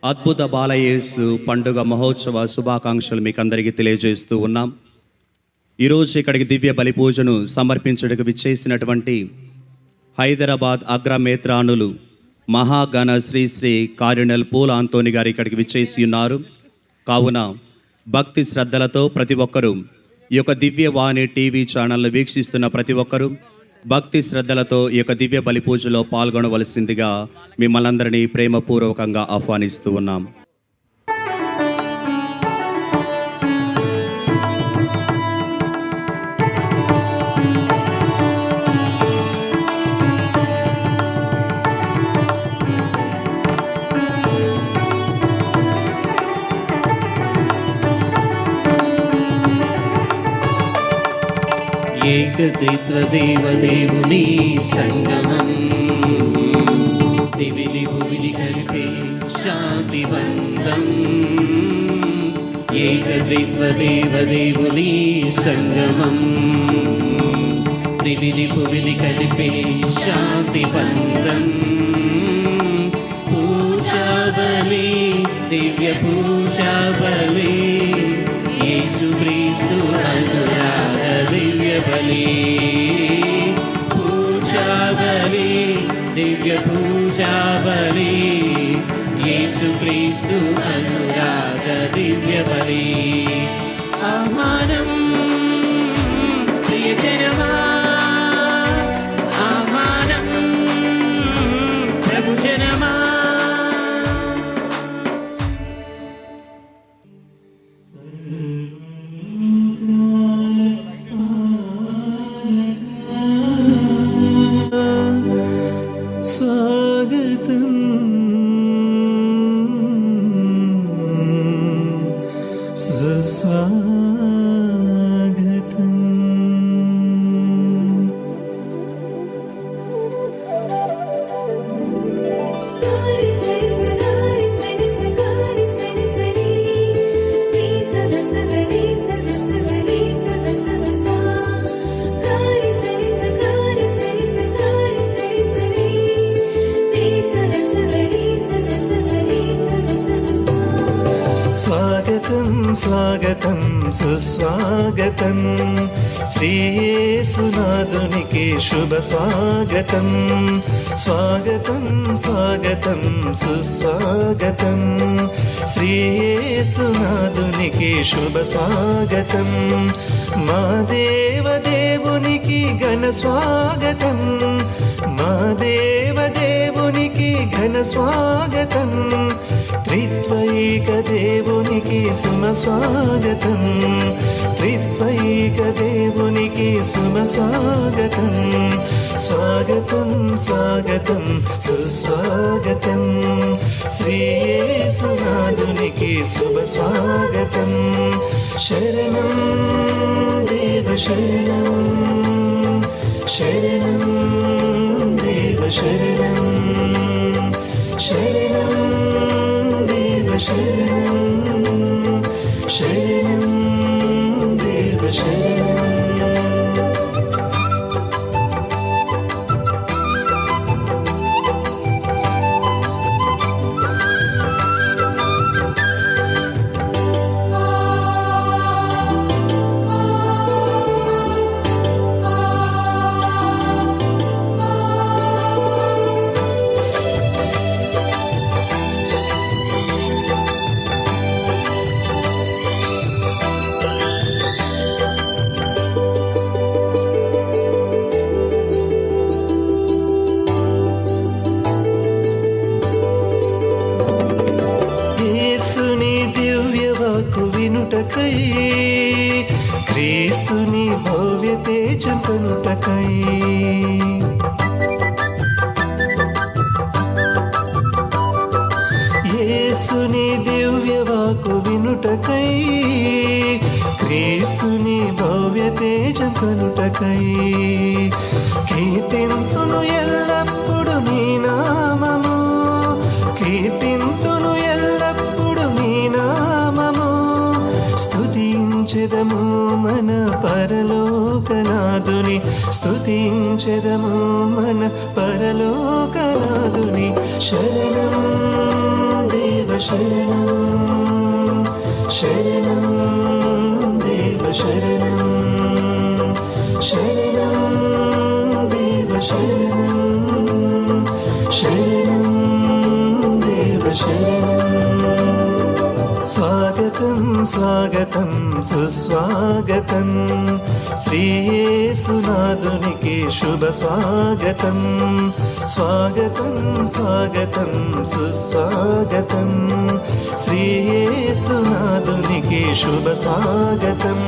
అద్భుత బాలయేసు పండుగ మహోత్సవ శుభాకాంక్షలు మీకు అందరికీ తెలియజేస్తూ ఉన్నాం. ఈరోజు ఇక్కడికి దివ్య బలి పూజను సమర్పించడానికి విచ్చేసినటువంటి హైదరాబాద్ అగ్రమేత్రానులు మహాగణ శ్రీ శ్రీ కార్డినల్ పూల ఆంటోనీ గారు ఇక్కడికి విచ్చేసి ఉన్నారు. కావున భక్తి శ్రద్ధలతో ప్రతి ఒక్కరూ ఈ యొక్క దివ్యవాణి టీవీ ఛానల్ను వీక్షిస్తున్న ప్రతి ఒక్కరూ భక్తి శ్రద్ధలతో ఈ యొక్క దివ్య బలి పూజలో పాల్గొనవలసిందిగా మిమ్మల్ని అందరినీ ప్రేమపూర్వకంగా ఆహ్వానిస్తూ ఉన్నాం. ఏకత్రిత్వ దేవదేవుని సంగమం, దివిలి భువిలి కలిపే శాంతివంతం. ఏకత్రిత్వ దేవదేవుని సంగమం, దివిలి భువిలి కలిపే శాంతివంతం. పూజా బలి, దివ్య పూజా బలి, యేసు క్రీస్తు అనురాగ దివ్య బలి. పూజా బలి, దివ్య పూజా బలి, యేసు క్రీస్తు అనురాగ దివ్య బలి. ఆహ్వానం ప్రియజనమా, ఆహ్వానం ప్రభు జనమా. స్వాగతం సుస్వాగతం. స్వాగతం స్వాగతం సుస్వాగతం, శ్రీయేసునాథునికి శుభ స్వాగతం. స్వాగతం స్వాగతం సుస్వాగతం, శ్రీయేసునాథునికి శుభ స్వాగతం. మా దేవదేవునికి ఘన స్వాగతం, మా దేవదేవునికి ఘన స్వాగతం. త్రిత్వైక దేవునికి సుమ స్వాగతం, త్రిత్వైక దేవునికి సుమ స్వాగతం. స్వాగతం స్వాగతం సుస్వాగతం, శ్రీయేసునాథునికి శుభ స్వాగతం. శరణం దేవ శరణం, శరణం దేవ శరణం, శరణం దేవ శరణం, శరణం దేవ శరణం. వినుటకై, క్రీస్తుని భవ్య తేజం కనుటకై, యేసుని దివ్య వాక్కు వినుటకై, క్రీస్తుని భవ్య తేజం కనుటకై. కీర్తింతును ఎల్లప్పుడు నీ నామము, కీర్తింతును ఎల్లప్పుడు నీ నామము. స్తుతించెదము మన పరలోకనాథుని, స్తుతించెదము మన పరలోకనాథుని. శరణం దేవ శరణం శరణం దేవ శరణం శరణం దేవ శరణం శరణం దేవ శరణం. స్వాగతం స్వాగతం సుస్వాగతం శ్రీయేసునాథునికి శుభ స్వాగతం. స్వాగతం స్వాగతం సుస్వాగతం శ్రీయేసునాథునికి శుభ స్వాగతం.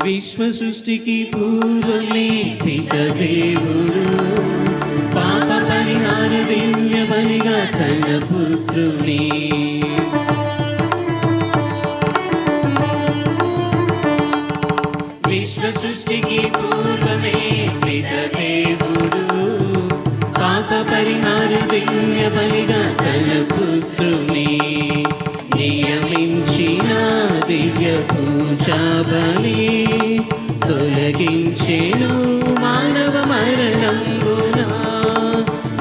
విశ్వ సృష్టికి పూర్వమే పిత దేవుడు పాప పరిహార దివ్య బలిగా తన పుత్రుని విశ్వ సృష్టికి పూర్వమే పిత దేవుడు పాప పరిహార దివ్య బలిగా తన పుత్రుని నియమించిన దివ్య పూజా బలి తొలగించెను మానవ మరణంబున.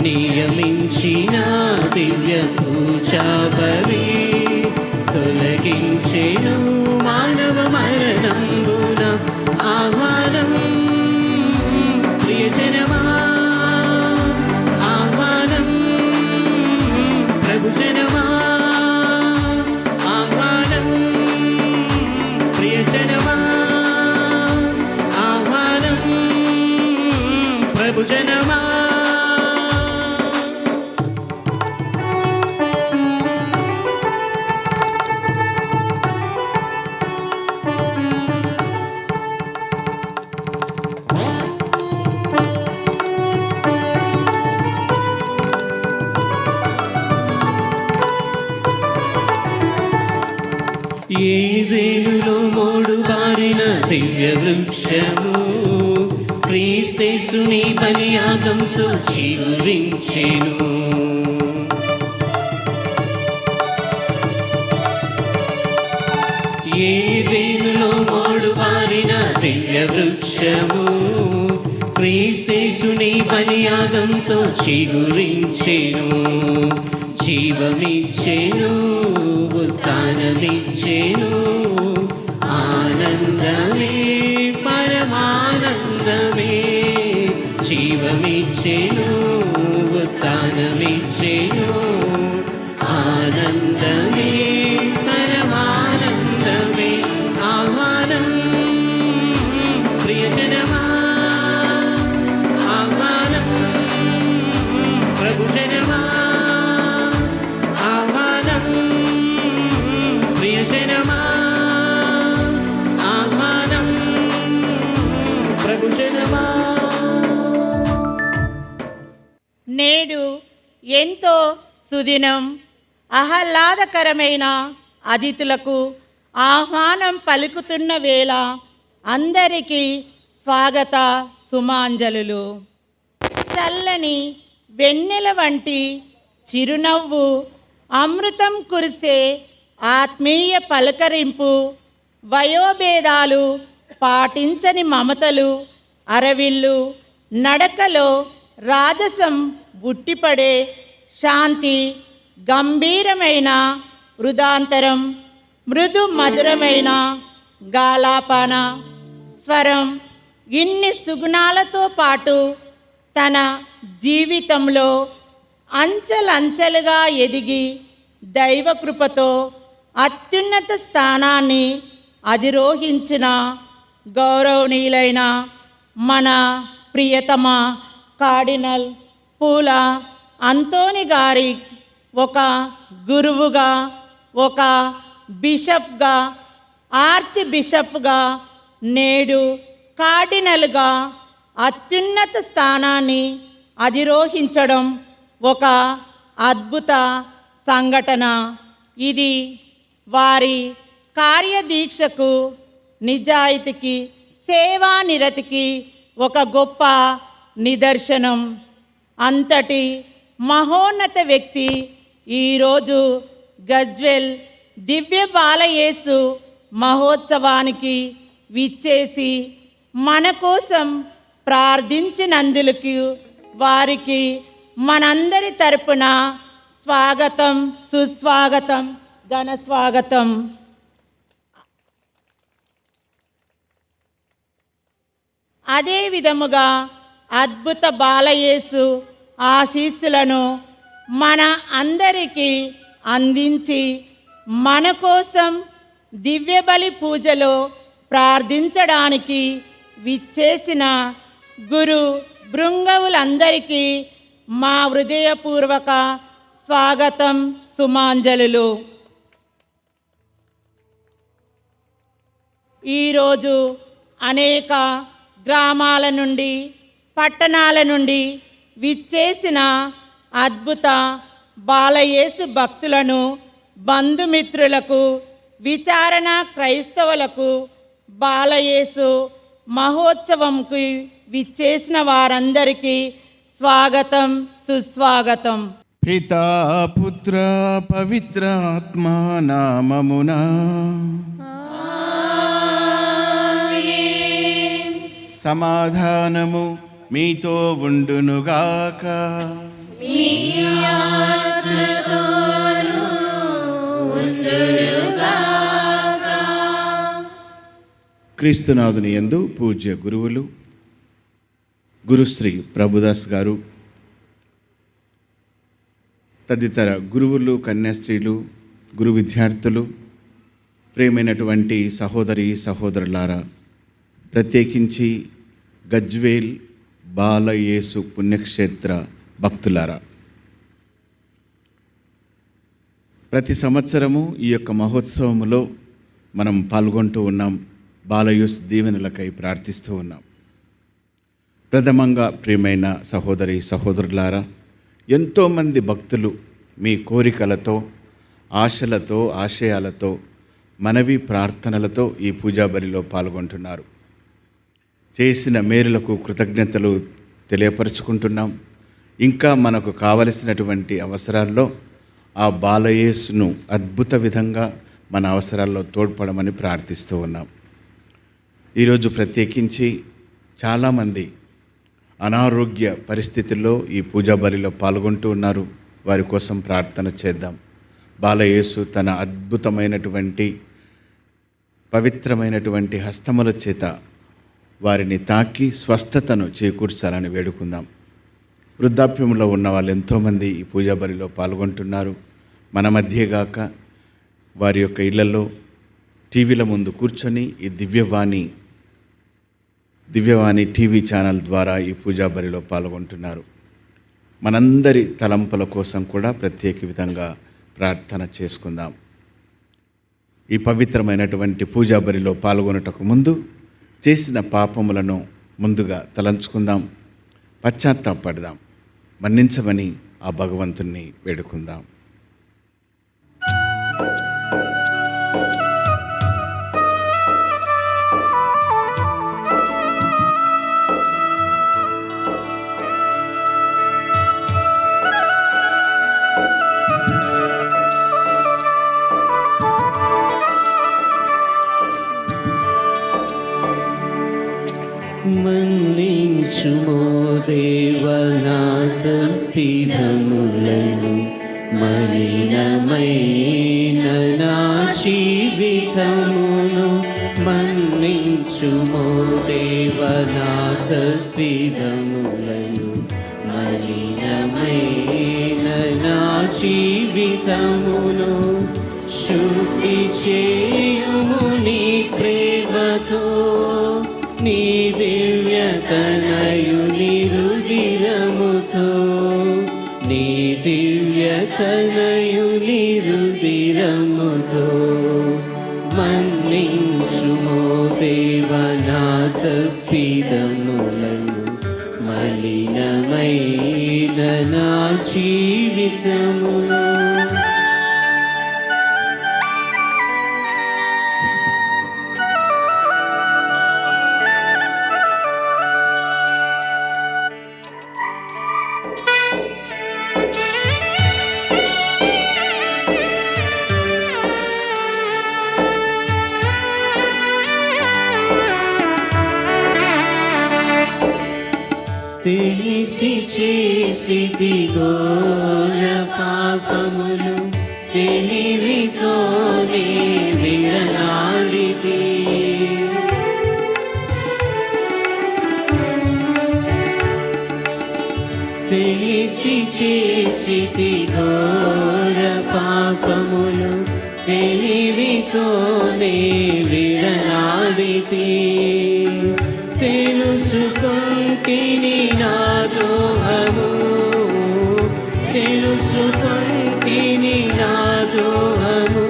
నియమించిన దివ్య పూజా బలి తొలగించెను మానవ మరణంబున. ఆహ్వానం ప్రియజనమా ఆహ్వానం ప్రభుజనమా ఆహ్వానం ప్రియజనమా ఆహ్వానం ప్రభుజనమా. ఏదేనులో మూడు బారిన దివ్య వృక్షము క్రీస్తేసుని బలియాగంతో చిగురించెను. ఏదేనులో మూడు బారిన దివ్య వృక్షము క్రీస్తేసుని బలియాగంతో చిగురించెను. జీవమిచ్చెను ఉత్థానమిచ్చెను ఆనందమే పరమానందమే. జీవమిచ్చెను ఉత్థానమిచ్చెను ఆనందమే పరమానందమే. ఆహ్వానం ప్రియజనమా ఆహ్వానం ప్రభుజనమా ఆహ్వానం ప్రియజనమా ఆహ్వానం ప్రభుజనమా. నేడు ఎంతో సుదినం ఆహ్లాదకరమైన అతిథులకు ఆహ్వానం పలుకుతున్న వేళ అందరికీ స్వాగత సుమాంజలులు. చల్లని వెన్నెల వంటి చిరునవ్వు, అమృతం కురిసే ఆత్మీయ పలకరింపు, వయోభేదాలు పాటించని మమతలు, అరవిల్లు నడకలో రాజసం బుట్టిపడే శాంతి, గంభీరమైన వృదాంతరం, మృదు మధురమైన గాలాపాన స్వరం, ఇన్ని సుగుణాలతో పాటు తన జీవితంలో అంచెలంచెలుగా ఎదిగి దైవకృపతో అత్యున్నత స్థానాన్ని అధిరోహించిన గౌరవనీయులైన మన ప్రియతమ కార్డినల్ పూల అంతోని గారి ఒక గురువుగా, ఒక బిషప్గా, ఆర్చ్ బిషప్గా, నేడు కార్డినల్గా అత్యున్నత స్థానాన్ని అధిరోహించడం ఒక అద్భుత సంఘటన. ఇది వారి కార్యదీక్షకు, నిజాయితీకి, సేవానిరతికి ఒక గొప్ప నిదర్శనం. అంతటి మహోన్నత వ్యక్తి ఈరోజు గజ్వెల్ దివ్య బాలయేసు మహోత్సవానికి విచ్చేసి మన కోసం ప్రార్థించినందులకు వారికి మనందరి తరపున స్వాగతం, సుస్వాగతం, ఘన స్వాగతం. అదే విధముగా అద్భుత బాలయేసు ఆశీస్సులను మన అందరికీ అందించి మన కోసం దివ్య బలి పూజలో ప్రార్థించడానికి విచ్చేసిన గురు బృంగవులందరికీ మా హృదయపూర్వక స్వాగతం, సుమాంజలులు. ఈరోజు అనేక గ్రామాల నుండి, పట్టణాల నుండి విచ్చేసిన అద్భుత బాలయేసు భక్తులను, బంధుమిత్రులకు, విచారణ క్రైస్తవులకు, బాలయేసు మహోత్సవంకి విచ్చేసిన వారందరికీ స్వాగతం, సుస్వాగతం. పితా పుత్ర పవిత్రాత్మ నామమునా సమాధానము మీతో ఉండునుగాక. క్రీస్తునాథుని యందు పూజ్య గురువులు, గురుశ్రీ ప్రభుదాస్ గారు, తదితర గురువులు, కన్యాస్త్రీలు, గురు విద్యార్థులు, ప్రియమైనటువంటి సహోదరి సహోదరులారా, ప్రత్యేకించి గజ్వేల్ బాలయేసు పుణ్యక్షేత్ర భక్తులారా, ప్రతి సంవత్సరము ఈ యొక్క మహోత్సవములో మనం పాల్గొంటూ ఉన్నాం. బాలయేసు దీవెనలకై ప్రార్థిస్తూ ఉన్నాం. ప్రథమంగా ప్రియమైన సహోదరి సహోదరులారా, ఎంతోమంది భక్తులు మీ కోరికలతో, ఆశలతో, ఆశయాలతో, మనవి ప్రార్థనలతో ఈ పూజా బలిలో పాల్గొంటున్నారు. చేసిన మేలులకు కృతజ్ఞతలు తెలియపరుచుకుంటున్నాం. ఇంకా మనకు కావలసినటువంటి అవసరాల్లో ఆ బాలయేసును అద్భుత విధంగా మన అవసరాల్లో తోడ్పడమని ప్రార్థిస్తూ ఉన్నాం. ఈరోజు ప్రత్యేకించి చాలామంది అనారోగ్య పరిస్థితుల్లో ఈ పూజా బలిలో పాల్గొంటూ ఉన్నారు. వారి కోసం ప్రార్థన చేద్దాం. బాలయేసు తన అద్భుతమైనటువంటి పవిత్రమైనటువంటి హస్తముల చేత వారిని తాకి స్వస్థతను చేకూర్చాలని వేడుకుందాం. వృద్ధాప్యంలో ఉన్న వాళ్ళు ఎంతోమంది ఈ పూజా బలిలో పాల్గొంటున్నారు. మన మధ్యగాక వారి యొక్క ఇళ్లలో టీవీల ముందు కూర్చొని ఈ దివ్యవాణి టీవీ ఛానల్ ద్వారా ఈ పూజా బలిలో పాల్గొంటున్నారు. మనందరి తలంపుల కోసం కూడా ప్రత్యేక విధంగా ప్రార్థన చేసుకుందాం. ఈ పవిత్రమైనటువంటి పూజా బలిలో పాల్గొనుటకు ముందు చేసిన పాపములను ముందుగా తలంచుకుందాం, పశ్చాత్తాపడదాం, మన్నించమని ఆ భగవంతుణ్ణి వేడుకుందాం. మన్నించుమో దేవనాథ పిధములను, మలినమైన నా జీవితమును. మన్నించుమో దేవనాథ పిధములను, మలినమైన నా జీవితమును. శుద్ధి చేయుము నీ ప్రేమతో, నీ దివ్యతనయుని రుధిరముతో, నీ దివ్యతనయుని రుధిరముతో. మన్నించుమో దేవనాథ పిదములను, మలినమైన నా జీవితమును. తెలిసి చేసిది ఘోర పాపములు తెలివితోనే విడనాడితి. తెలిసి చేసిది ఘోర పాపములు తెలివితోనే విడనాడితి. తెలుసుకొంటిని నా ద్రోహము, తెలుసుకొంటిని నా ద్రోహము,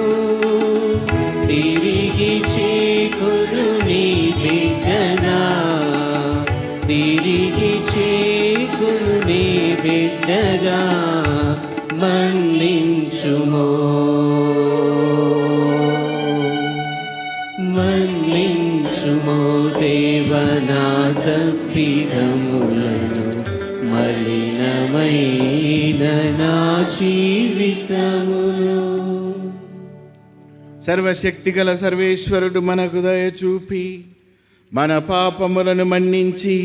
తిరిగి చేకును నీ బిడ్డగా, తిరిగి చేకును నీ బిడ్డగా మన్నించుమో, మన్నించుమో దేవనా తప్పిదములను, మలినమైన నా జీవితమును. సర్వశక్తిగల సర్వేశ్వరుడు మనకు దయ చూపి మన పాపములను మన్నించి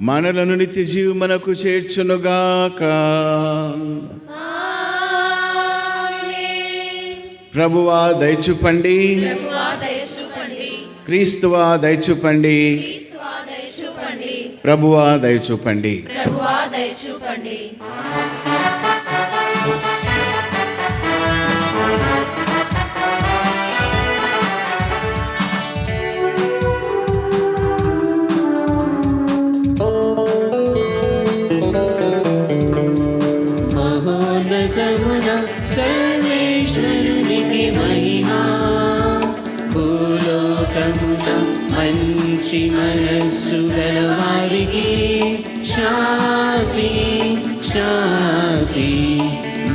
మనలను నిత్య జీవమునకు చేర్చునుగాక. ప్రభువా దయచూపండి, క్రీస్తువా దయచూపండి, ప్రభువా దయచూపండి. మహోన్నతమున సర్వేశ్వరునికి మహిమా, భూలోకమున మంచి మనస్సు గల వారికి శాంతి శాంతి.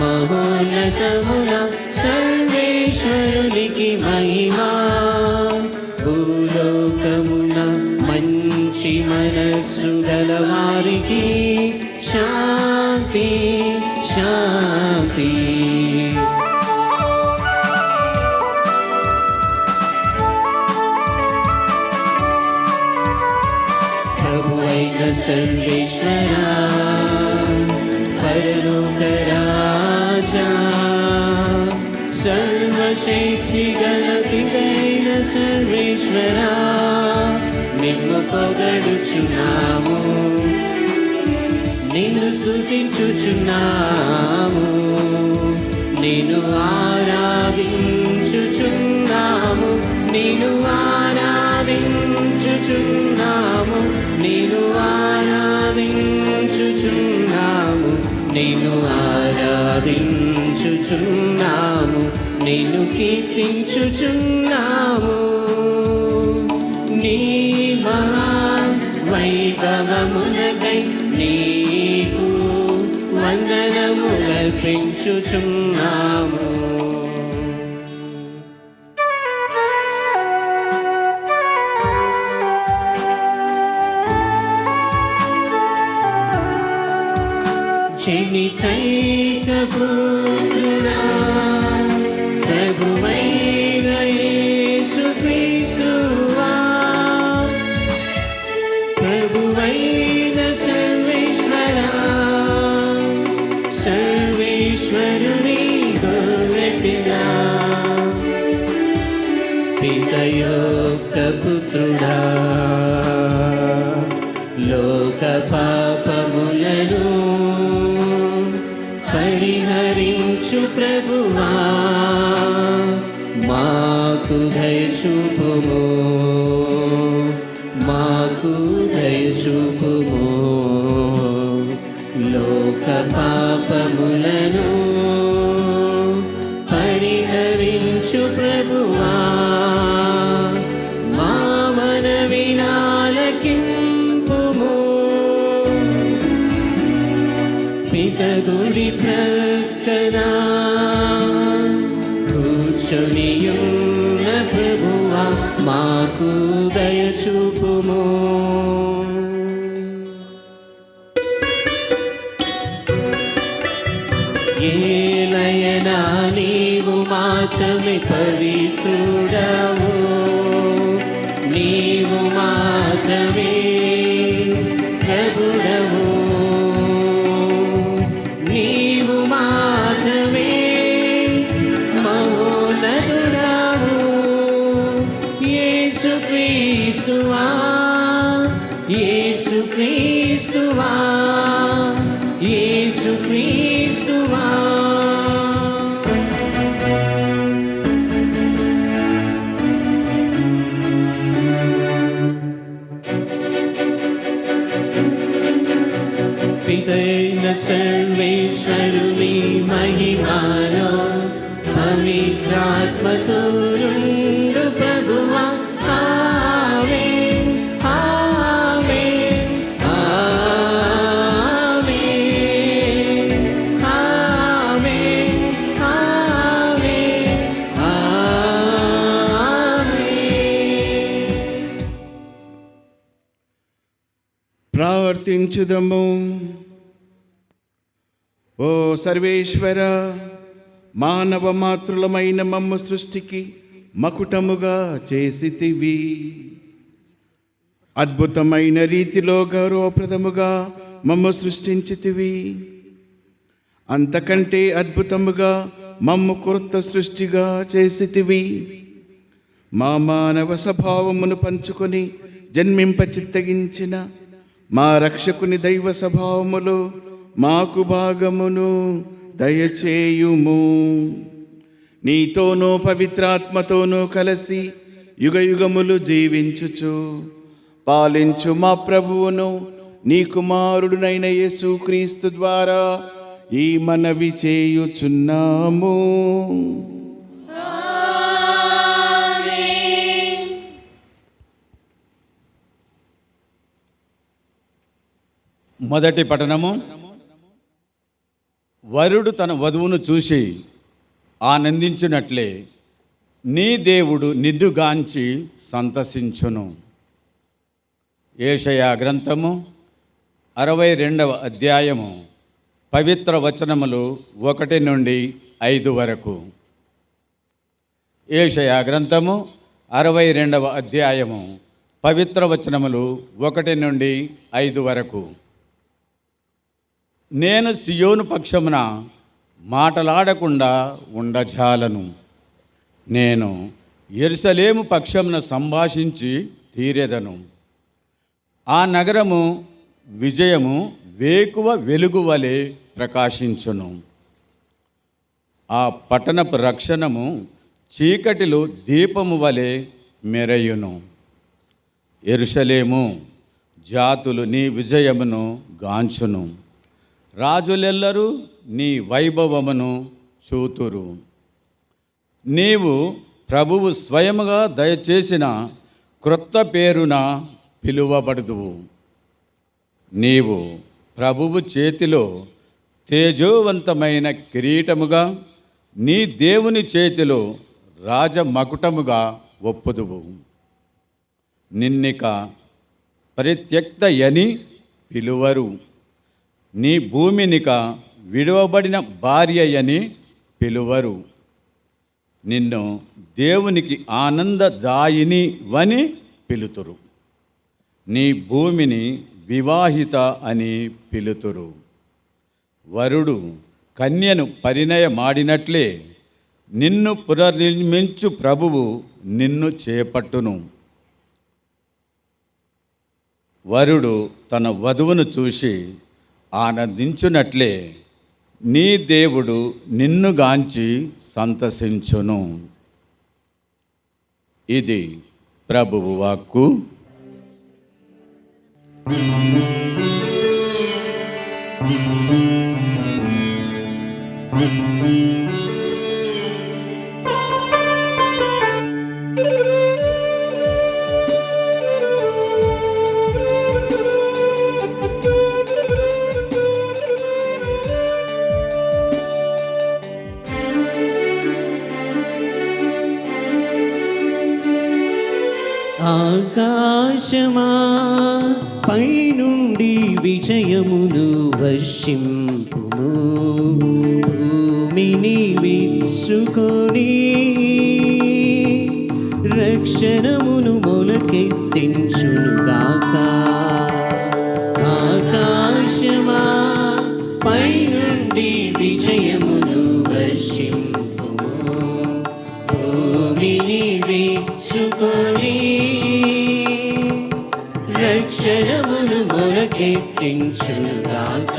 మహోన్నతమున సర్వేశ్వరునికి మహిమా, భూలోకమున మంచి మనస్సు గల వారికి శాంతి శాంతి. ప్రభువైన సర్వేశ్వరా, పరలోక రాజా, సర్వశక్తి గల పితైన సర్వేశ్వరా, నిన్ను పొగడుచున్నాము, నిన్ను స్తుతించుచున్నాము, నిన్ను ఆరాధించుచున్నాము, నిన్ను ఆరాధించుచున్నాము, నిన్ను ఆరాధించుచున్నాము, నిన్ను ఆరాధించుచున్నాము, నిన్ను కీర్తించుచున్నాము. నీ మహా వైభవమునకై నీకు వందనములర్పించుచున్నాము. జనితైక పుత్రుడా, ప్రభువైన యేసు క్రీస్తువా, ప్రభువైన సర్వేశ్వరా, సర్వేశ్వరుని గొర్రెపిల్ల, పితయొక్క పుత్రుడా, లోక పాపములను పరిహరించు ప్రభువా, మాకు దయ చూపుము, మాకు దయ చూపుము. లోక పాపములను పరిహరించు ప్రభువా, మా మనవి ఆలకింపుము. పితగుడి ప్రక్కన కూర్చొనియున్న ప్రభువా, మాకు దయ చూపుము. ఏలయనా నీవు మాత్రమే పవిత్రుడవు, నీవు మాత్రమే ప్రభుడవు, యేసుక్రీస్తువా యేసుక్రీస్తువా యేసుక్రీస్తువా పితైన సర్వేశ్వరుని మహిమాలో పవిత్రాత్మతో రెండు ప్రభువా ఆమేన్ ఆమేన్ ఆమేన్ ఆమేన్ ఆమేన్ ఆమేన్. ప్రార్థించుదము. ఓ సర్వేశ్వర, మానవ మాతృలమైన మమ్ము సృష్టికి మకుటముగా చేసితివి. అద్భుతమైన రీతిలో గౌరవప్రదముగా మమ్ము సృష్టించితివి. అంతకంటే అద్భుతముగా మమ్ము కొత్త సృష్టిగా చేసితివి. మా మానవ స్వభావమును పంచుకొని జన్మింప చిత్తగించిన మా రక్షకుని దైవ స్వభావములో మాకు భాగమును దయచేయుము. నీతోనూ పవిత్రాత్మతోనూ కలిసి యుగయుగములు జీవించుచు పాలించు మా ప్రభువును నీ కుమారుడునైన యేసుక్రీస్తు ద్వారా ఈ మనవి చేయుచున్నాము. మొదటి పఠనము. వరుడు తన వధువును చూసి ఆనందించునట్లే నీ దేవుడు నిద్దుగాంచి సంతసించును. యెషయా గ్రంథము 62వ అధ్యాయము పవిత్ర వచనములు 1 నుండి 5 వరకు. యెషయా గ్రంథము 62వ అధ్యాయము పవిత్ర వచనములు 1 నుండి 5 వరకు. నేను సియోను పక్షమున మాటలాడకుండా ఉండజాలను. నేను యెరూషలేము పక్షమున సంభాషించి తీరెదను. ఆ నగరము విజయము వేకువ వెలుగు వలె ప్రకాశించును. ఆ పట్టణపు రక్షణము చీకటిలో దీపము వలె మెరయును. యెరూషలేము, జాతులు నీ విజయమును గాంచును. రాజులెల్లరూ నీ వైభవమును చూతురు. నీవు ప్రభువు స్వయముగా దయచేసిన క్రొత్త పేరున పిలువబడుదువు. నీవు ప్రభువు చేతిలో తేజోవంతమైన కిరీటముగా, నీ దేవుని చేతిలో రాజమకుటముగా ఒప్పుదువు. నిన్నిక పరిత్యక్తయని పిలువరు. నీ భూమినిక విడువబడిన భార్యయని పిలువరు. నిన్ను దేవునికి ఆనందదాయిని వని పిలుతురు. నీ భూమిని వివాహిత అని పిలుతురు. వరుడు కన్యను పరిణయమాడినట్లే నిన్ను పునర్నిర్మించు ప్రభువు నిన్ను చేపట్టును. వరుడు తన వధువును చూసి ఆనందించునట్లే నీ దేవుడు నిన్ను గాంచి సంతసించును. ఇది ప్రభువు వాక్కు. ఆకాశమా పైనుండి విజయమును వర్షింపుము. భూమిని విచ్చుకొని రక్షణమును మొలకెత్తించునుగాక. ఆకాశమా పైనుండి విజయమును వర్షింపుము. భూమిని విచ్చుకొని రక్షణమును మొలకెత్తించుగాక.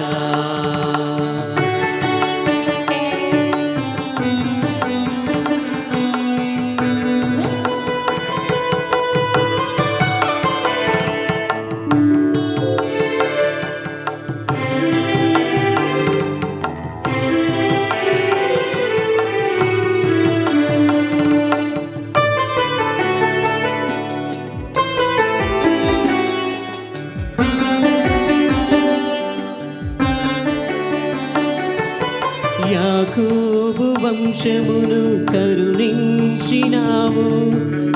యాకోబు వంశమును కరుణించినావు,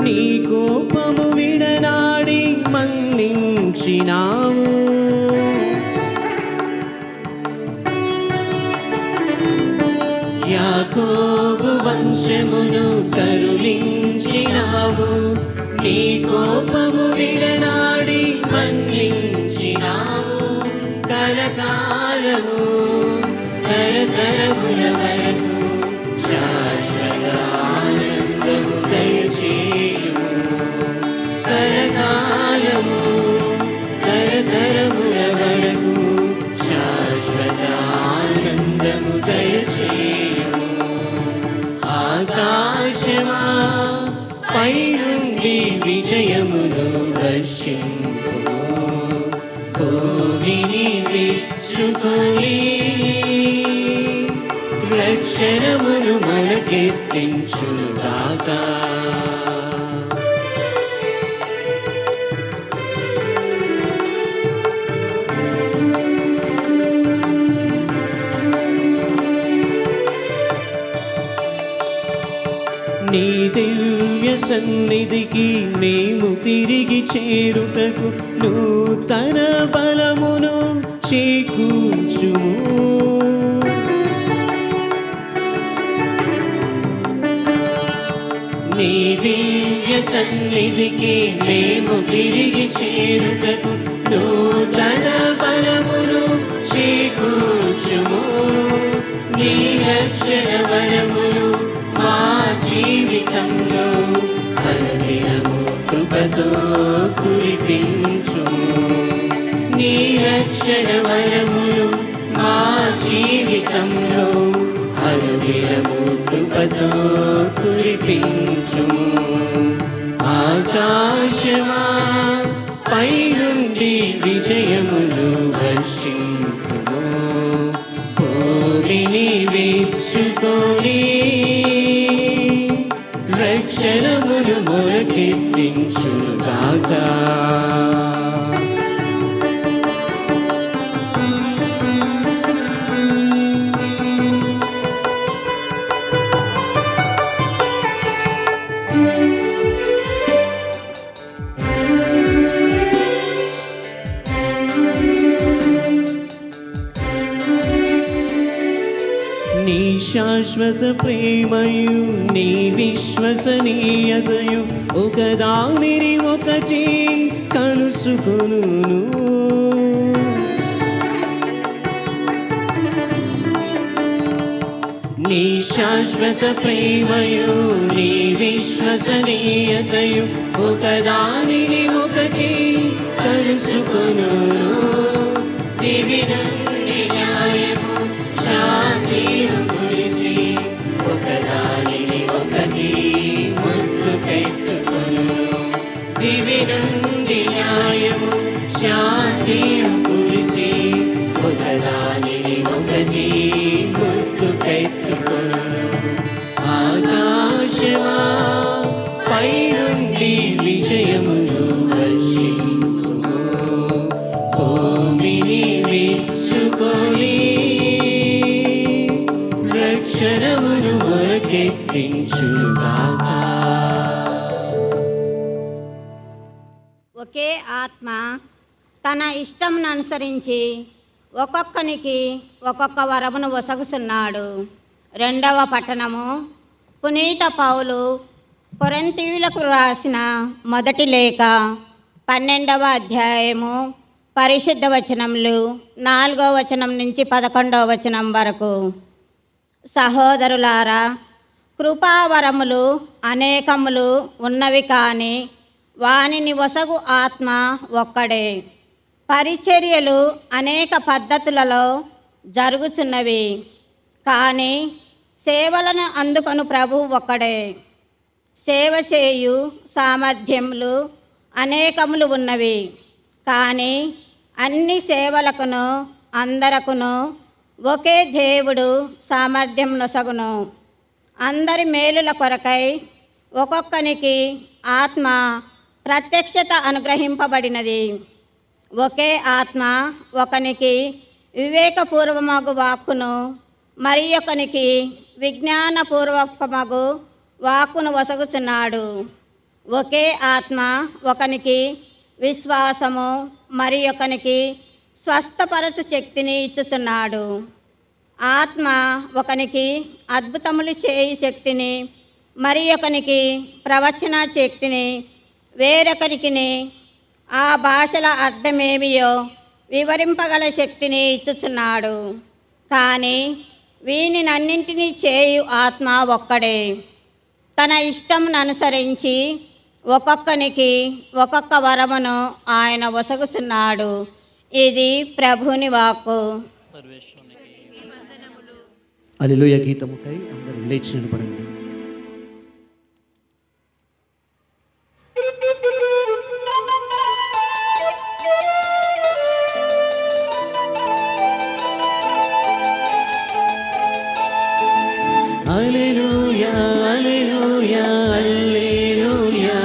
నీ కోపము విడనాడి మన్నించినావు. యాకోబు వంశమును కరుణించినావు, నీ కోపము విడనాడి మన్నించినావు. కలకాలము తరతరముల వరకు శాశ్వత ఆనందము దయచేయుము. కలకాలము తరతరముల వరకు శాశ్వత ఆనందము దయచేయుము. ఆకాశమా పైనుండి విజయమును వర్షింపు, భూమిని విచ్చుకొని రక్షణమును మొలకెత్తించుగాక. నీ దివ్య సన్నిధికి మేము తిరిగి చేరుటకు నూతన బలమును చేకూర్చుము. నీ దివ్య సన్నిధికి మేము తిరిగి చేరుటకు నూతన బలమును చేకూర్చుము. నీ రక్షణ వరములు మా జీవితంలో అనుదినము కృపతో కురిపించుము. నీ రక్షణ వరములు మా జీవితంలో అనుదినము కృపతో కురిపించుము. ఆకాశమా పైనుండి విజయములు వర్షింపుము, భూమిని విచ్చుకొని రక్షణమును మొలకెత్తించుగాక. నీ శాశ్వత ప్రేమయు నీ విశ్వసనీయతయు ఒకదానిని ఒకటి కలుసుకొనును. నీ శాశ్వత ప్రేమయు నీ విశ్వసనీయతయు ఒకదానిని ఒకటి కలుసుకొనును. దివి నుండి న్యాయము శాంతియు కురిసి ఒకదానిని ఒకటి ముద్దు పెట్టుకొనును. దివి నుండి న్యాయము శాంతియు కురిసి ఒకదానిని ఒకటి ముద్దు పెట్టుకొనును. ఆకాశమా పైనుండి విజయములు వర్షింపుము, భూమిని విచ్చుకొని రక్షణమును మొలకెత్తించుగాక. ఒకే ఆత్మ తన ఇష్టంను అనుసరించి ఒక్కొక్కనికి ఒక్కొక్క వరమును ఒసగుచున్నాడు. రెండవ పట్టణము. పునీత పౌలు కొరింథీయులకు రాసిన మొదటి లేఖ 12వ అధ్యాయము పరిశుద్ధ వచనములు 4వ వచనం నుంచి 11వ వచనం వరకు. సహోదరులారా, కృపావరములు అనేకములు ఉన్నవి కానీ వానిని ఒసగు ఆత్మ ఒక్కడే. పరిచర్యలు అనేక పద్ధతులలో జరుగుతున్నవి, కానీ సేవలను అందుకొను ప్రభువు ఒక్కడే. సేవ చేయు సామర్థ్యములు అనేకములు ఉన్నవి, కానీ అన్ని సేవలకును అందరకును ఒకే దేవుడు సామర్థ్యం నొసగును. అందరి మేలుల కొరకై ఒక్కొక్కనికి ఆత్మ ప్రత్యక్షత అనుగ్రహింపబడినది. ఒకే ఆత్మ ఒకనికి వివేకపూర్వమగు వాక్కును, మరి ఒకనికి విజ్ఞానపూర్వకమగు వాక్కును వసగుచున్నాడు. ఒకే ఆత్మ ఒకనికి విశ్వాసము, మరి ఒకనికి స్వస్థపరచు శక్తిని ఇచ్చుచున్నాడు. ఆత్మ ఒకనికి అద్భుతములు చేయి శక్తిని, మరి ఒకనికి ప్రవచన శక్తిని, వేరొకరికి ఆ భాషల అర్థమేమియో వివరింపగల శక్తిని ఇచ్చుచున్నాడు. కానీ వీనినన్నింటినీ చేయు ఆత్మ ఒక్కడే. తన ఇష్టమును అనుసరించి ఒక్కొక్కనికి ఒక్కొక్క వరమును ఆయన వసగుచున్నాడు. ఇది ప్రభుని వాక్కు. హల్లెలూయా గీతముకై అందరూ లేచి నిలబడండి. హల్లెలూయా హల్లెలూయా హల్లెలూయా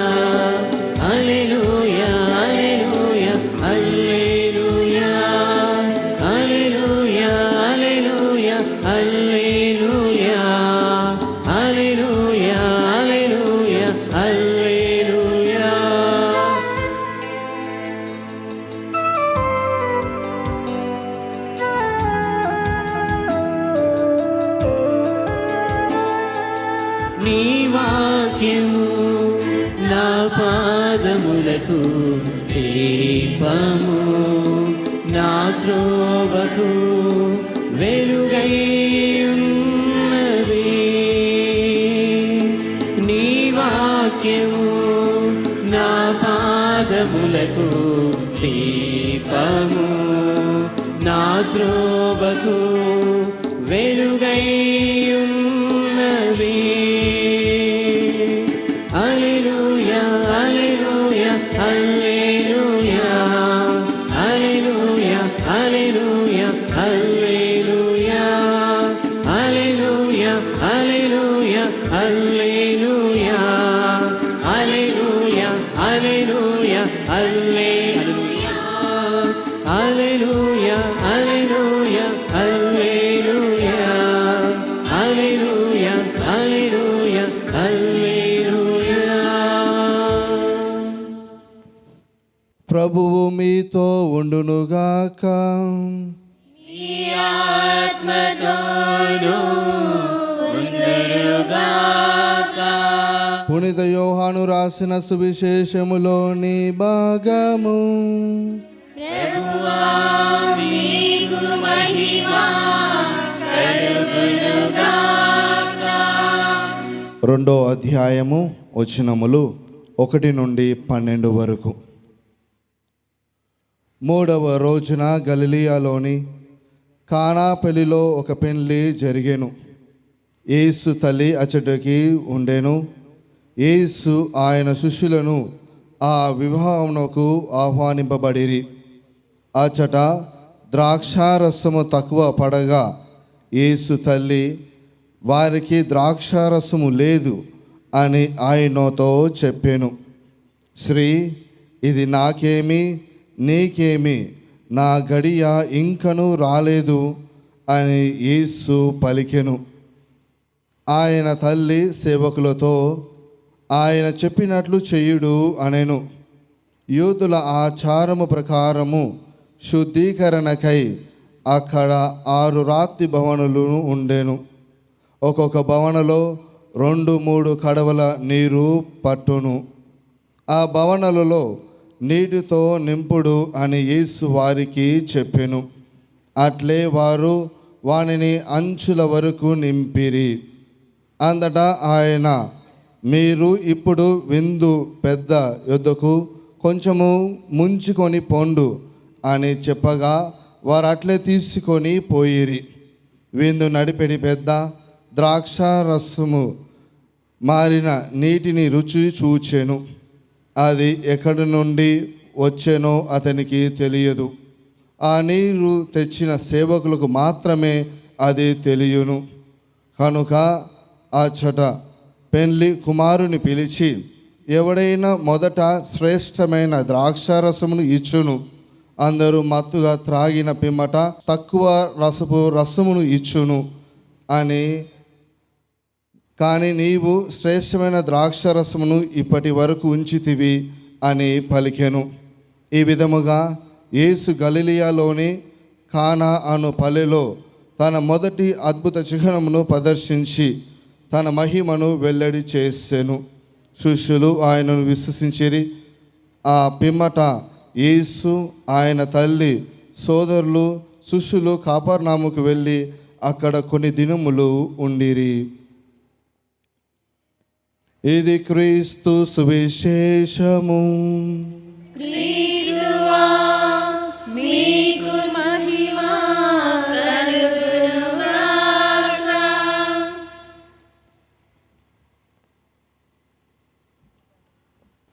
హల్లెలూయా హల్లెలూయా హల్లెలూయా హల్లెలూయా హల్లెలూయా హల్లెలూయా హల్లెలూయా హల్లెలూయా హల్లెలూయా. నీ వాక్యము నా పాదములకు దీపము, నా త్రోవకు వెలుగై ఉన్నది. నీ వాక్యము నా పాదములకు దీపము, నా త్రోవకు వెలుగై ఉన్నది. హల్లెలూయా హల్లెలూయా హల్లెలూయా హల్లెలూయా హల్లెలూయా హల్లెలూయా హల్లెలూయా హల్లెలూయా హల్లెలూయా హల్లెలూయా హల్లెలూయా హల్లెలూయా హల్లెలూయా హల్లెలూయా హల్లెలూయా హల్లెలూయా హల్లెలూయా హల్లెలూయా. ప్రభువు మీతో ఉండునుగాక. పునీత యోహాను రాసిన సువిశేషములోని భాగము. రెండో అధ్యాయము వచనములు 1 నుండి 12 వరకు. 3వ రోజున గలిలియాలోని కానా పెళ్లిలో ఒక పెళ్లి జరిగెను. యేసు తల్లి అచ్చటికి ఉండెను. యేసు ఆయన శిష్యులను ఆ వివాహమునకు ఆహ్వానింపబడిరి. అచ్చట ద్రాక్షారసము తక్కువ పడగా యేసు తల్లి వారికి ద్రాక్షారసము లేదు అని ఆయనతో చెప్పెను. శ్రీ, ఇది నాకేమి నీకేమి, నా గడియ ఇంకను రాలేదు అని యేసు పలికెను. ఆయన తల్లి సేవకులతో ఆయన చెప్పినట్లు చెయ్యుడు అనెను. యూదుల ఆచారము ప్రకారము శుద్ధీకరణకై అక్కడ 6 రాతి భవనులు ఉండెను. ఒక్కొక్క భవనలో 2-3 కడవల నీరు పట్టును. ఆ భవనలలో నీటితో నింపుడు అని యేసు వారికి చెప్పెను. అట్లే వారు వానిని అంచుల వరకు నింపిరి. అంతటా ఆయన, మీరు ఇప్పుడు విందు పెద్ద యొద్దకు కొంచెము ముంచుకొని పొండు అని చెప్పగా వారు అట్లే తీసుకొని పోయిరి. విందు నడిపెడి పెద్ద ద్రాక్ష రసము మారిన నీటిని రుచి చూచెను. అది ఎక్కడి నుండి వచ్చెనో అతనికి తెలియదు. ఆ నీరు తెచ్చిన సేవకులకు మాత్రమే అది తెలియను. కనుక అచ్చట పెండ్లి కుమారుని పిలిచి, ఎవడైనా మొదట శ్రేష్టమైన ద్రాక్షారసమును ఇచ్చును, అందరూ మత్తుగా త్రాగిన పిమ్మట తక్కువ రసమును ఇచ్చును అని, కానీ నీవు శ్రేష్టమైన ద్రాక్షరసమును ఇప్పటి వరకు ఉంచితివి అని పలికెను. ఈ విధముగా యేసు గలిలియాలోని కానా అను పల్లెలో తన మొదటి అద్భుత చిహ్నమును ప్రదర్శించి తన మహిమను వెల్లడి చేసెను. శిష్యులు ఆయనను విశ్వసించిరి. ఆ పిమ్మట యేసు, ఆయన తల్లి, సోదరులు, శిష్యులు కాపర్నాముకు వెళ్ళి అక్కడ కొన్ని దినములు ఉండిరి. ఇది క్రీస్తు సువిశేషము.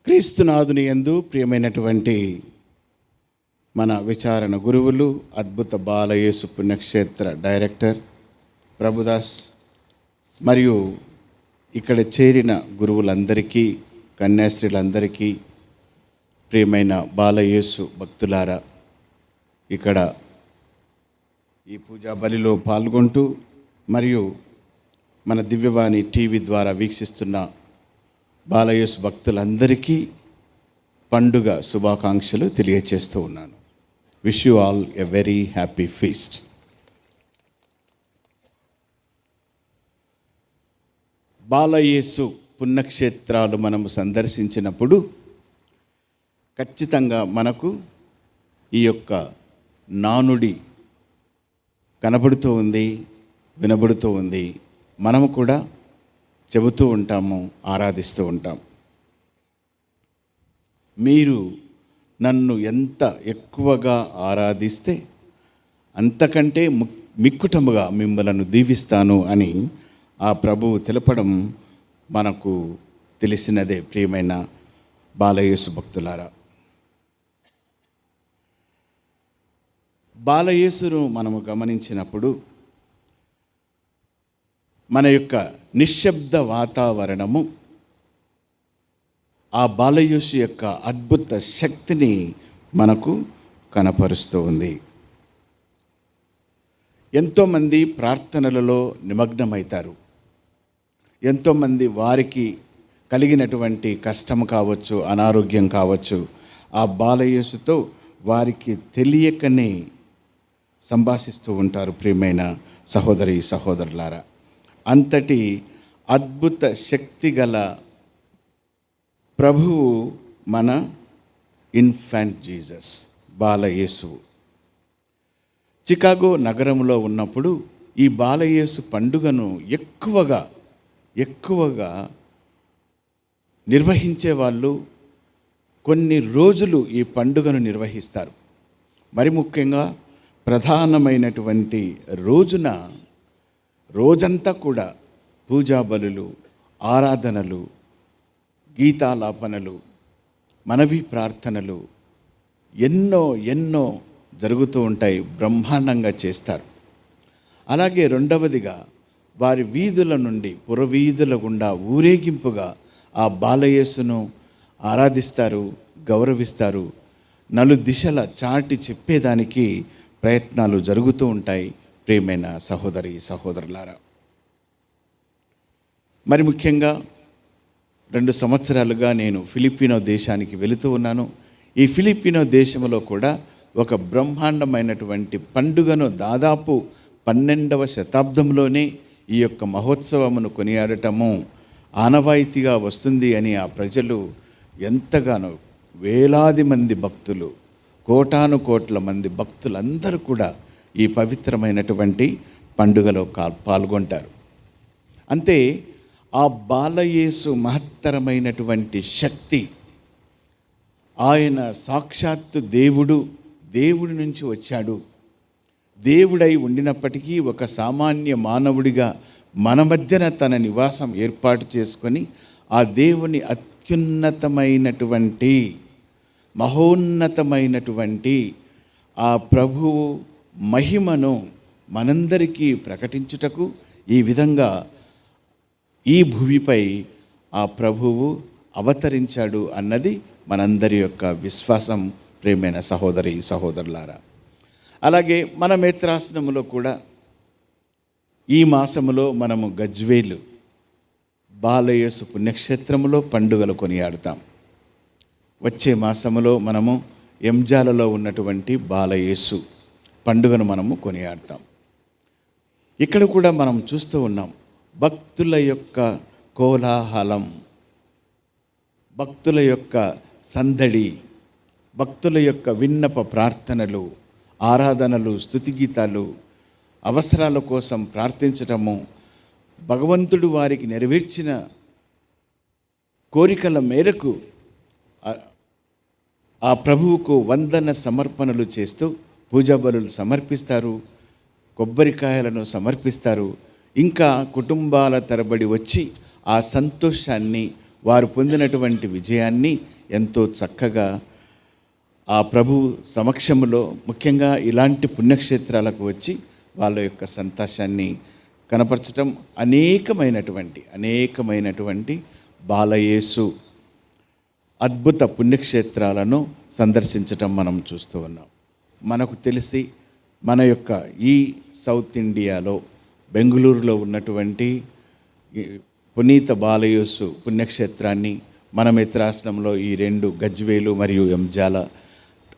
క్రీస్తునాథుని యందు ప్రియమైనటువంటి మన విచారణ గురువులు, అద్భుత బాలయేసు పుణ్యక్షేత్ర డైరెక్టర్ ప్రభుదాస్ మరియు ఇక్కడ చేరిన గురువులందరికీ, కన్యాశ్రీలందరికీ, ప్రియమైన బాలయేసు భక్తులారా, ఇక్కడ ఈ పూజా బలిలో పాల్గొంటూ మరియు మన దివ్యవాణి టీవీ ద్వారా వీక్షిస్తున్న బాలయేసు భక్తులందరికీ పండుగ శుభాకాంక్షలు తెలియచేస్తూ ఉన్నాను. Wish you all a very happy feast. బాలయేసు పుణ్యక్షేత్రాలు మనము సందర్శించినప్పుడు ఖచ్చితంగా మనకు ఈ యొక్క నానుడి కనబడుతూ ఉంది, వినబడుతూ ఉంది. మనము కూడా చెబుతూ ఉంటాము, ఆరాధిస్తూ ఉంటాం. మీరు నన్ను ఎంత ఎక్కువగా ఆరాధిస్తే అంతకంటే మిక్కుటముగా మిమ్మలను దీవిస్తాను అని ఆ ప్రభువు తెలపడం మనకు తెలిసినదే. ప్రియమైన బాలయేసు భక్తులారా, బాలయేసును మనము గమనించినప్పుడు మన యొక్క నిశ్శబ్ద వాతావరణము ఆ బాలయేసు యొక్క అద్భుత శక్తిని మనకు కనపరుస్తూ ఉంది. ఎంతోమంది ప్రార్థనలలో నిమగ్నమవుతారు. ఎంతోమంది వారికి కలిగినటువంటి కష్టం కావచ్చు, అనారోగ్యం కావచ్చు, ఆ బాలయేసుతో వారికి తెలియకనే సంభాషిస్తూ ఉంటారు. ప్రియమైన సహోదరి సహోదరులారా, అంతటి అద్భుత శక్తి గల ప్రభువు మన ఇన్ఫాంట్ జీసస్ బాలయేసు. చికాగో నగరంలో ఉన్నప్పుడు ఈ బాలయేసు పండుగను ఎక్కువగా నిర్వహించే వాళ్ళు కొన్ని రోజులు ఈ పండుగను నిర్వహిస్తారు. మరి ముఖ్యంగా ప్రధానమైనటువంటి రోజంతా కూడా పూజా బలులు, ఆరాధనలు, గీతాలాపనలు, మనవి ప్రార్థనలు ఎన్నో జరుగుతూ ఉంటాయి. బ్రహ్మాండంగా చేస్తారు. అలాగే రెండవదిగా వారి వీధుల నుండి, పురవీధుల గుండా ఊరేగింపుగా ఆ బాలయేసును ఆరాధిస్తారు, గౌరవిస్తారు. నలుదిశల చాటి చెప్పేదానికి ప్రయత్నాలు జరుగుతూ ఉంటాయి. ప్రియమైన సహోదరి సహోదరులారా, మరి ముఖ్యంగా 2 సంవత్సరాలుగా నేను ఫిలిప్పీనో దేశానికి వెళుతూ ఉన్నాను. ఈ ఫిలిప్పీనో దేశంలో కూడా ఒక బ్రహ్మాండమైనటువంటి పండుగను దాదాపు 12వ శతాబ్దంలోనే ఈ యొక్క మహోత్సవమును కొనియాడటము ఆనవాయితీగా వస్తుంది అని ఆ ప్రజలు ఎంతగానో, వేలాది మంది భక్తులు, కోటాను కోట్ల మంది భక్తులందరూ కూడా ఈ పవిత్రమైనటువంటి పండుగలో పాల్గొంటారు. అంతే ఆ బాలయేసు మహత్తరమైనటువంటి శక్తి, ఆయన సాక్షాత్తు దేవుడు, దేవుడి నుంచి వచ్చాడు. దేవుడై ఉండినప్పటికీ ఒక సామాన్య మానవుడిగా మన మధ్యన తన నివాసం ఏర్పాటు చేసుకొని ఆ దేవుని అత్యున్నతమైనటువంటి మహోన్నతమైనటువంటి ఆ ప్రభువు మహిమను మనందరికీ ప్రకటించుటకు ఈ విధంగా ఈ భూమిపై ఆ ప్రభువు అవతరించాడు అన్నది మనందరి యొక్క విశ్వాసం. ప్రియమైన సహోదరి సహోదరులారా, అలాగే మన మేత్రాసనములో కూడా ఈ మాసములో మనము గజ్వేలు బాలయేసు పుణ్యక్షేత్రములో పండుగలు కొనియాడుతాం. వచ్చే మాసములో మనము ఎంజాలలో ఉన్నటువంటి బాలయేసు పండుగను మనము కొనియాడతాం. ఇక్కడ కూడా మనం చూస్తూ ఉన్నాం భక్తుల యొక్క కోలాహలం, భక్తుల యొక్క సందడి, భక్తుల యొక్క విన్నప ప్రార్థనలు, ఆరాధనలు, స్తుతిగీతాలు, అవసరాల కోసం ప్రార్థించటము, భగవంతుడు వారికి నెరవేర్చిన కోరికల మేరకు ఆ ప్రభువుకు వందన సమర్పణలు చేస్తూ పూజా బలులు సమర్పిస్తారు, కొబ్బరికాయలను సమర్పిస్తారు. ఇంకా కుటుంబాల తరబడి వచ్చి ఆ సంతోషాన్ని, వారు పొందినటువంటి విజయాన్ని ఎంతో చక్కగా ఆ ప్రభు సమక్షంలో, ముఖ్యంగా ఇలాంటి పుణ్యక్షేత్రాలకు వచ్చి వాళ్ళ యొక్క సంతోషాన్ని కనపరచటం, అనేకమైనటువంటి బాలయేసు అద్భుత పుణ్యక్షేత్రాలను సందర్శించటం మనం చూస్తూ ఉన్నాం. మనకు తెలిసి మన యొక్క ఈ సౌత్ ఇండియాలో బెంగుళూరులో ఉన్నటువంటి పునీత బాలయేసు పుణ్యక్షేత్రాన్ని, మన మిత్రాసనంలో ఈ 2 గజ్వేలు మరియు ఎంజాల,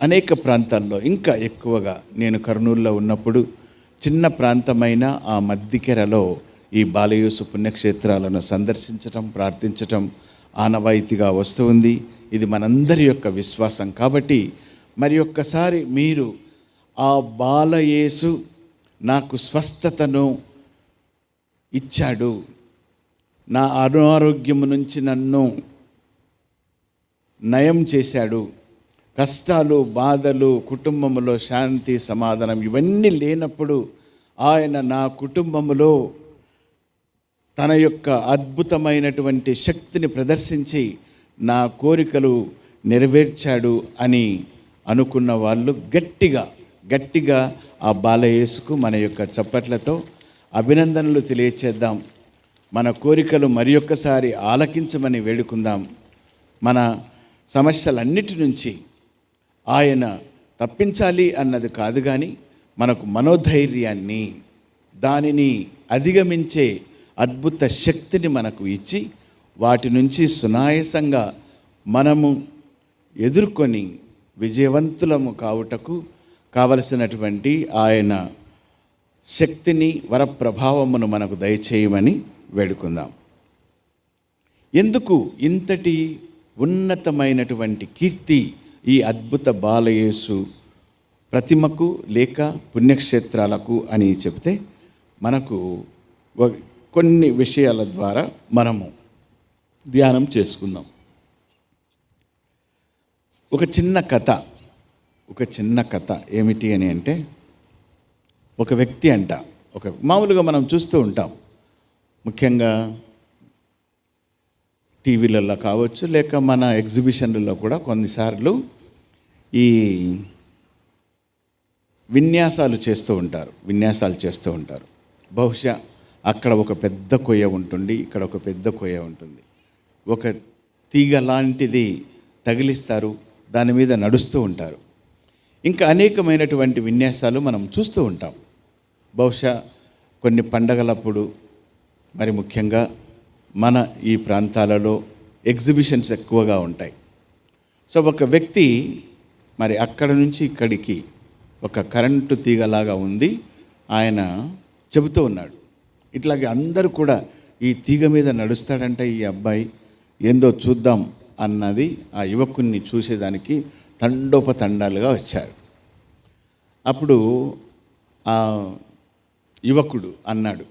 అనేక ప్రాంతాల్లో ఇంకా ఎక్కువగా నేను కర్నూలులో ఉన్నప్పుడు చిన్న ప్రాంతమైన ఆ మద్దికెరలో ఈ బాలయేసు పుణ్యక్షేత్రాలను సందర్శించటం, ప్రార్థించటం ఆనవాయితీగా వస్తుంది. ఇది మనందరి యొక్క విశ్వాసం. కాబట్టి మరి ఒక్కసారి మీరు ఆ బాలయేసు నాకు స్వస్థతను ఇచ్చాడు, నా అనారోగ్యము నుంచి నన్ను నయం చేశాడు, కష్టాలు, బాధలు, కుటుంబంలో శాంతి, సమాధానం ఇవన్నీ లేనప్పుడు ఆయన నా కుటుంబంలో తన యొక్క అద్భుతమైనటువంటి శక్తిని ప్రదర్శించి నా కోరికలు నెరవేర్చాడు అని అనుకున్న వాళ్ళు గట్టిగా ఆ బాలయేసుకు మన యొక్క చప్పట్లతో అభినందనలు తెలియచేద్దాం. మన కోరికలు మరి ఒక్కసారి ఆలకించమని వేడుకుందాం. మన సమస్యలన్నిటి నుంచి ఆయన తప్పించాలి అన్నది కాదు, కానీ మనకు మనోధైర్యాన్ని, దానిని అధిగమించే అద్భుత శక్తిని మనకు ఇచ్చి వాటి నుంచి సునాయాసంగా మనము ఎదుర్కొని విజయవంతులము కావుటకు కావలసినటువంటి ఆయన శక్తిని, వరప్రభావమును మనకు దయచేయమని వేడుకుందాం. ఎందుకు ఇంతటి ఉన్నతమైనటువంటి కీర్తి ఈ అద్భుత బాలయేసు ప్రతిమకు లేక పుణ్యక్షేత్రాలకు అని చెప్తే మనకు కొన్ని విషయాల ద్వారా మనము ధ్యానం చేసుకుందాం. ఒక చిన్న కథ ఏమిటి అని అంటే, ఒక వ్యక్తి మామూలుగా మనం చూస్తూ ఉంటాం, ముఖ్యంగా టీవీలలో కావచ్చు, లేక మన ఎగ్జిబిషన్లలో కూడా కొన్నిసార్లు ఈ విన్యాసాలు చేస్తూ ఉంటారు. బహుశా అక్కడ ఒక పెద్ద కొయ్య ఉంటుంది, ఇక్కడ ఒక పెద్ద కొయ్య ఉంటుంది, ఒక తీగ లాంటిది తగిలిస్తారు, దాని మీద నడుస్తూ ఉంటారు. ఇంకా అనేకమైనటువంటి విన్యాసాలు మనం చూస్తూ ఉంటాం. బహుశా కొన్ని పండగలప్పుడు, మరి ముఖ్యంగా మన ఈ ప్రాంతాలలో ఎగ్జిబిషన్స్ ఎక్కువగా ఉంటాయి. సో ఒక వ్యక్తి మరి అక్కడ నుంచి ఇక్కడికి ఒక కరెంటు తీగలాగా ఉంది, ఆయన చెబుతూ ఉన్నాడు. ఇట్లాగే అందరూ కూడా ఈ తీగ మీద నడుస్తాడంటే ఈ అబ్బాయి, ఏందో చూద్దాం అన్నది ఆ యువకుణ్ణి చూసేదానికి తండోపతండాలుగా వచ్చారు. అప్పుడు ఆ యువకుడు అన్నాడు,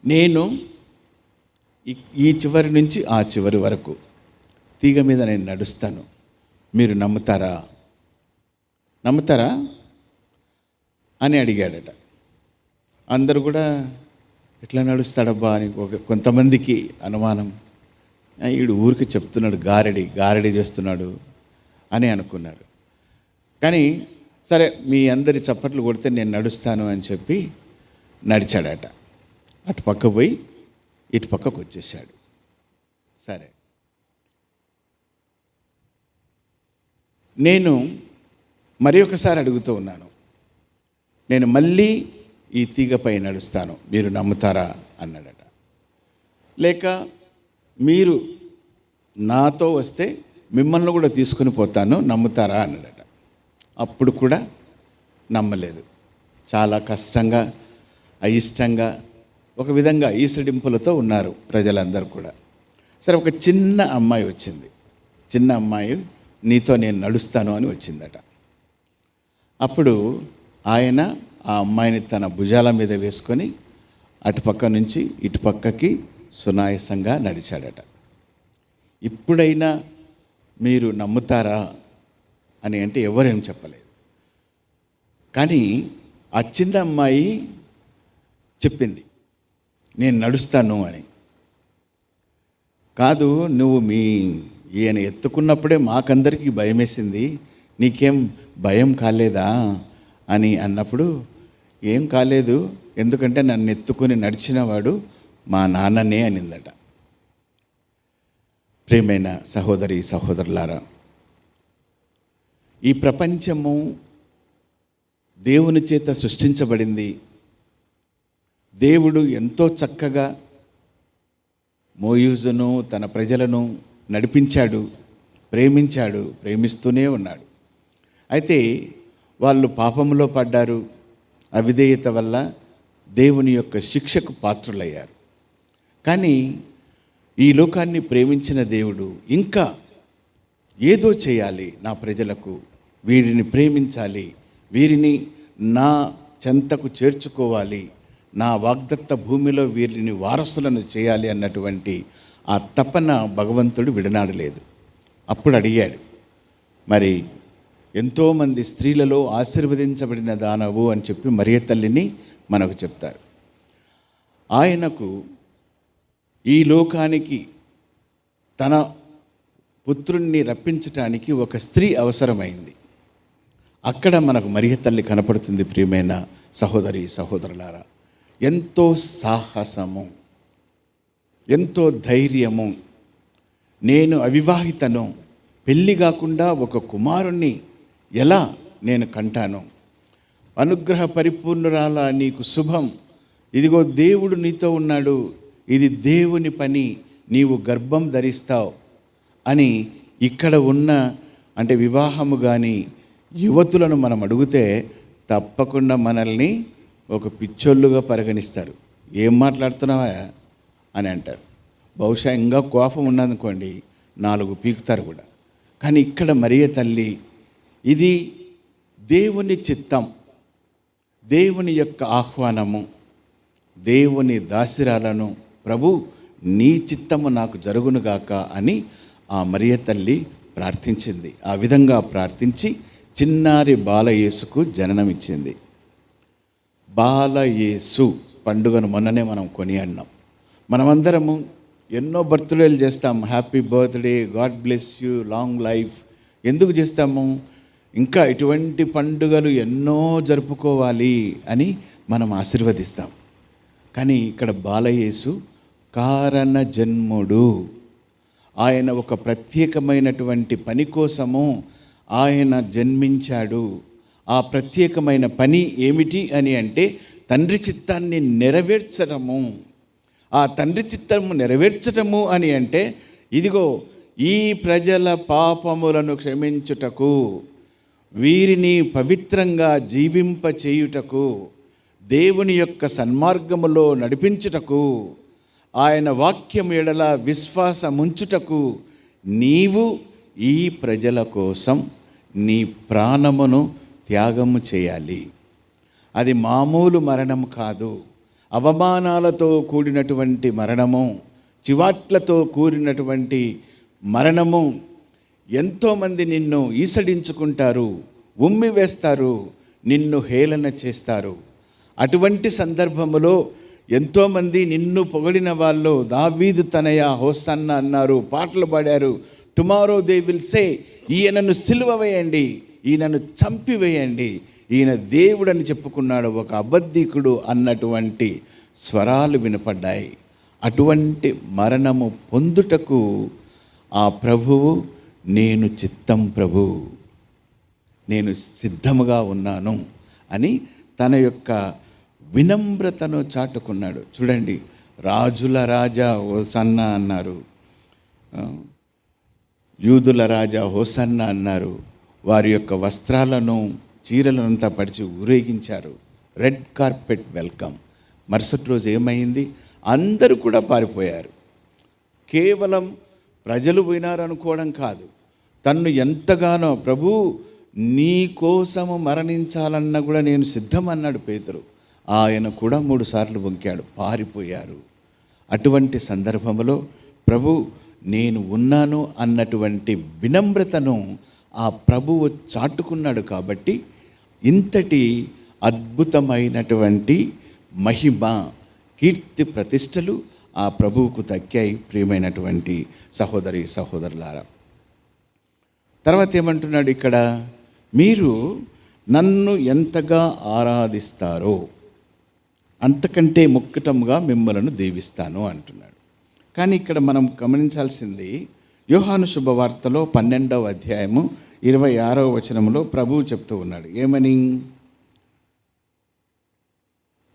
నేను ఈ చివరి నుంచి ఆ చివరి వరకు తీగ మీద నేను నడుస్తాను, మీరు నమ్ముతారా నమ్ముతారా అని అడిగాడట. అందరూ కూడా ఎట్లా నడుస్తాడబ్బా అని కొంతమందికి అనుమానం. వీడు ఊరికి చెప్తున్నాడు, గారడి చేస్తున్నాడు అని అనుకున్నారు. కానీ సరే మీ అందరి చప్పట్లు కొడితే నేను నడుస్తాను అని చెప్పి నడిచాడట. అటు పక్క పోయి ఇటు పక్కకు వచ్చేసాడు. సరే, నేను మరి ఒకసారి అడుగుతూ ఉన్నాను, నేను మళ్ళీ ఈ తీగపై నడుస్తాను, మీరు నమ్ముతారా అన్నాడట. లేక మీరు నాతో వస్తే మిమ్మల్ని కూడా తీసుకుని పోతాను, నమ్ముతారా అన్నాడట. అప్పుడు కూడా నమ్మలేదు. చాలా కష్టంగా, అయిష్టంగా, ఒక విధంగా ఈసడింపులతో ఉన్నారు ప్రజలందరూ కూడా. సరే, ఒక చిన్న అమ్మాయి వచ్చింది. చిన్న అమ్మాయి నీతో నేను నడుస్తాను అని వచ్చిందట. అప్పుడు ఆయన ఆ అమ్మాయిని తన భుజాల మీద వేసుకొని అటుపక్క నుంచి ఇటుపక్కకి సునాయాసంగా నడిచాడట. ఇప్పుడైనా మీరు నమ్ముతారా అని అంటే ఎవరేం చెప్పలేదు. కానీ ఆ చిన్న అమ్మాయి చెప్పింది, నేను నడుస్తాను అని. కాదు, నువ్వు ఈయన ఎత్తుకున్నప్పుడే మాకందరికీ భయం వేసింది, నీకేం భయం కాలేదా అని అన్నప్పుడు, ఏం కాలేదు, ఎందుకంటే నన్ను ఎత్తుకుని నడిచినవాడు మా నాన్ననే అనిందట. ప్రియమైన సహోదరి సహోదరులారా, ఈ ప్రపంచము దేవుని చేత సృష్టించబడింది. దేవుడు ఎంతో చక్కగా మోయూజును తన ప్రజలను నడిపించాడు, ప్రేమించాడు, ప్రేమిస్తూనే ఉన్నాడు. అయితే వాళ్ళు పాపములో పడ్డారు. అవిధేయత వల్ల దేవుని యొక్క శిక్షకు పాత్రులయ్యారు. కానీ ఈ లోకాన్ని ప్రేమించిన దేవుడు ఇంకా ఏదో చేయాలి నా ప్రజలకు, వీరిని ప్రేమించాలి, వీరిని నా చెంతకు చేర్చుకోవాలి, నా వాగ్దత్త భూమిలో వీరిని వారసులను చేయాలి అన్నటువంటి ఆ తపన భగవంతుడు విడనాడలేదు. అప్పుడు అడిగాడు, మరి ఎంతోమంది స్త్రీలలో ఆశీర్వదించబడిన దానవు అని చెప్పి మరియ తల్లిని మనకు చెప్తారు. ఆయనకు ఈ లోకానికి తన పుత్రుణ్ణి రప్పించటానికి ఒక స్త్రీ అవసరమైంది. అక్కడ మనకు మరియ తల్లి కనపడుతుంది. ప్రియమైన సహోదరి సహోదరులారా, ఎంతో సాహసము, ఎంతో ధైర్యము. నేను అవివాహితను, పెళ్ళి కాకుండా ఒక కుమారుణ్ణి ఎలా నేను కంటాను? అనుగ్రహ పరిపూర్ణురాల నీకు శుభం, ఇదిగో దేవుడు నీతో ఉన్నాడు, ఇది దేవుని పని, నీవు గర్భం ధరిస్తావు అని ఇక్కడ ఉన్న అంటే వివాహము కానీ యువతులను మనం అడిగితే తప్పకుండా మనల్ని ఒక పిచ్చోళ్ళుగా పరిగణిస్తారు. ఏం మాట్లాడుతున్నావా అని అంటారు. బహుశా ఇంకా కోపం ఉన్నదనుకోండి, 4 పీకుతారు కూడా. కానీ ఇక్కడ మరియ తల్లి, ఇది దేవుని చిత్తం, దేవుని యొక్క ఆహ్వానము, దేవుని దాసిరాలను, ప్రభు నీ చిత్తము నాకు జరుగునుగాక అని ఆ మరియ తల్లి ప్రార్థించింది. ఆ విధంగా ప్రార్థించి చిన్నారి బాలయేసుకు జననమిచ్చింది. బాలయేసు పండుగను మొన్ననే మనం కొనియాడినాం. మనమందరము ఎన్నో బర్త్డేలు చేస్తాం. Happy birthday, God bless you, long life. ఎందుకు చేస్తాము? ఇంకా ఇటువంటి పండుగలు ఎన్నో జరుపుకోవాలి అని మనం ఆశీర్వదిస్తాం. కానీ ఇక్కడ బాలయేసు కారణ జన్ముడు. ఆయన ఒక ప్రత్యేకమైనటువంటి పని కోసము ఆయన జన్మించాడు. ఆ ప్రత్యేకమైన పని ఏమిటి అని అంటే తండ్రి చిత్తాన్ని నెరవేర్చడము. ఆ తండ్రి చిత్తము నెరవేర్చటము అని అంటే ఇదిగో ఈ ప్రజల పాపములను క్షమించుటకు, వీరిని పవిత్రంగా జీవింపచేయుటకు, దేవుని యొక్క సన్మార్గములో నడిపించుటకు, ఆయన వాక్యం ఎడల విశ్వాసముంచుటకు నీవు ఈ ప్రజల కోసం నీ ప్రాణమును త్యాగము చేయాలి. అది మామూలు మరణం కాదు, అవమానాలతో కూడినటువంటి మరణము, చివాట్లతో కూడినటువంటి మరణము. ఎంతోమంది నిన్ను ఈసడించుకుంటారు, ఉమ్మి వేస్తారు, నిన్ను హేళన చేస్తారు. అటువంటి సందర్భములో ఎంతోమంది నిన్ను పొగిడిన వాళ్ళు దావీదు తనయ హోసన్న అన్నారు, పాటలు పాడారు. టుమారో దే విల్ సే, ఈయనను సిలువ వేయండి, ఈయనను చంపివేయండి, ఈయన దేవుడని చెప్పుకున్నాడు, ఒక అబద్ధికుడు అన్నటువంటి స్వరాలు వినపడ్డాయి. అటువంటి మరణము పొందుటకు ఆ ప్రభువు, నేను చిత్తం ప్రభు, నేను సిద్ధముగా ఉన్నాను అని తన యొక్క వినమ్రతను చాటుకున్నాడు. చూడండి, రాజుల రాజా హోసన్న అన్నారు, యూదుల రాజా హోసన్న అన్నారు. వారి యొక్క వస్త్రాలను చీరలంతా పరిచి ఊరేగించారు. Red carpet welcome. మరుసటి రోజు ఏమైంది? అందరూ కూడా పారిపోయారు. కేవలం ప్రజలు పోయినారు అనుకోవడం కాదు, తన్ను ఎంతగానో ప్రభు నీ కోసము మరణించాలన్నా కూడా నేను సిద్ధం అన్నాడు పేతురు. ఆయన కూడా 3 సార్లు వంకాడు, పారిపోయారు. అటువంటి సందర్భంలో ప్రభు నేను ఉన్నాను అన్నటువంటి వినమ్రతను ఆ ప్రభువు చాటుకున్నాడు. కాబట్టి ఇంతటి అద్భుతమైనటువంటి మహిమ, కీర్తి, ప్రతిష్టలు ఆ ప్రభువుకు దక్కాయి. ప్రియమైనటువంటి సహోదరి సహోదరులారా, తర్వాత ఏమంటున్నాడు ఇక్కడ? మీరు నన్ను ఎంతగా ఆరాధిస్తారో అంతకంటే ముక్కటముగా మిమ్మలను దీవిస్తాను అంటున్నాడు. కానీ ఇక్కడ మనం గమనించాల్సింది, యోహాను శుభవార్తలో 12వ అధ్యాయము 26వ వచనంలో ప్రభువు చెప్తూ ఉన్నాడు. ఏమని?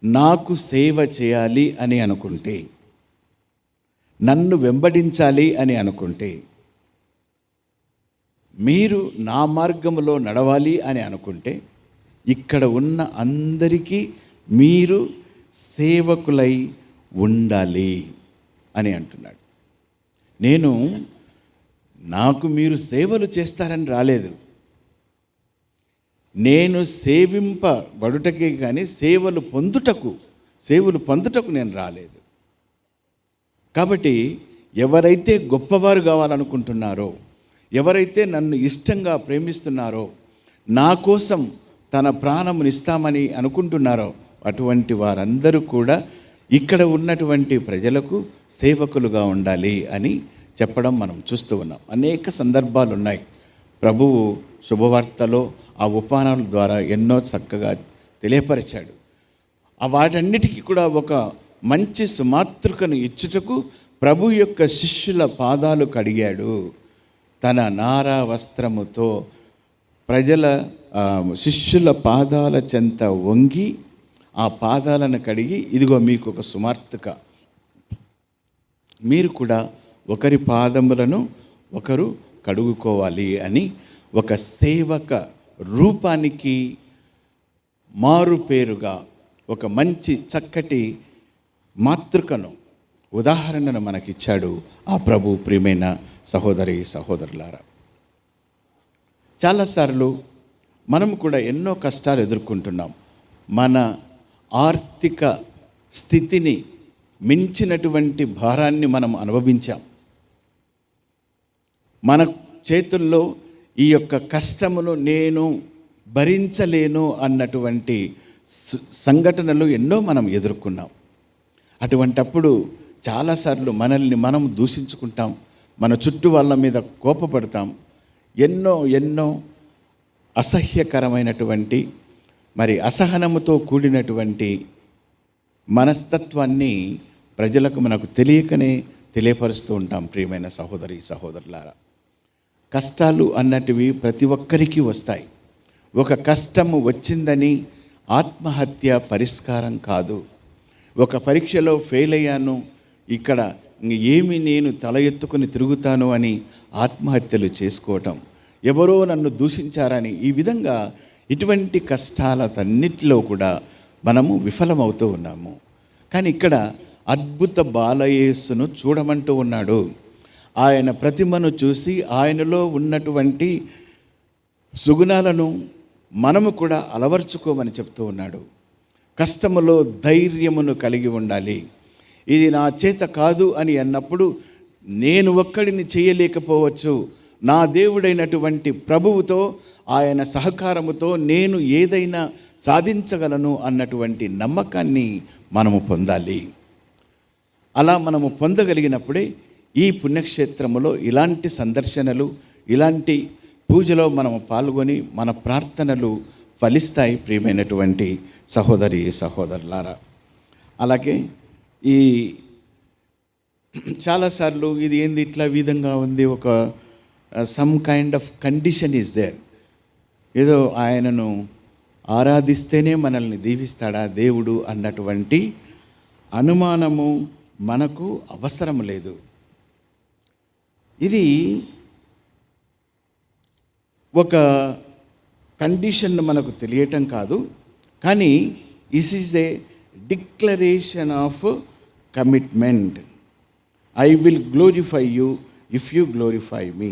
నాకు సేవ చేయాలి అని అనుకుంటే, నన్ను వెంబడించాలి అని అనుకుంటే, మీరు నా మార్గములో నడవాలి అని అనుకుంటే, ఇక్కడ ఉన్న అందరికీ మీరు సేవకులై ఉండాలి అని అంటున్నాడు. నేను నాకు మీరు సేవలు చేస్తారని రాలేదు, నేను సేవింపబడుటకే కానీ సేవలు పొందుటకు నేను రాలేదు. కాబట్టి ఎవరైతే గొప్పవారు కావాలనుకుంటున్నారో, ఎవరైతే నన్ను ఇష్టంగా ప్రేమిస్తున్నారో, నా కోసం తన ప్రాణమును ఇస్తామని అనుకుంటున్నారో, అటువంటి వారందరూ కూడా ఇక్కడ ఉన్నటువంటి ప్రజలకు సేవకులుగా ఉండాలి అని చెప్పడం మనం చూస్తూ ఉన్నాం. అనేక సందర్భాలు ఉన్నాయి. ప్రభువు శుభవార్తలో ఆ ఉపమానాల ద్వారా ఎన్నో చక్కగా తెలియపరిచాడు. వాటన్నిటికీ కూడా ఒక మంచి సుమాతృకను ఇచ్చుటకు ప్రభు యొక్క శిష్యుల పాదాలు కడిగాడు. తన నారా వస్త్రముతో శిష్యుల పాదాల చెంత వంగి ఆ పాదాలను కడిగి, ఇదిగో మీకు ఒక సుమార్తక, మీరు కూడా ఒకరి పాదములను ఒకరు కడుగుకోవాలి అని ఒక సేవక రూపానికి మారు పేరుగా ఒక మంచి చక్కటి మాతృకను, ఉదాహరణను మనకిచ్చాడు ఆ ప్రభు. ప్రియమైన సహోదరి సహోదరులారా, చాలాసార్లు మనం కూడా ఎన్నో కష్టాలు ఎదుర్కొంటున్నాం. మన ఆర్థిక స్థితిని మించినటువంటి భారాన్ని మనం అనుభవించాం. మన చేతుల్లో ఈ యొక్క కష్టమును నేను భరించలేను అన్నటువంటి సంఘటనలు ఎన్నో మనం ఎదుర్కొన్నాం. అటువంటప్పుడు చాలాసార్లు మనల్ని మనం దూషించుకుంటాం, మన చుట్టూ వాళ్ళ మీద కోపపడతాం. ఎన్నో అసహ్యకరమైనటువంటి అసహనముతో కూడినటువంటి మనస్తత్వాన్ని ప్రజలకు మనకు తెలియకనే తెలియపరుస్తూ ఉంటాం. ప్రియమైన సహోదరి సహోదరులారా, కష్టాలు అన్నటివి ప్రతి ఒక్కరికి వస్తాయి. ఒక కష్టము వచ్చిందని ఆత్మహత్య పరిష్కారం కాదు. ఒక పరీక్షలో ఫెయిల్ అయ్యాను, ఇక్కడ ఏమి నేను తల ఎత్తుకుని తిరుగుతాను అని ఆత్మహత్యలు చేసుకోవటం, ఎవరో నన్ను దూషించారని, ఈ విధంగా ఇటువంటి కష్టాలన్నిటిలో కూడా మనము విఫలమవుతూ ఉన్నాము. కానీ ఇక్కడ అద్భుత బాలయేసును చూడమంటూ ఉన్నాడు. ఆయన ప్రతిమను చూసి ఆయనలో ఉన్నటువంటి సుగుణాలను మనము కూడా అలవర్చుకోమని చెప్తూ ఉన్నాడు. కష్టములో ధైర్యమును కలిగి ఉండాలి. ఇది నా చేత కాదు అని అన్నప్పుడు, నేను ఒక్కడిని చేయలేకపోవచ్చు, నా దేవుడైనటువంటి ప్రభువుతో, ఆయన సహకారముతో నేను ఏదైనా సాధించగలను అన్నటువంటి నమ్మకాన్ని మనము పొందాలి. అలా మనము పొందగలిగినప్పుడే ఈ పుణ్యక్షేత్రములో ఇలాంటి సందర్శనలు, ఇలాంటి పూజలో మనము పాల్గొని మన ప్రార్థనలు ఫలిస్తాయి. ప్రియమైనటువంటి సహోదరి సహోదరులారా, అలాగే ఈ చాలాసార్లు ఇది ఏంది ఇట్లా విధంగా ఉంది, ఒక some kind of condition is there. ఏదో ఆయనను ఆరాధిస్తేనే మనల్ని దీవిస్తాడా దేవుడు అన్నటువంటి అనుమానము మనకు అవసరం లేదు. ఇది ఒక కండిషన్ మనకు తెలియటం కాదు, కానీ this is a declaration of commitment. I will glorify you if you glorify me.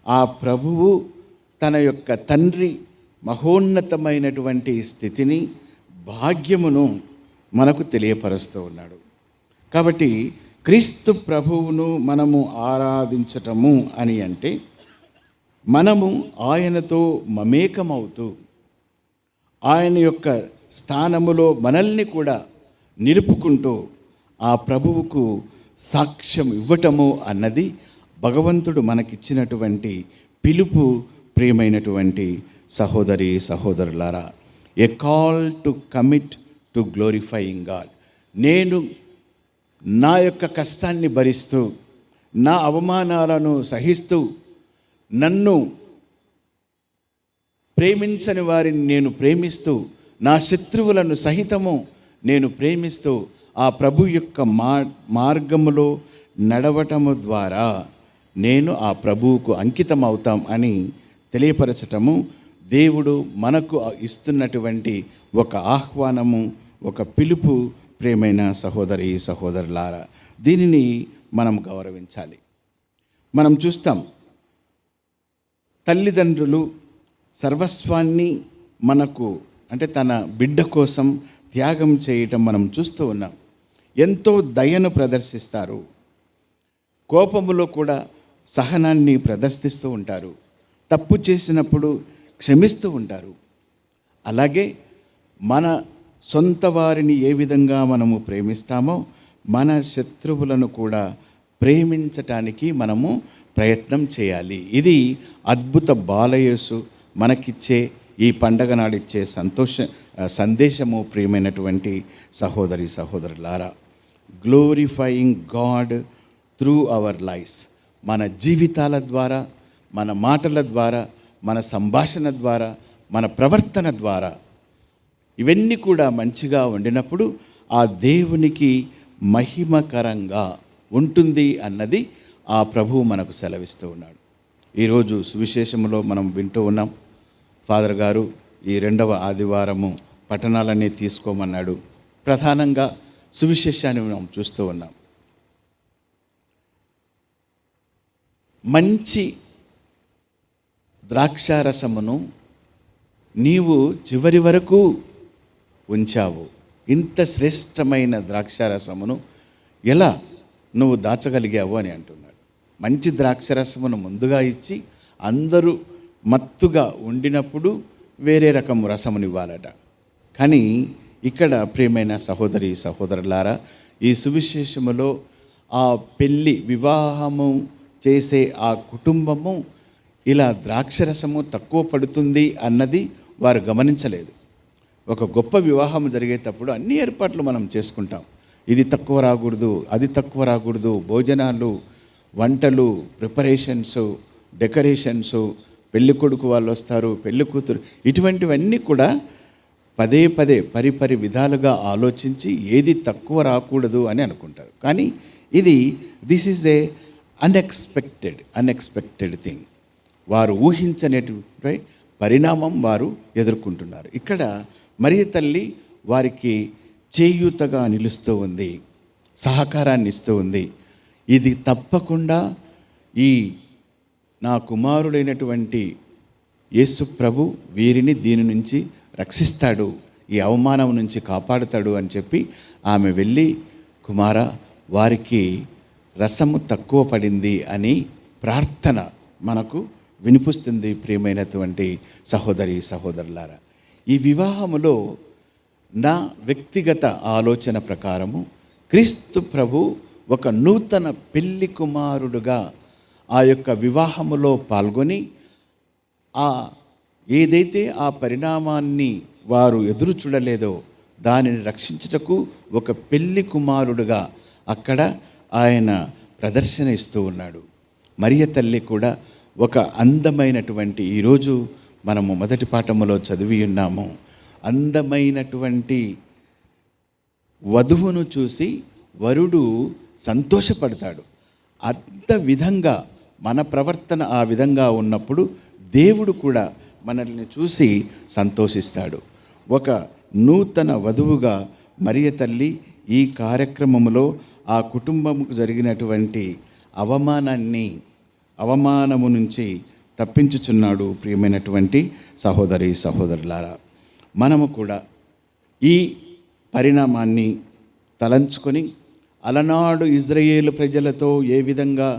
ఆ ప్రభువు తన యొక్క తండ్రి మహోన్నతమైనటువంటి స్థితిని, భాగ్యమును మనకు తెలియపరుస్తూ ఉన్నాడు. కాబట్టి క్రీస్తు ప్రభువును మనము ఆరాధించటము అని అంటే మనము ఆయనతో మమేకమవుతూ ఆయన యొక్క స్థానములో మనల్ని కూడా నిలుపుకుంటూ ఆ ప్రభువుకు సాక్ష్యం ఇవ్వటము అన్నది భగవంతుడు మనకిచ్చినటువంటి పిలుపు. ప్రియమైనటువంటి సహోదరి సహోదరులారా, a call to commit to glorifying God. నేను నా యొక్క కష్టాన్ని భరిస్తూ, నా అవమానాలను సహిస్తూ, నన్ను ప్రేమించని వారిని నేను ప్రేమిస్తూ, నా శత్రువులను సహితము నేను ప్రేమిస్తూ ఆ ప్రభు యొక్క మార్గములో నడవటము ద్వారా నేను ఆ ప్రభువుకు అంకితం అవుతాం అని తెలియపరచటము దేవుడు మనకు ఇస్తున్నటువంటి ఒక ఆహ్వానము, ఒక పిలుపు. ప్రియమైన సహోదరి సహోదరులారా, దీనిని మనం గౌరవించాలి. మనం చూస్తాం, తల్లిదండ్రులు సర్వస్వాన్ని మనకు అంటే తన బిడ్డ కోసం త్యాగం చేయటం మనం చూస్తూ ఉన్నాం. ఎంతో దయను ప్రదర్శిస్తారు, కోపములో కూడా సహనాన్ని ప్రదర్శిస్తూ ఉంటారు, తప్పు చేసినప్పుడు క్షమిస్తూ ఉంటారు. అలాగే మన సొంత వారిని ఏ విధంగా మనము ప్రేమిస్తామో మన శత్రువులను కూడా ప్రేమించటానికి మనము ప్రయత్నం చేయాలి. ఇది అద్భుత బాలయేసు మనకిచ్చే ఈ పండగ నాడిచ్చే సందేశము. ప్రియమైనటువంటి సహోదరి సహోదరులారా, glorifying God through our lifes. మన జీవితాల ద్వారా, మన మాటల ద్వారా, మన సంభాషణ ద్వారా, మన ప్రవర్తన ద్వారా ఇవన్నీ కూడా మంచిగా ఉండినప్పుడు ఆ దేవునికి మహిమకరంగా ఉంటుంది అన్నది ఆ ప్రభువు మనకు సెలవిస్తూ ఉన్నాడు. ఈరోజు సువిశేషములో మనం వింటూ ఉన్నాం, ఫాదర్ గారు ఈ 2వ ఆదివారము పట్టణాలన్నీ తీసుకోమన్నాడు. ప్రధానంగా సువిశేషాన్ని మనం చూస్తూ ఉన్నాం. మంచి ద్రాక్షారసమును నీవు చివరి వరకు ఉంచావు. ఇంత శ్రేష్టమైన ద్రాక్షారసమును ఎలా నువ్వు దాచగలిగావు అని అంటున్నాడు. మంచి ద్రాక్షరసమును ముందుగా ఇచ్చి అందరూ మత్తుగా ఉండినప్పుడు వేరే రకం రసమునివ్వాలట. కానీ ఇక్కడ ప్రియమైన సహోదరి సహోదరులారా, ఈ సువిశేషములో ఆ పెళ్ళి వివాహము చేసే ఆ కుటుంబము ఇలా ద్రాక్షరసము తక్కువ పడుతుంది అన్నది వారు గమనించలేదు. ఒక గొప్ప వివాహం జరిగేటప్పుడు అన్ని ఏర్పాట్లు మనం చేసుకుంటాం. ఇది తక్కువ రాకూడదు, అది తక్కువ రాకూడదు, భోజనాలు, వంటలు, ప్రిపరేషన్స్, డెకరేషన్స్, పెళ్ళి కొడుకు వాళ్ళు వస్తారు, పెళ్ళి కూతురు, ఇటువంటివన్నీ కూడా పదే పదే పరిపరి విధాలుగా ఆలోచించి ఏది తక్కువ రాకూడదు అని అనుకుంటారు. కానీ this is A unexpected thing. వారు ఊహించనేటువంటి పరిణామం వారు ఎదుర్కొంటున్నారు. ఇక్కడ మరియ తల్లి వారికి చేయూతగా నిలుస్తూ ఉంది, సహకారాన్ని ఇస్తూ ఉంది. ఇది తప్పకుండా ఈ నా కుమారుడైనటువంటి యేసు ప్రభు వీరిని దీని నుంచి రక్షిస్తాడు, ఈ అవమానం నుంచి కాపాడుతాడు అని చెప్పి ఆమె వెళ్ళి, కుమార వారికి రసము తక్కువ పడింది అని ప్రార్థన మనకు వినిపిస్తుంది. ప్రియమైనటువంటి సహోదరి సహోదరులారా, ఈ వివాహములో నా వ్యక్తిగత ఆలోచన ప్రకారము క్రీస్తు ప్రభు ఒక నూతన పెళ్లి కుమారుడుగా ఆ యొక్క వివాహములో పాల్గొని ఏదైతే ఆ పరిణామాన్ని వారు ఎదురు చూడలేదో దానిని రక్షించుటకు ఒక పెళ్లి కుమారుడుగా అక్కడ ఆయన ప్రదర్శన ఇస్తూ ఉన్నాడు. మరియ తల్లి కూడా ఒక అందమైనటువంటి, ఈరోజు మనము మొదటి పాఠములో చదివి ఉన్నాము, అందమైనటువంటి వధువును చూసి వరుడు సంతోషపడతాడు. అంత విధంగా మన ప్రవర్తన ఆ విధంగా ఉన్నప్పుడు దేవుడు కూడా మనల్ని చూసి సంతోషిస్తాడు. ఒక నూతన వధువుగా మరియ తల్లి ఈ కార్యక్రమంలో ఆ కుటుంబముకు జరిగినటువంటి అవమానము నుంచి తప్పించుచున్నాడు. ప్రియమైనటువంటి సహోదరి సహోదరులారా, మనము కూడా ఈ పరిణామాన్ని తలంచుకొని అలనాడు ఇజ్రాయేలు ప్రజలతో ఏ విధంగా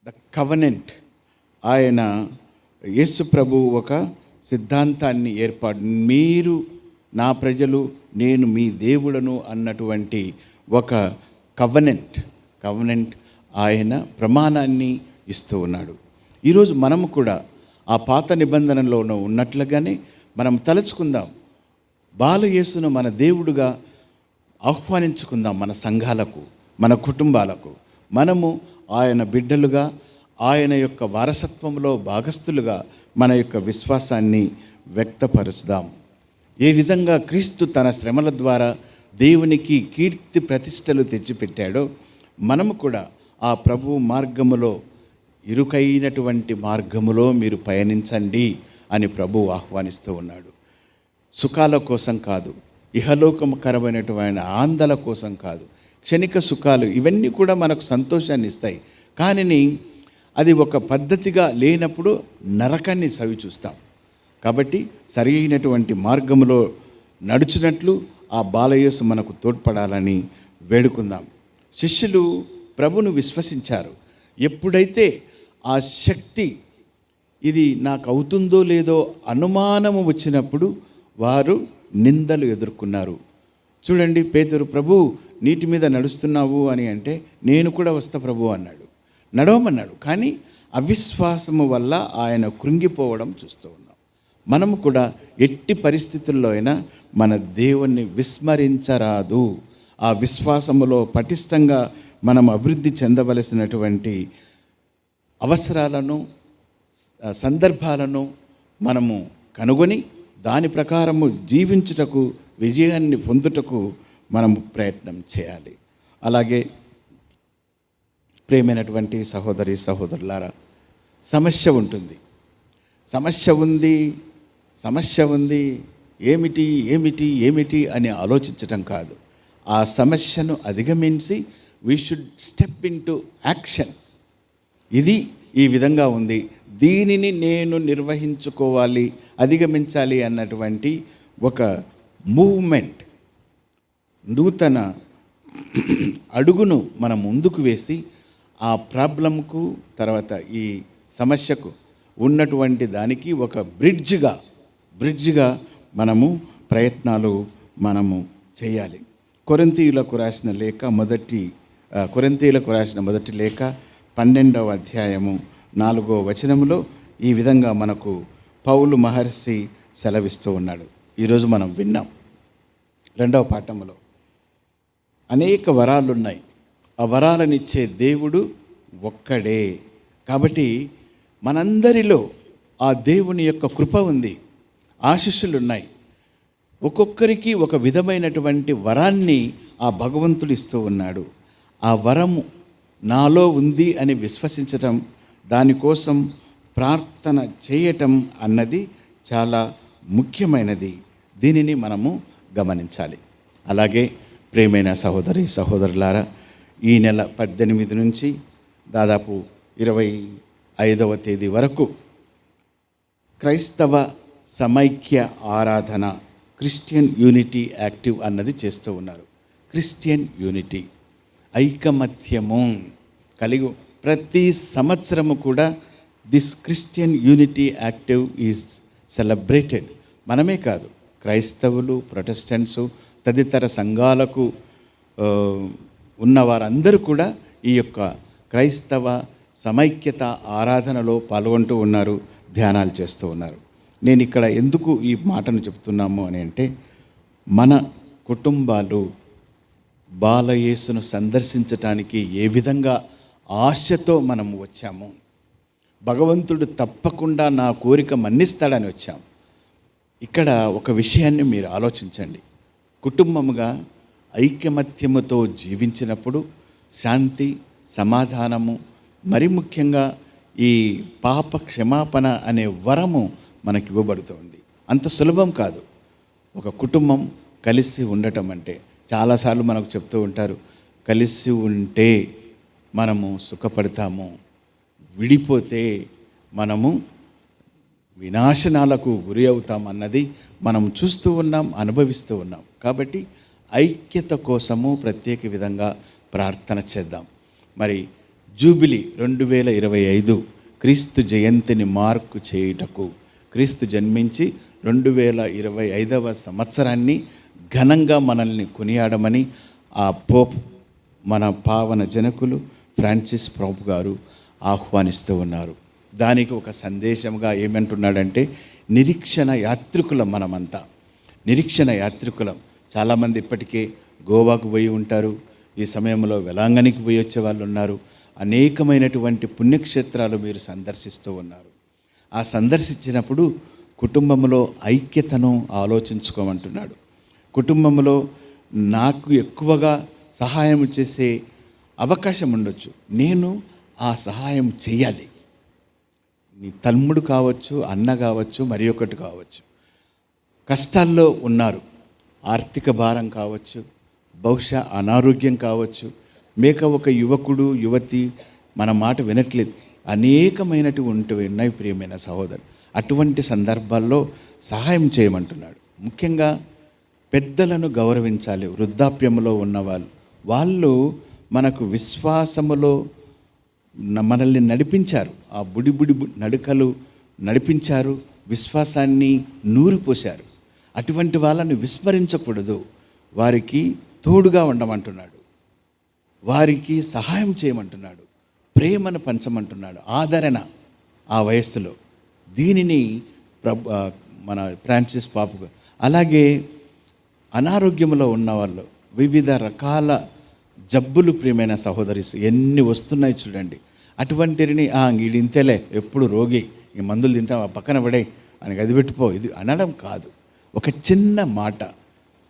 ద కవనెంట్ ఆయన యేసు ప్రభు ఒక సిద్ధాంతాన్ని మీరు నా ప్రజలు, నేను మీ దేవుడను అన్నటువంటి ఒక కవనెంట్ ఆయన ప్రమాణాన్ని ఇస్తూ ఉన్నాడు. ఈరోజు మనము కూడా ఆ పాత నిబంధనలో ఉన్నట్లుగానే మనం తలుచుకుందాం, బాలయేసును మన దేవుడుగా ఆహ్వానించుకుందాం. మన సంఘాలకు, మన కుటుంబాలకు మనము ఆయన బిడ్డలుగా, ఆయన యొక్క వారసత్వంలో భాగస్థులుగా మన యొక్క విశ్వాసాన్ని వ్యక్తపరుచుదాం. ఏ విధంగా క్రీస్తు తన శ్రమల ద్వారా దేవునికి కీర్తి ప్రతిష్టలు తెచ్చిపెట్టాడో మనము కూడా ఆ ప్రభు మార్గములో, ఇరుకైనటువంటి మార్గములో మీరు పయనించండి అని ప్రభువు ఆహ్వానిస్తూ ఉన్నాడు. సుఖాల కోసం కాదు, ఇహలోకకరమైనటువంటి ఆనందాల కోసం కాదు, క్షణిక సుఖాలు ఇవన్నీ కూడా మనకు సంతోషాన్ని ఇస్తాయి. కానీ అది ఒక పద్ధతిగా లేనప్పుడు నరకాన్ని చవి చూస్తాం. కాబట్టి సరి అయినటువంటి మార్గంలో నడుచున్నట్లు ఆ బాలయేసు మనకు తోడ్పడాలని వేడుకుందాం. శిష్యులు ప్రభును విశ్వసించారు. ఎప్పుడైతే ఆ శక్తి ఇది నాకు అవుతుందో లేదో అనుమానము వచ్చినప్పుడు వారు నిందలు ఎదుర్కొన్నారు. చూడండి, పేతురు, ప్రభు నీటి మీద నడుస్తున్నావు అని అంటే, నేను కూడా వస్తా ప్రభు అన్నాడు, నడవమన్నాడు. కానీ అవిశ్వాసము వల్ల ఆయన కృంగిపోవడం చూస్తూ ఉన్నాం. మనము కూడా ఎట్టి పరిస్థితుల్లో అయినా మన దేవుణ్ణి విస్మరించరాదు. ఆ విశ్వాసములో పటిష్టంగా మనం అభివృద్ధి చెందవలసినటువంటి అవసరాలను, సందర్భాలను మనము కనుగొని దాని ప్రకారము జీవించుటకు, విజయాన్ని పొందుటకు మనము ప్రయత్నం చేయాలి. అలాగే ప్రియమైనటువంటి సహోదరి సహోదరులారా, సమస్య ఉంటుంది, సమస్య ఉంది ఏమిటి అని ఆలోచించటం కాదు. ఆ సమస్యను అధిగమించి we should step in to action. ఇది ఈ విధంగా ఉంది, దీనిని నేను నిర్వహించుకోవాలి, అధిగమించాలి అన్నటువంటి ఒక మూవ్మెంట్, నూతన అడుగును మనం ముందుకు వేసి ఆ ప్రాబ్లంకు, తర్వాత ఈ సమస్యకు ఉన్నటువంటి దానికి ఒక బ్రిడ్జ్గా మనము ప్రయత్నాలు చేయాలి. కొరింథీయులకు రాసిన మొదటి లేఖ 12వ అధ్యాయము 4వ వచనములో ఈ విధంగా మనకు పౌలు మహర్షి సెలవిస్తూ ఉన్నాడు. ఈరోజు మనం విన్నాం. 2వ పాఠములో అనేక వరాలు ఉన్నాయి. ఆ వరాలనిచ్చే దేవుడు ఒక్కడే. కాబట్టి మనందరిలో ఆ దేవుని యొక్క కృప ఉంది, ఆశీస్సులు ఉన్నాయి. ఒక్కొక్కరికి ఒక విధమైనటువంటి వరాన్ని ఆ భగవంతుడు ఇస్తూ ఉన్నాడు. ఆ వరము నాలో ఉంది అని విశ్వసించటం, దానికోసం ప్రార్థన చేయటం అన్నది చాలా ముఖ్యమైనది. దీనిని మనము గమనించాలి. అలాగే ప్రియమైన సహోదరి సహోదరులారా, ఈ నెల 18 నుంచి దాదాపు 25వ తేదీ వరకు క్రైస్తవ సమైక్య ఆరాధన, క్రిస్టియన్ యూనిటీ యాక్టివ్ అన్నది చేస్తూ ఉన్నారు. క్రిస్టియన్ యూనిటీ, ఐకమత్యము కలిగి ప్రతి సంవత్సరము కూడా this Christian unity active is celebrated. మనమే కాదు, క్రైస్తవులు, ప్రొటెస్టెంట్సు, తదితర సంఘాలకు ఉన్న వారందరూ కూడా ఈ యొక్క క్రైస్తవ సమైక్యత ఆరాధనలో పాల్గొంటూ ఉన్నారు, ధ్యానాలు చేస్తూ ఉన్నారు. నేను ఇక్కడ ఎందుకు ఈ మాటను చెప్తున్నాము అని అంటే, మన కుటుంబాలు బాలయేసును సందర్శించటానికి ఏ విధంగా ఆశతో మనం వచ్చాము, భగవంతుడు తప్పకుండా నా కోరిక మన్నిస్తాడని వచ్చాం. ఇక్కడ ఒక విషయాన్ని మీరు ఆలోచించండి. కుటుంబముగా ఐకమత్యముతో జీవించినప్పుడు శాంతి, సమాధానము, మరి ముఖ్యంగా ఈ పాప క్షమాపణ అనే వరము మనకి ఇవ్వబడుతుంది. అంత సులభం కాదు ఒక కుటుంబం కలిసి ఉండటం అంటే. చాలాసార్లు మనకు చెప్తూ ఉంటారు, కలిసి ఉంటే మనము సుఖపడతాము, విడిపోతే మనము వినాశనాలకు గురి అవుతాం అన్నది మనం చూస్తూ ఉన్నాం, అనుభవిస్తూ ఉన్నాం. కాబట్టి ఐక్యత కోసము ప్రత్యేక విధంగా ప్రార్థన చేద్దాం. మరి జూబిలీ 2025 క్రీస్తు జయంతిని మార్కు చేయుటకు, క్రీస్తు జన్మించి 2025వ సంవత్సరాన్ని ఘనంగా మనల్ని కొనియాడమని ఆ పోప్, మన పావన జనకులు ఫ్రాన్సిస్ పోప్ గారు ఆహ్వానిస్తూ ఉన్నారు. దానికి ఒక సందేశంగా ఏమంటున్నాడంటే, నిరీక్షణ యాత్రికులం మనమంతా, నిరీక్షణ యాత్రికులం. చాలామంది ఇప్పటికే గోవాకు పోయి ఉంటారు, ఈ సమయంలో వెలాంగనికి పోయి వచ్చే వాళ్ళు ఉన్నారు. అనేకమైనటువంటి పుణ్యక్షేత్రాలు మీరు సందర్శిస్తూ ఉన్నారు. ఆ సందర్శించినప్పుడు కుటుంబంలో ఐక్యతను ఆలోచించుకోమంటున్నాడు. కుటుంబంలో నాకు ఎక్కువగా సహాయం చేసే అవకాశం ఉండొచ్చు, నేను ఆ సహాయం చేయాలి. నీ తమ్ముడు కావచ్చు, అన్న కావచ్చు, మరి ఒకటి కావచ్చు, కష్టాల్లో ఉన్నారు, ఆర్థిక భారం కావచ్చు, బహుశా అనారోగ్యం కావచ్చు, మేక ఒక యువకుడు, యువతి మన మాట వినట్లేదు, అనేకమైనటువంటి ఉన్నాయి ప్రియమైన సహోదరు. అటువంటి సందర్భాల్లో సహాయం చేయమంటున్నాడు. ముఖ్యంగా పెద్దలను గౌరవించాలి. వృద్ధాప్యంలో ఉన్నవాళ్ళు, వాళ్ళు మనకు విశ్వాసములో మనల్ని నడిపించారు, ఆ బుడి నడకలు నడిపించారు, విశ్వాసాన్ని నూరిపోశారు. అటువంటి వాళ్ళని విస్మరించకూడదు, వారికి తోడుగా ఉండమంటున్నాడు, వారికి సహాయం చేయమంటున్నాడు, ప్రేమను పంచమంటున్నాడు, ఆదరణ ఆ వయస్సులో. దీనిని మన ఫ్రాన్సిస్ పాపు. అలాగే అనారోగ్యంలో ఉన్నవాళ్ళు, వివిధ రకాల జబ్బులు ప్రియమైన సహోదరి ఎన్ని వస్తున్నాయి చూడండి. అటువంటిని వీడు ఇంతేలే, ఎప్పుడు రోగి, ఈ మందులు తింటాం, ఆ పక్కన పడే అని అది పెట్టిపో, ఇది అనడం కాదు. ఒక చిన్న మాట,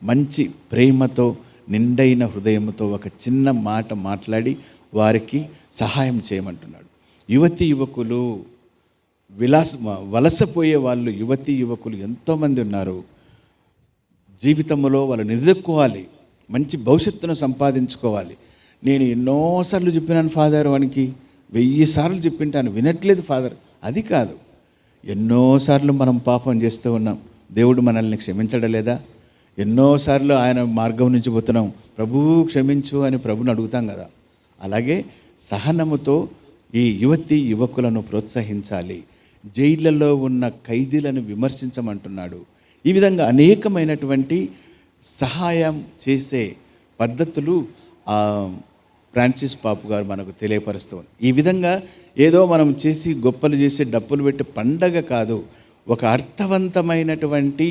మంచి ప్రేమతో నిండైన హృదయంతో ఒక చిన్న మాట మాట్లాడి వారికి సహాయం చేయమంటున్నాడు. యువతి యువకులు, వలసపోయే వాళ్ళు, యువతి యువకులు ఎంతోమంది ఉన్నారు. జీవితంలో వాళ్ళు నిలదొక్కుకోవాలి, మంచి భవిష్యత్తును సంపాదించుకోవాలి. నేను ఎన్నోసార్లు చెప్పినాను ఫాదర్, వానికి 1000 సార్లు చెప్పింటాను, వినట్లేదు ఫాదర్. అది కాదు, ఎన్నోసార్లు మనం పాపం చేస్తూ ఉన్నాం, దేవుడు మనల్ని క్షమించడం లేదా? ఎన్నోసార్లు ఆయన మార్గం నుంచి పోతున్నాం, ప్రభువు క్షమించు అని ప్రభుని అడుగుతాం కదా. అలాగే సహనముతో ఈ యువతి యువకులను ప్రోత్సహించాలి. జైళ్ళలో ఉన్న ఖైదీలను విమర్శించమంటున్నాడు. ఈ విధంగా అనేకమైనటువంటి సహాయం చేసే పద్ధతులు ఫ్రాన్సిస్ పాపు గారు మనకు తెలియపరుస్తారు. ఈ విధంగా ఏదో మనం చేసి గొప్పలు చేసి డప్పులు పెట్టి పండగ కాదు, ఒక అర్థవంతమైనటువంటి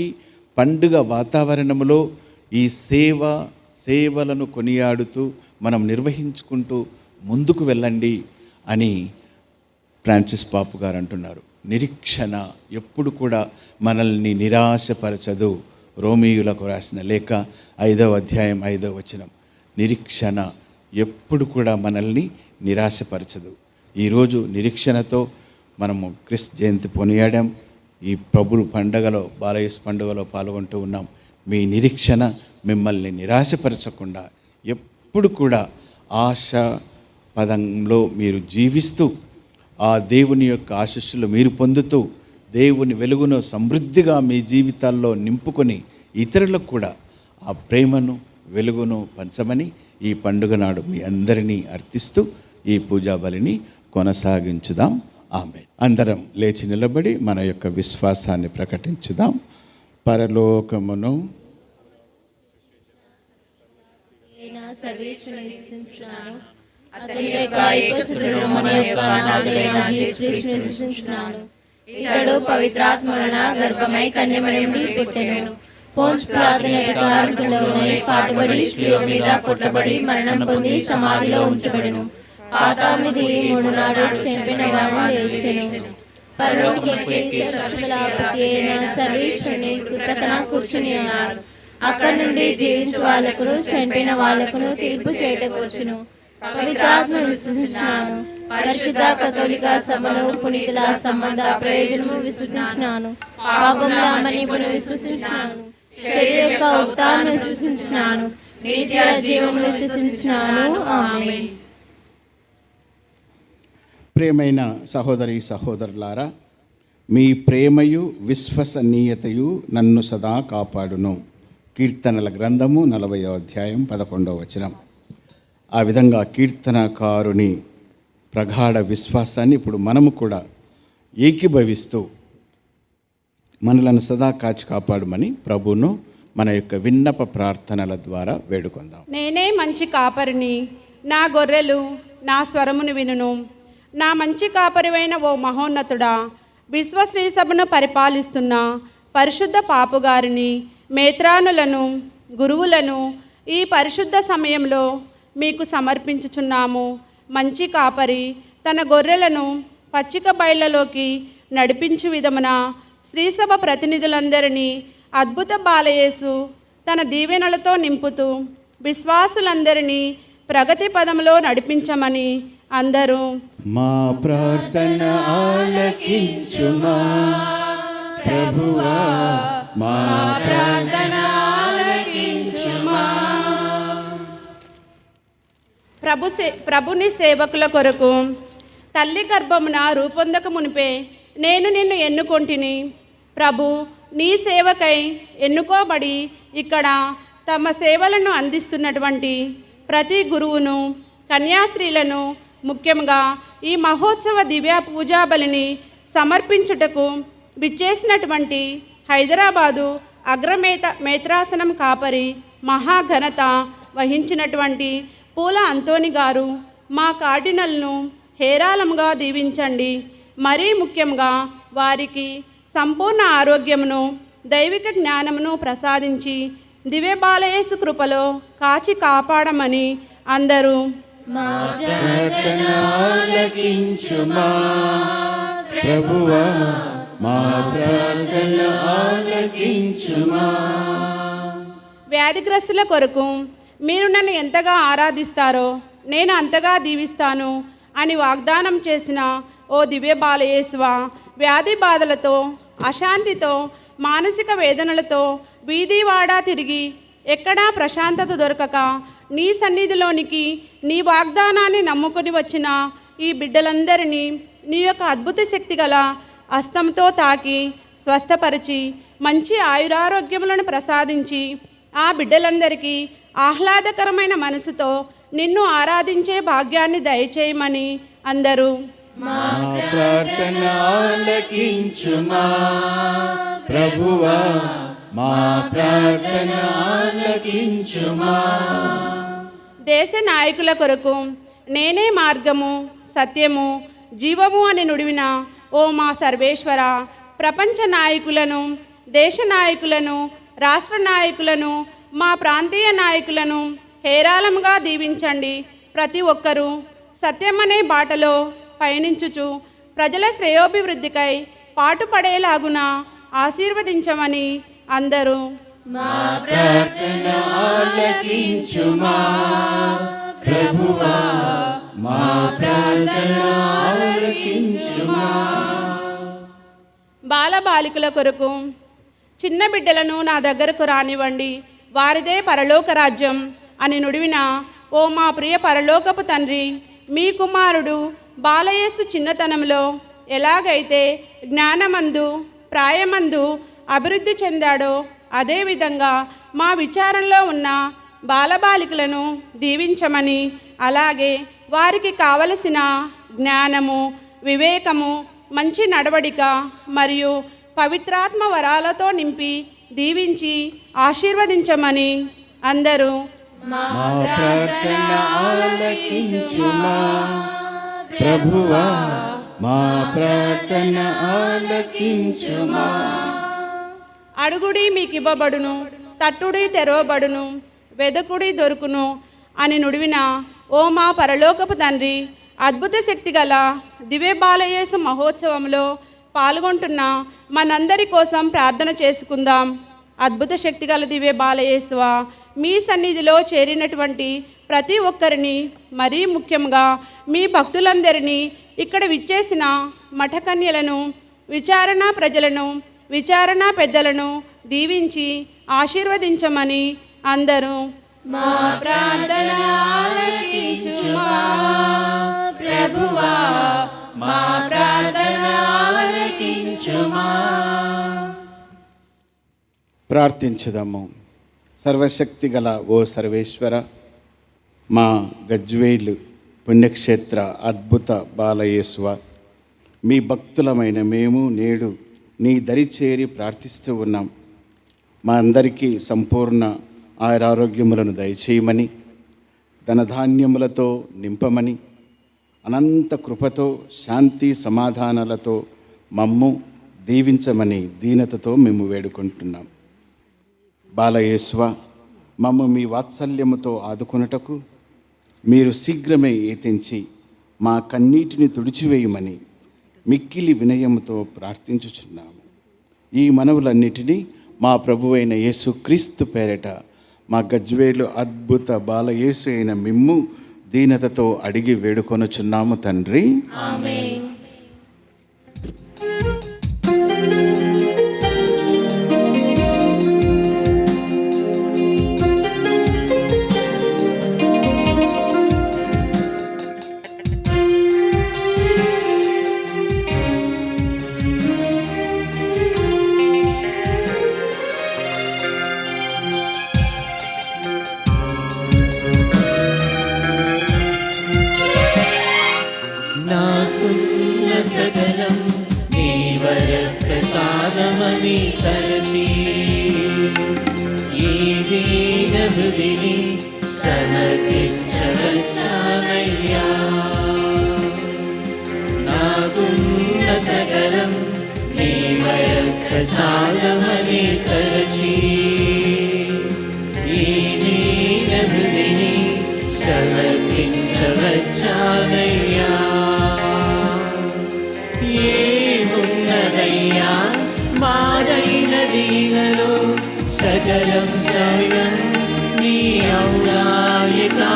పండుగ వాతావరణంలో ఈ సేవలను కొనియాడుతూ మనం నిర్వహించుకుంటూ ముందుకు వెళ్ళండి అని ఫ్రాన్సిస్ పాపు గారు అంటున్నారు. నిరీక్షణ ఎప్పుడు కూడా మనల్ని నిరాశపరచదు. రోమియోలకు రాసిన లేఖ 5వ అధ్యాయం 5వ వచనం. నిరీక్షణ ఎప్పుడు కూడా మనల్ని నిరాశపరచదు. ఈరోజు నిరీక్షణతో మనము క్రిస్తు జయంతి కొనియాడాం. ఈ ప్రభువు పండగలో, బాలయేసు పండుగలో పాల్గొంటూ ఉన్నాం. మీ నిరీక్షణ మిమ్మల్ని నిరాశపరచకుండా ఎప్పుడు కూడా ఆశా పదంలో మీరు జీవిస్తూ, ఆ దేవుని యొక్క ఆశీస్సులు మీరు పొందుతూ, దేవుని వెలుగును సమృద్ధిగా మీ జీవితాల్లో నింపుకొని ఇతరులకు కూడా ఆ ప్రేమను, వెలుగును పంచమని ఈ పండుగ నాడు మీ అందరినీ అర్థిస్తూ ఈ పూజా బలిని కొనసాగించుదాం. ఆమేన్. అందరం లేచి నిలబడి మన యొక్క విశ్వాసాన్ని ప్రకటించుదాం. పరలోకమును ఇతడు పవిత్రాత్మ వలన గర్భమై కన్యమరియుండి పుట్టెను. పోన్స్ పిలాతుని అధికారంలోనే పాటుబడి శిలువ మీద కొట్టబడి మరణం పొంది సమాధిలో ఉంచబడెను. పాతాళము దిగి 3 నాడు చంపిన లేచెను. పరలోకమునకెక్కి సర్వశక్తిగల అయిన సర్వేశ్వరుని ప్రక్కన కూర్చుని ఉన్నారు. అక్కడి నుండి జీవించు వాళ్ళకును చనిపోయిన వాళ్ళకును తీర్పు చేయటకు వచ్చును. పవిత్రాత్మ విశ్వసించున్నాను. పరిశుద్ధ కథోలిక సభను పునీతుల సంబంధ ప్రయోజనము విశ్వసించున్నాను. పాపముల మన్నిపును విశ్వసించున్నాను. శరీర యొక్క ఉత్థానం విశ్వసించున్నాను. నిత్య జీవమును విశ్వసించున్నాను. ఆమేన్. ప్రియమైన సహోదరి సహోదరులారా, మీ ప్రేమయు విశ్వసనీయతయు నన్ను సదా కాపాడును. కీర్తనల గ్రంథము 40వ అధ్యాయం 11వ వచనం. ఆ విధంగా కీర్తనకారుని ప్రగాఢ విశ్వాసాన్ని ఇప్పుడు మనము కూడా ఏకీభవిస్తూ మనలను సదా కాచి కాపాడమని ప్రభువును మన యొక్క విన్నప ప్రార్థనల ద్వారా వేడుకొందాం. నేనే మంచి కాపరిని, నా గొర్రెలు నా స్వరమును వినును. నా మంచి కాపరివైన ఓ మహోన్నతుడా, విశ్వశ్రీ సభను పరిపాలిస్తున్న పరిశుద్ధ పాపుగారిని, మేత్రానులను, గురువులను ఈ పరిశుద్ధ సమయంలో మీకు సమర్పించుచున్నాము. మంచి కాపరి తన గొర్రెలను పచ్చిక బయళ్ళలోకి నడిపించు విధమున శ్రీసభ ప్రతినిధులందరినీ అద్భుత బాలయేసు తన దీవెనలతో నింపుతూ విశ్వాసులందరినీ ప్రగతి పదంలో నడిపించమని అందరూ మా ప్రార్థన ఆలకించుమా ప్రభువా, మా ప్రార్థన ఆలకించుమా. ప్రభుని సేవకుల కొరకు తల్లి గర్భమున రూపొందక మునిపే నేను నిన్ను ఎన్నుకొంటిని. ప్రభు నీ సేవకై ఎన్నుకోబడి ఇక్కడ తమ సేవలను అందిస్తున్నటువంటి ప్రతి గురువును, కన్యాస్త్రీలను, ముఖ్యంగా ఈ మహోత్సవ దివ్య పూజా బలిని సమర్పించుటకు విచ్చేసినటువంటి హైదరాబాదు మేత్రాసనం కాపరి మహాఘనత వహించినటువంటి పూల అంతోని గారు, మా కార్డినల్ను హేరాళంగా దీవించండి. మరీ ముఖ్యంగా వారికి సంపూర్ణ ఆరోగ్యమును, దైవిక జ్ఞానమును ప్రసాదించి దివ్య బాలయేసు కృపలో కాచి కాపాడమని అందరూ ప్రార్థన ఆలకించుమా ప్రభువా, మా ప్రార్థన ఆలకించుమా. వ్యాధిగ్రస్తుల కొరకు మీరు నన్ను ఎంతగా ఆరాధిస్తారో నేను అంతగా దీవిస్తాను అని వాగ్దానం చేసిన ఓ దివ్య బాలయేసువా, వ్యాధి బాధలతో, అశాంతితో, మానసిక వేదనలతో వీధివాడా తిరిగి ఎక్కడా ప్రశాంతత దొరకక నీ సన్నిధిలోనికి నీ వాగ్దానాన్ని నమ్ముకొని వచ్చిన ఈ బిడ్డలందరినీ నీ యొక్క అద్భుత శక్తి గల హస్తంతో తాకి స్వస్థపరిచి మంచి ఆయురారోగ్యములను ప్రసాదించి ఆ బిడ్డలందరికీ ఆహ్లాదకరమైన మనసుతో నిన్ను ఆరాధించే భాగ్యాన్ని దయచేయమని అందరూ మా ప్రార్థన ఆలకించుమా ప్రభువా, మా ప్రార్థన ఆలకించుమా. దేశ నాయకుల కొరకు నేనే మార్గము, సత్యము, జీవము అని నుడివిన ఓ మా సర్వేశ్వర, ప్రపంచ నాయకులను, దేశ నాయకులను, రాష్ట్ర నాయకులను, మా ప్రాంతీయ నాయకులను హేరాళంగా దీవించండి. ప్రతి ఒక్కరూ సత్యమనే బాటలో పయనించుచు ప్రజల శ్రేయోభివృద్ధికై పాటుపడేలాగున ఆశీర్వదించమని అందరూ మా ప్రార్థన ఆలకించుమా ప్రభువా, మా ప్రార్థన ఆలకించుమా. బాలబాలికల కొరకు చిన్న బిడ్డలను నా దగ్గరకు రానివ్వండి, వారిదే పరలోక రాజ్యం అని నుడివిన ఓ మా ప్రియ పరలోకపు తండ్రి, మీ కుమారుడు బాలయేసు చిన్నతనంలో ఎలాగైతే జ్ఞానమందు, ప్రాయమందు అభివృద్ధి చెందాడో అదేవిధంగా మా విచారంలో ఉన్న బాలబాలికలను దీవించమని, అలాగే వారికి కావలసిన జ్ఞానము, వివేకము, మంచి నడవడిక మరియు పవిత్రాత్మ వరాలతో నింపి దీవించి ఆశీర్వదించమని అందరూ మా ప్రార్థన ఆలకించుమా ప్రభువా, మా ప్రార్థన ఆలకించుమా. అడుగుడి మీకు ఇవ్వబడును, తట్టుడి తెరవబడును, వెదకుడి దొరుకును అని నుడివిన ఓ మా పరలోకపు తండ్రి, అద్భుత శక్తి గల దివ్య బాలయేసు మహోత్సవంలో పాల్గొంటున్న మనందరి కోసం ప్రార్థన చేసుకుందాం. అద్భుత శక్తి గల దివ్య బాలయేసువా, మీ సన్నిధిలో చేరినటువంటి ప్రతి ఒక్కరిని, మరీ ముఖ్యంగా మీ భక్తులందరినీ, ఇక్కడ విచ్చేసిన మఠకన్యలను, విచారణ ప్రజలను, విచారణ పెద్దలను దీవించి ఆశీర్వదించమని అందరూ మా ప్రార్థన ఆలకించుమా ప్రభువా, మా ప్రార్థన ఆలకించుమా. ప్రార్థించుదాము. సర్వశక్తి గల ఓ సర్వేశ్వర, మా గజ్వేలు పుణ్యక్షేత్ర అద్భుత బాలయేసువ, మీ భక్తులమైన మేము నేడు నీ దరి చేరి ప్రార్థిస్తూ ఉన్నాం. మా అందరికీ సంపూర్ణ ఆయురారోగ్యములను దయచేయమని, ధనధాన్యములతో నింపమని, అనంత కృపతో శాంతి సమాధానాలతో మమ్ము దీవించమని దీనతతో మేము వేడుకుంటున్నాం. బాలయేసువ, మమ్ము మీ వాత్సల్యముతో ఆదుకొనుటకు మీరు శీఘ్రమే ఏతించి మా కన్నీటిని తుడిచివేయమని మిక్కిలి వినయముతో ప్రార్థించుచున్నాము. ఈ మనవులన్నిటినీ మా ప్రభువైన యేసుక్రీస్తు పేరట మా గజ్వేలు అద్భుత బాలయేసు అయిన మిమ్ము దీనతతో అడిగి వేడుకొనుచున్నాము తండ్రి. ఆమేన్. నాకున్న సకలం నీ వర ప్రసాదమని తలచి ఈ దీన హృదిని సమర్పించవచ్చానయ్యా. నాకున్న సకలం నీ వర ప్రసాదమని తలచి ఈ దీన హృదిని సమర్పించవచ్చానయ్యా. ఏమున్నదయ్యా మాదైన దీనలో సకలం సైరం నీ ఔదాయకాలుగైనా.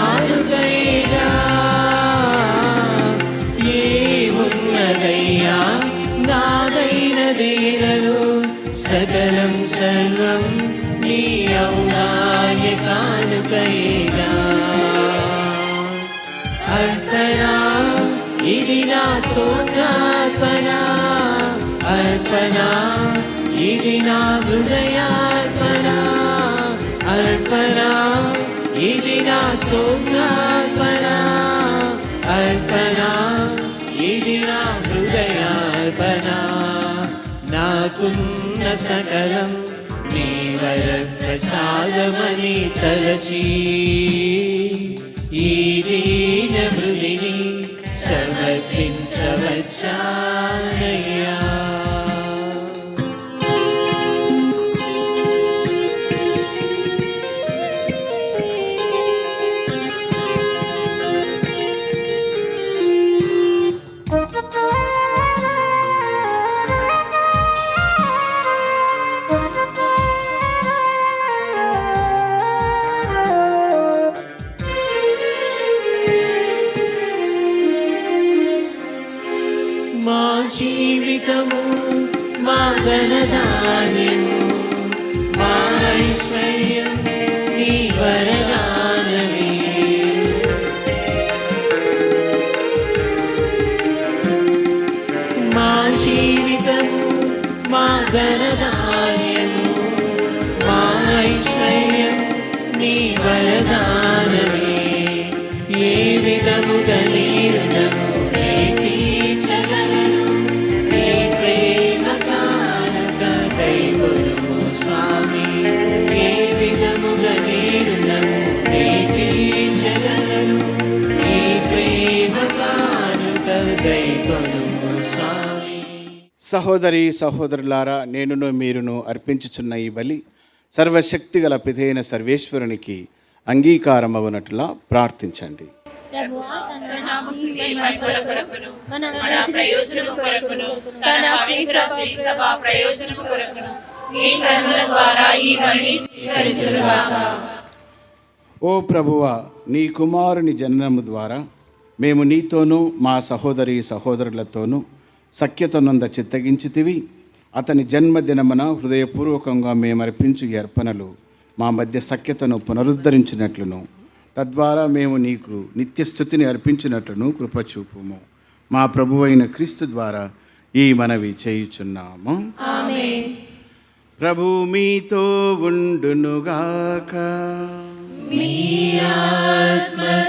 ఏమున్నదయ్యా నాదైన దీనలో సకలం సర్వం నీ ఔదాయకాలుగైనా. అర్పణా ఇది నా స్తోత్రార్పణా, అర్పణా ఇది నా హృదయార్పణా, అర్పణా ఇది నా స్తోత్రార్పణా, అర్పణా ఇది నా హృదయార్పణా. నాకున్న సకలం నీ వర ప్రసాదమని తలచి ఈ దీన హృదిని సమర్పించవచ్చానయ్యా. మా జీవితము మా ధనధాన్యము మా ఐశ్వర్యం నీ వరదానమే. మా జీవితము మా ధనధాన్యము మా ఐశ్వర్యం నీ వరదానమే. ఏ విధముగా నీ రుణము సహోదరి సహోదరులారా, నేనును మీరును అర్పించుచున్న ఈ బలి సర్వశక్తి గల పితైన సర్వేశ్వరునికి అంగీకారమగునట్లా ప్రార్థించండి. ప్రభువా, తన నామస్తుతి మహిమల కొరకును, మన ప్రయోజనం కొరకును, తన పవిత్ర శ్రీ సభ ప్రయోజనం కొరకును నీ కర్మల ద్వారా ఈ బలిని స్వీకరించుగాక. ఓ ప్రభువా, నీ కుమారుని జననము ద్వారా మేము నీతోనూ మా సహోదరి సహోదరులతోనూ సఖ్యతనంద చిత్తగించితివి. అతని జన్మదినమున హృదయపూర్వకంగా మేము అర్పించు ఈ అర్పణలు మా మధ్య సఖ్యతను పునరుద్ధరించినట్లును, తద్వారా మేము నీకు నిత్యస్థుతిని అర్పించినట్లును కృపచూపుము. మా ప్రభువైన క్రీస్తు ద్వారా ఈ మనవి చేయుచున్నాము. ఆమేన్. ప్రభు మీతో ఉండునుగాక. మీ ఆత్మతోను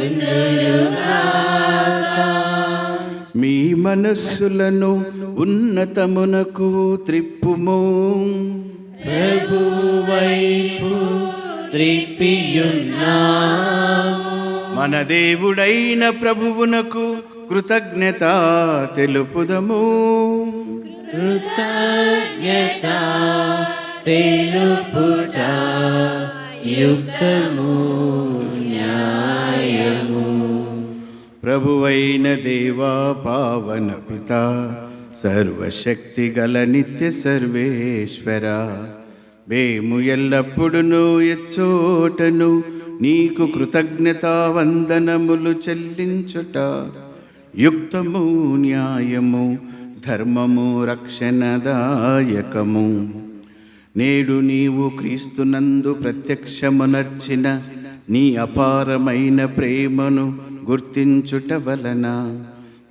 ఉండునుగాక. మీ మనస్సులను ఉన్నతమునకు త్రిప్పుము. ప్రభువైపు త్రిప్పియున్నాము. మన దేవుడైన ప్రభువునకు కృతజ్ఞత తెలుపుదము. కృతజ్ఞత తెలుపుట యుక్తము న్యాయము. ప్రభువైన దేవా, పావన పిత, సర్వశక్తి గల నిత్య సర్వేశ్వర, మేము ఎల్లప్పుడూ ఎచ్చోటను నీకు కృతజ్ఞతా వందనములు చెల్లించుట యుక్తము న్యాయము ధర్మము రక్షణదాయకము. నేడు నీవు క్రీస్తునందు ప్రత్యక్షమునర్చిన నీ అపారమైన ప్రేమను గుర్తించుట వలన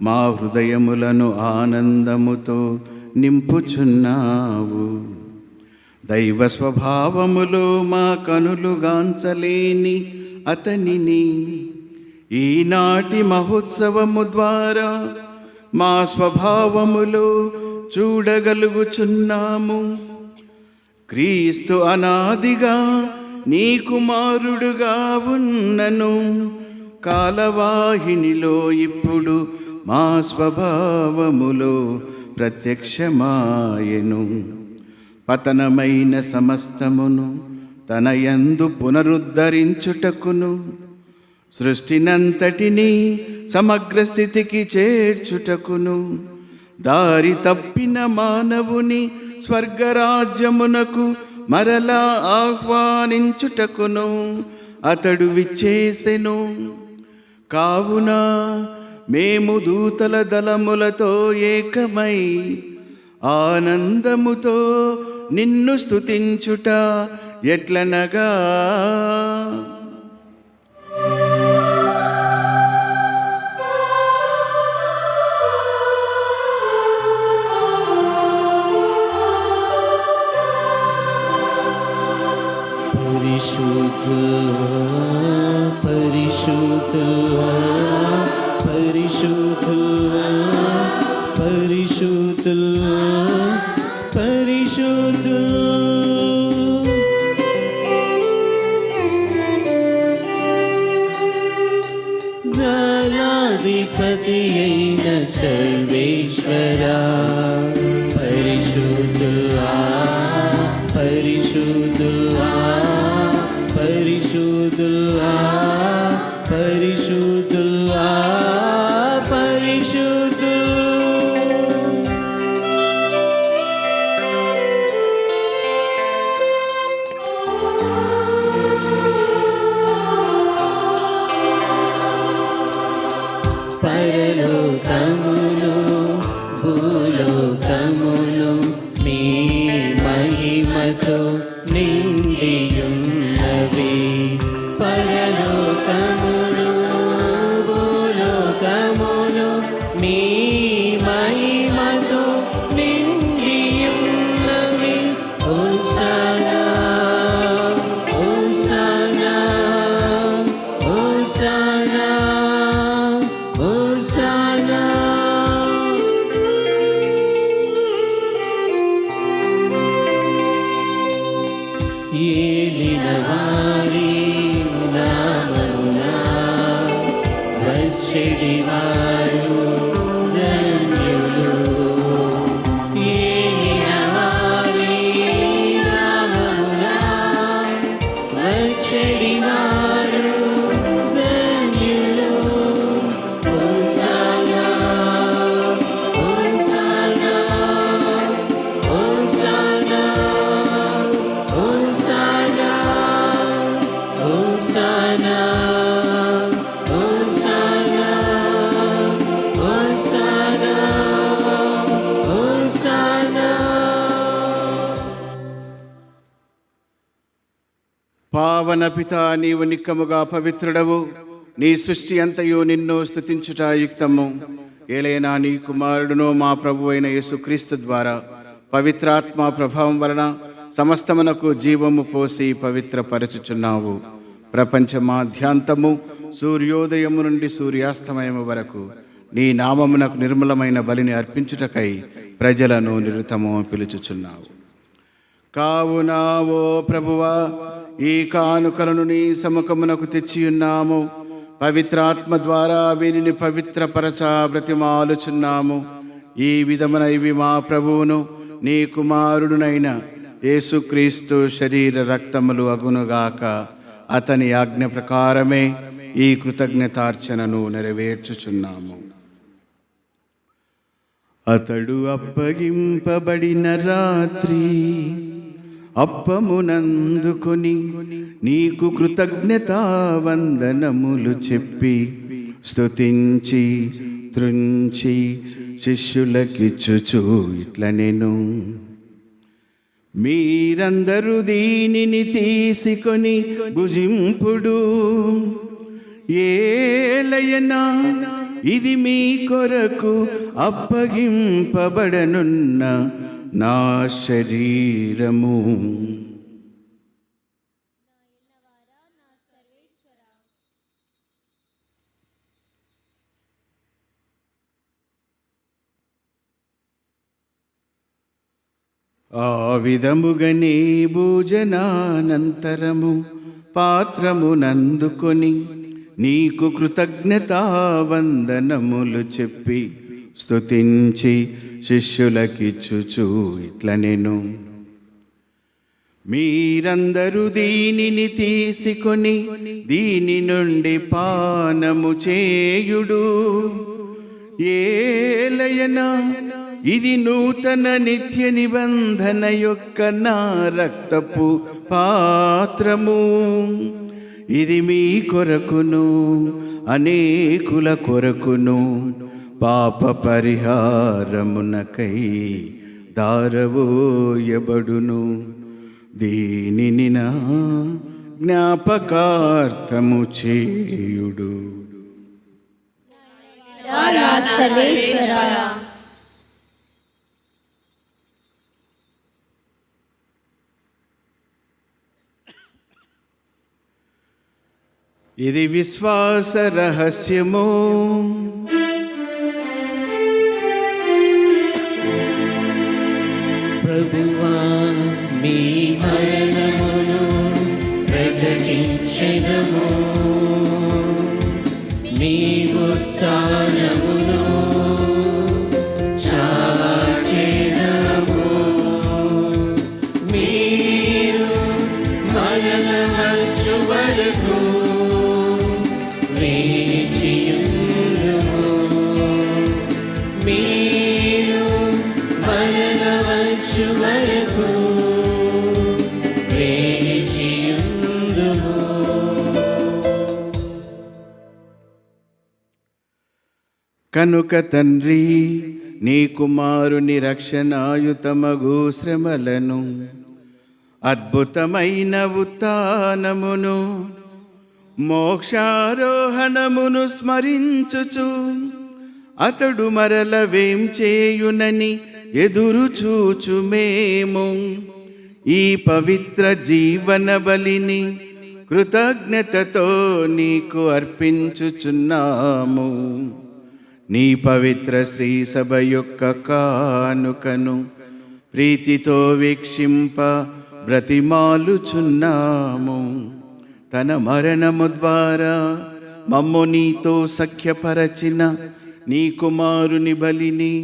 మా హృదయములను ఆనందముతో నింపుచున్నావు. దైవ స్వభావములో మా కనులుగాంచలేని అతనిని ఈనాటి మహోత్సవము ద్వారా మా స్వభావములో చూడగలుగుచున్నాము. క్రీస్తు అనాదిగా నీ కుమారుడుగా ఉన్నను, కాలవాహినిలో ఇప్పుడు మా స్వభావములో ప్రత్యక్షమాయెను. పతనమైన సమస్తమును తన యందు పునరుద్ధరించుటకును, సృష్టినంతటినీ సమగ్ర స్థితికి చేర్చుటకును, దారి తప్పిన మానవుని స్వర్గరాజ్యమునకు మరలా ఆహ్వానించుటకును అతడు విచ్చేసెను. కావున మేము దూతల దళములతో ఏకమై ఆనందముతో నిన్ను స్తుతించుట ఎట్లనగా, పరిశుద్ధుడా, పరిశుద్ధుడా, పరిశుద్ధుడా, పరిశుద్ధుడా. దళాధిపతి అయిన సర్వేశ్వరా, పరిశుద్ధుడా, పరిశుద్ధుడా, పరిశుద్ధుడా, పరిశుద్ధుడా, పరిశుద్ధుడా. పరలోకమును భూలోకమును నీ మహిమతో నిండియున్నవి. పరలోకమును భూలోకమును నీ మహిమతో నిండియున్నవి. హోసన్నా, హోసన్నా, హోసన్నా, హోసన్నా. పావన పిత, నీవు నిక్కముగా పవిత్రుడవు. నీ సృష్టి అంతయు నిన్ను స్తుతించుట యుక్తము. ఏలైనా నీ కుమారుడును మా ప్రభు అయిన యేసుక్రీస్తు ద్వారా పవిత్రాత్మ ప్రభావం వలన సమస్తమునకు జీవము పోసి పవిత్రపరచుచున్నావు. ప్రపంచమాధ్యాంతము సూర్యోదయము నుండి సూర్యాస్తమయము వరకు నీ నామమునకు నిర్మలమైన బలిని అర్పించుటకై ప్రజలను నిరతము పిలుచుచున్నావు. కావున ఓ ప్రభువా, ఈ కానుకలను నీ సముఖమునకు తెచ్చియున్నాము. పవిత్రాత్మ ద్వారా వీరిని పవిత్రపరచ బ్రతిమాలుచున్నాము. ఈ విధమున ఇవి మా ప్రభువును నీ కుమారుడునైన యేసుక్రీస్తు శరీర రక్తములు అగునుగాక. అతని ఆజ్ఞ ప్రకారమే ఈ కృతజ్ఞతార్చనను నెరవేర్చుచున్నాము. అతడు అప్పగింపబడిన రాత్రి అప్పమునందుకొని నీకు కృతజ్ఞతా వందనములు చెప్పి స్తుతించి త్రుంచి శిష్యులకిచ్చుచు ఇట్లనెను: మీరందరూ దీనిని తీసుకొని భుజింపుడు. ఏలయనా ఇది మీ కొరకు అప్పగింపబడనున్న నా శరీరము. ఆ విధముగనే భోజనానంతరము పాత్రమునందుకొని నీకు కృతజ్ఞతా వందనములు చెప్పి స్తుతించి శిష్యులకిచ్చుచు ఇట్లనెను: మీరందరూ దీనిని తీసుకొని దీని నుండి పానము చేయుడు. ఏలయనా ఇది నూతన నిత్య నిబంధన యొక్క నా రక్తపు పాత్రము. ఇది మీ కొరకును అనేకుల కొరకును పాప పరిహారమునకై దారవోయబడును. దీనిని నా జ్ఞాపకార్థము చేయుడు. ఇది విశ్వాస రహస్యము. ప్రభువా, మీ మరణమును ప్రకటించెదము, మీ ఉత్థానమును చాటెదము. మీరు మరణవచ్చు వరకు వేచియుందుము. మీరు మరణవచ్చు వరకు వేచియుందుము. కనుక తండ్రి, నీ కుమారుని రక్షణాయుతమగు శ్రమలను, అద్భుతమైన ఉత్థానమును, మోక్షారోహణమును స్మరించుచు అతడు మరల వేం చేయునని ఎదురు చూచు మేము ఈ పవిత్ర జీవన బలిని కృతజ్ఞతతో నీకు అర్పించుచున్నాము. నీ పవిత్ర శ్రీ సభ యొక్క కానుకను ప్రీతితో వీక్షింప బ్రతిమాలుచున్నాము. తన మరణము ద్వారా మమ్ము నీతో సఖ్యపరచిన నీ కుమారుని బలిని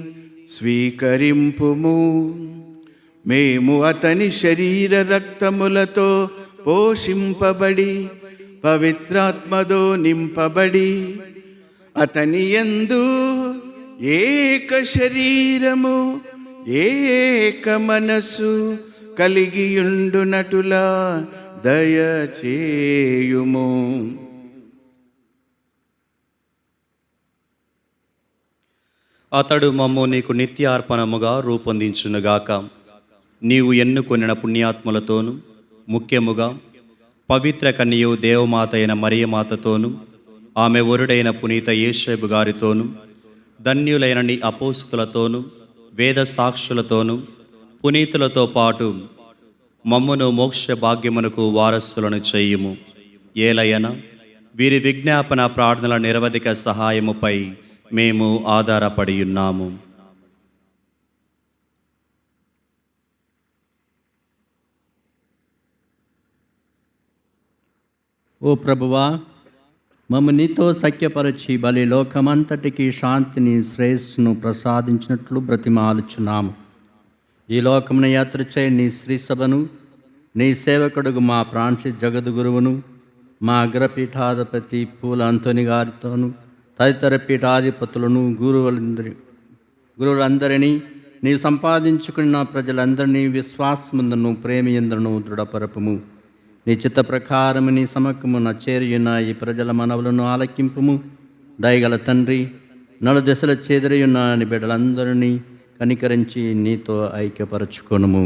స్వీకరింపుము. మేము అతని శరీర రక్తములతో పోషింపబడి పవిత్రాత్మతో నింపబడి అతని యందు ఏక శరీరము ఏక మనసు కలిగియుండునటులా దయచేయుము. అతడు మమ్ము నీకు నిత్యార్పణముగా రూపొందించునుగాక. నీవు ఎన్నుకొనిన పుణ్యాత్ములతోనూ ముఖ్యముగా పవిత్ర కన్యయు దేవమాత అయిన మరియమాతతోనూ ఆమె వరుడైన పునీత యేసేపు గారితోనూ ధన్యులైన నీ అపోస్తులతోనూ వేద సాక్షులతోనూ పునీతులతో పాటు మమ్మును మోక్ష భాగ్యమునకు వారసులను చేయుము. ఏలయన వీరి విజ్ఞాపన ప్రార్థనల నిరవధిక సహాయముపై మేము ఆధారపడి ఉన్నాము. ఓ ప్రభువా, మమ్ము నీతో సఖ్యపరచి బలి లోకమంతటికి శాంతిని శ్రేయస్సును ప్రసాదించినట్లు బ్రతిమాలుచున్నాము. ఈ లోకమున యాత్ర చేయ నీ శ్రీసభను, నీ సేవకుడుగు మా ఫ్రాన్సిస్ జగద్గురువును, మా అగ్రపీఠాధిపతి పూల అంతోని గారితోనూ తదితర పీఠాధిపతులను గురువులందరినీ నీ సంపాదించుకున్న ప్రజలందరినీ విశ్వాసముందును ప్రేమయందును దృఢపరపుము. నీ చిత్త ప్రకారము నీ సమకమున చేరియున్న ఈ ప్రజల మనవులను ఆలకింపుము. దయగల తండ్రి, నలుదశల చెదిరియున్న నీ బిడ్డలందరినీ కనికరించి నీతో ఐక్యపరచుకొనుము.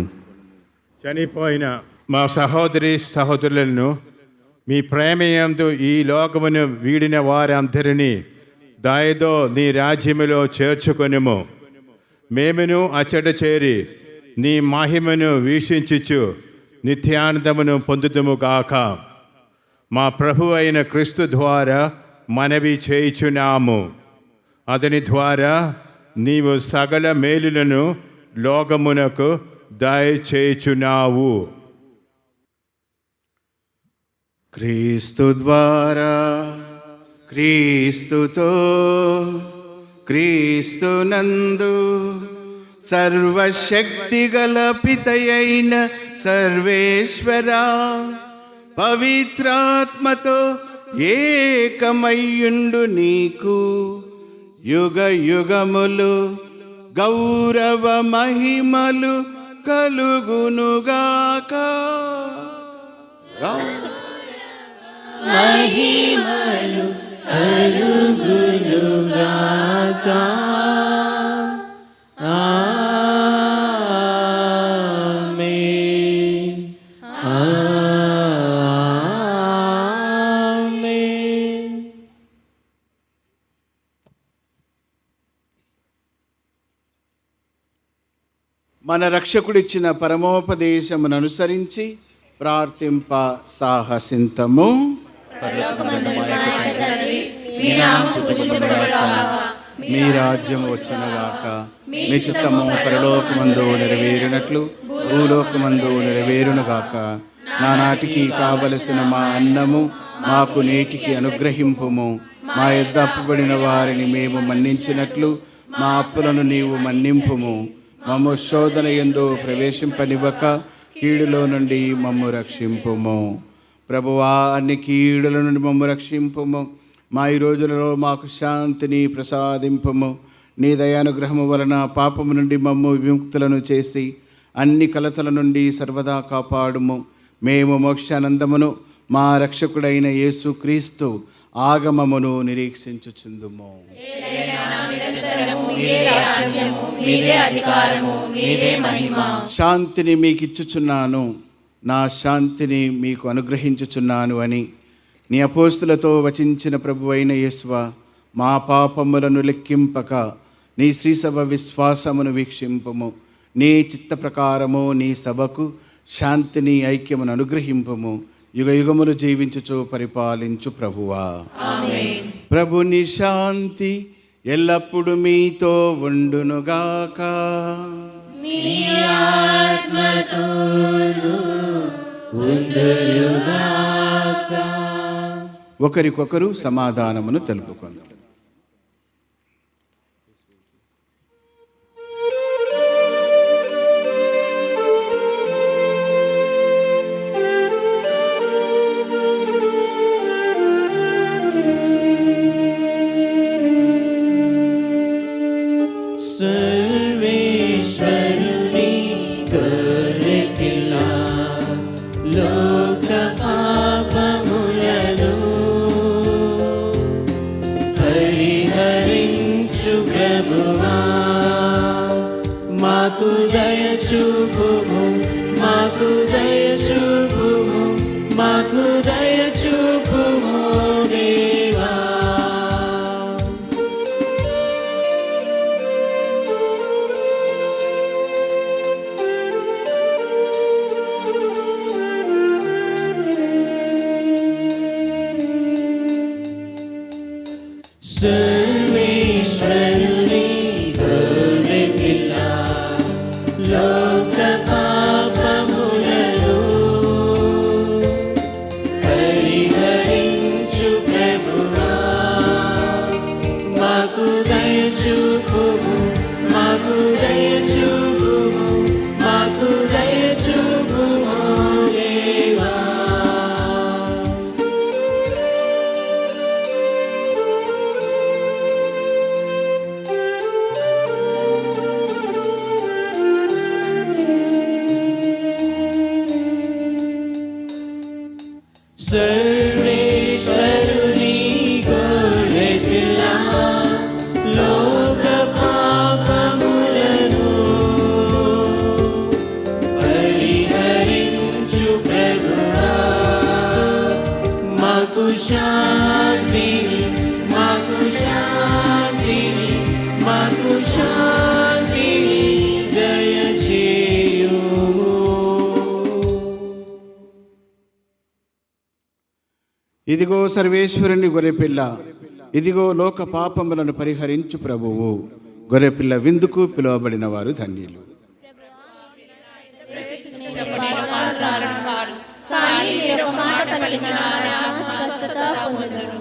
చనిపోయిన మా సహోదరి సహోదరులను మీ ప్రేమయందు ఈ లోకమును వీడిన వారందరినీ దయతో నీ రాజ్యములో చేర్చుకొనుము. మేమును అచ్చట చేరి నీ మహిమను వీక్షించుచు నిత్యానందమును పొందుదుము గాక. మా ప్రభు అయిన క్రీస్తు ద్వారా మనవి చేయుచున్నాము. అతని ద్వారా నీవు సకల మేలులను లోకమునకు దయచేయుచున్నావు. క్రీస్తు ద్వారా, క్రీస్తుతో, క్రీస్తునందు సర్వశక్తిగల పితయైన సర్వేశ్వర పవిత్రాత్మతో ఏకమయ్యుండు నీకు యుగ యుగములు గౌరవ మహిమలు కలుగునుగాక. మహిమలు కలుగునుగాక. ఆమేన్. ఆమేన్. మన రక్షకుడిచ్చిన పరమోపదేశమును అనుసరించి ప్రార్థింప సాహసింతము. మీ రాజ్యము వచ్చునుగాక. మీ చిత్తము పరలోకమందు నెరవేరినట్లు భూలోకమందు నెరవేరునుగాక. నానాటికి కావలసిన మా అన్నము మాకు నేటికి అనుగ్రహింపుము. మా యొద్ద అప్పుబడిన వారిని మేము మన్నించినట్లు మా అప్పులను నీవు మన్నింపుము. మమ్ము శోధన యందు ప్రవేశింపనివ్వక కీడులో నుండి మమ్ము రక్షింపుము. ప్రభువా, అన్ని కీడుల నుండి మమ్ము రక్షింపుము. మా ఈ రోజులలో మాకు శాంతిని ప్రసాదింపుము. నీ దయానుగ్రహము వలన పాపము నుండి మమ్ము విముక్తులను చేసి అన్ని కలతల నుండి సర్వదా కాపాడుము. మేము మోక్షానందమును మా రక్షకుడైన యేసుక్రీస్తు ఆగమమును నిరీక్షించుచుందుము. శాంతిని మీకు ఇచ్చుచున్నాను, నా శాంతిని మీకు అనుగ్రహించుచున్నాను అని నీ అపోస్తులతో వచించిన ప్రభువైన యేసువా, మా పాపములను లెక్కింపక నీ శ్రీసభ విశ్వాసమును వీక్షింపుము. నీ చిత్త ప్రకారము నీ సభకు శాంతిని ఐక్యమును అనుగ్రహింపుము. యుగ యుగములు జీవించుచు పరిపాలించు ప్రభువా. ప్రభుని శాంతి ఎల్లప్పుడూ మీతో ఉండునుగాక. ఒకరికొకరు సమాధానమును తెలుపుకుందాం. సర్వేశ్వరుని గొర్రెపిల్ల లోక పాపములను పరిహరించు ప్రభువా, మాకు దయ చూపుము, మాకు దయ చూపుము, మాకు దయ చూపుము దేవా. సర్వేశ్వరుని గొర్రె పిల్ల, లోక పాపములను పరిహరించు ప్రభువా, మాకు దయ చూపుము, మాకు దయ చూపుము, మాకు దయ చూపుము దేవా. సర్వేశ్వరుని గొర్రె పిల్ల, లోక పాపములను పరిహరించు ప్రభువా, మాకు శాంతిని, మాకు శాంతిని, మాకు శాంతిని దయచేయుము. ఇదిగో సర్వేశ్వరుని గొర్రెపిల్ల, ఇదిగో లోక పాపములను పరిహరించు ప్రభువు. గొర్రెపిల్ల విందుకు పిలువబడిన వారు ధన్యులు. కానీ మీరు ఒక మాట పలికిన నా ఆత్మ స్వస్థత పొందును.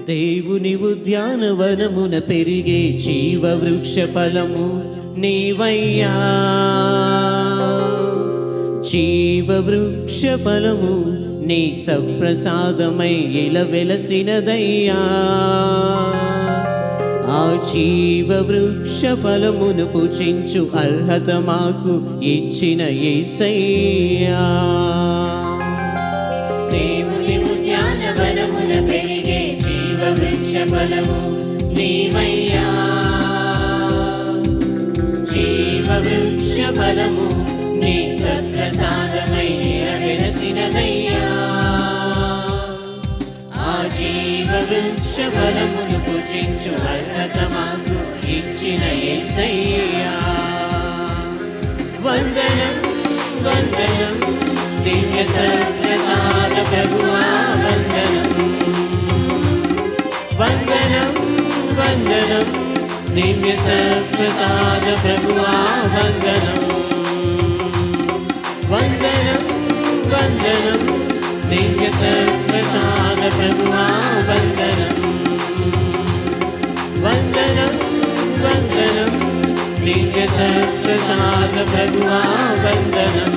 దేవుని ఉద్యానవనమున పెరిగే జీవ వృక్ష ఫలము నీవయ్యా. జీవ వృక్ష ఫలము నీ సప్రసాదమై ఇలా వెలసినదయ్యా. ఆ జీవ వృక్ష ఫలమును పుచించు అర్హత మాకు ఇచ్చిన యేసయ్యా. దేవుని ఉద్యానవనమున పెరిగే జీవ వృక్ష ఫలము నీవయ్యా. జీవ వృక్ష ఫలము నీ సప్రసాదమై వెలసినదయ్యా. ఆ జీవ వృక్ష ఫలమును పుచించు అర్హత మాకు ఇచ్చిన యేసయ్యా. వందనం వందనం దివ్య సప్రసాద ప్రభువా, వందనం వందనం వందనం దివ్య సప్రసాద ప్రభువా, వందనం వందనం వందనం దివ్య సప్రసాద ప్రభువా, వందనం వందనం వందనం దివ్య సప్రసాద ప్రభువా, వందనం.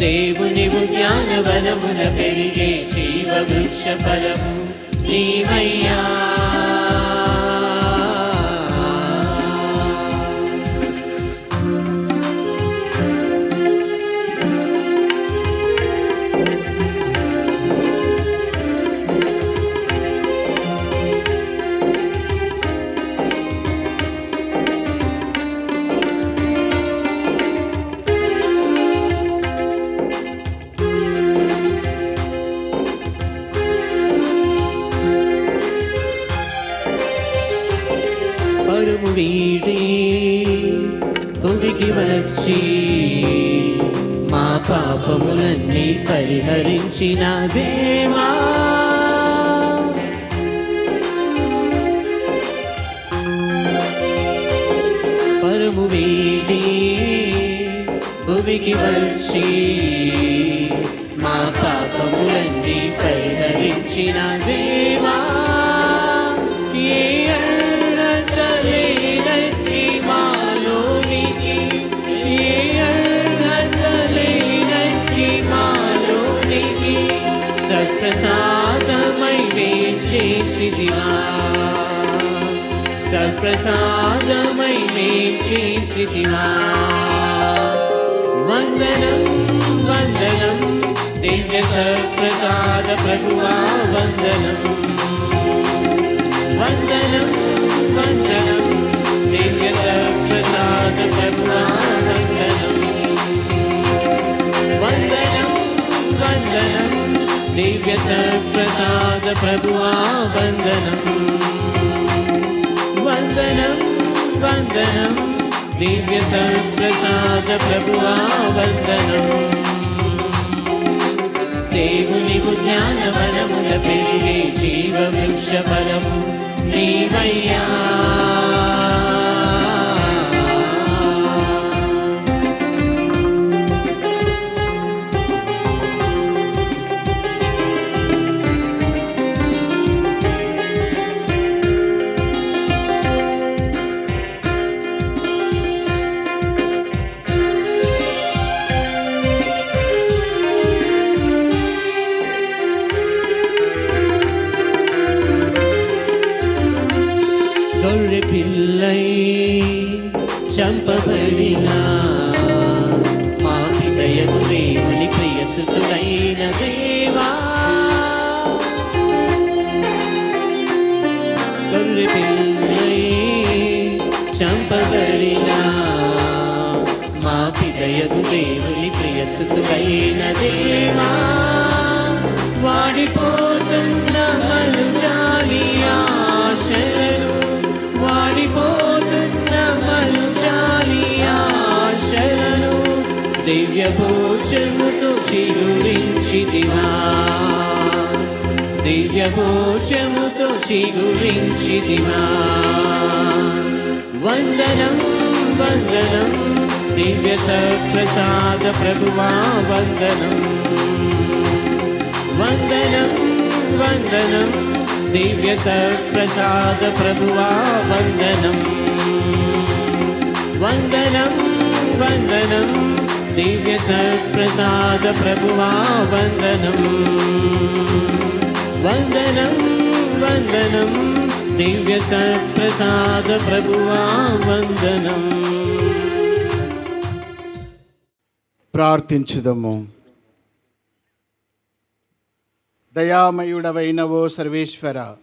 దేవుని ఉద్యానవనమున పెరిగే జీవ వృక్ష ఫలము నీవయ్యా. పరము వీడి భూమికి వచ్చి మా పాపములన్నీ పరిహరించిన దేవా. పరము వీడి భూమికి వచ్చి మా పాపములన్నీ పరిహరించిన దేవా. ఏ అర్హత లేనట్టి మాలోనికి, ఏ అర్హత లేనట్టి మాలోనికి సత్ప్రసాదమై వేంచేసిదివా. సత్ప్రసాదమై వేంచేసిదివా. వందనం వందనం దివ్య సప్రసాద ప్రభువా వందనం వందనం వందనం దివ్య సప్రసాద ప్రభువా వందనం వందనం వందనం దివ్య సప్రసాద ప్రభువా వందనం వందనం వందనం దివ్య సప్రసాద ప్రభువా వందనం దేవుని ఉద్యానవనముల పెరిగే జీవ వృక్ష ఫలము నీవయ్యా గొర్రె పిల్లై చంపబడిన మా పితయగు దేవుని ప్రియసుతుడైన దేవా గొర్రె పిల్లై చంపబడిన మా పితయగు దేవుని ప్రియసుతుడైన దేవా వాడిపోతున్న మనుజాలి ఆశలను వాడిపోతున్న మనుజాలి ఆశలను దివ్య భోజముతో చిగురించిదివా దివ్య భోజముతో చిగురించిదివా వందనం వందనం దివ్య సప్రసాద ప్రభువా వందనం వందనం వందనం దివ్య సప్రసాద ప్రభువా వందనం వందనం వందనం దివ్య సప్రసాద ప్రభువా వందనం వందనం వందనం దివ్య సప్రసాద ప్రభువా వందనం. ప్రార్థించుదము. దయామయుడవైన ఓ సర్వేశ్వర,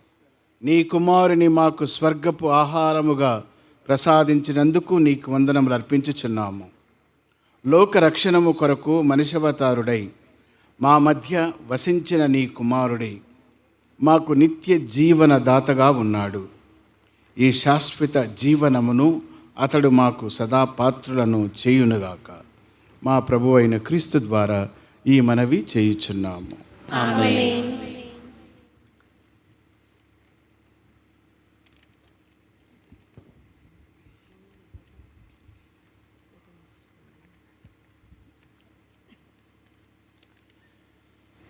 నీ కుమారుని మాకు స్వర్గపు ఆహారముగా ప్రసాదించినందుకు నీకు వందనములు అర్పించుచున్నాము. లోక రక్షణము కొరకు మనిషవతారుడై మా మధ్య వసించిన నీ కుమారుడై మాకు నిత్య జీవన దాతగా ఉన్నాడు. ఈ శాశ్వత జీవనమును అతడు మాకు సదా పాత్రులను చేయునుగాక. మా ప్రభు అయిన క్రీస్తు ద్వారా ఈ మనవి చేయుచున్నాము. ఆమేన్.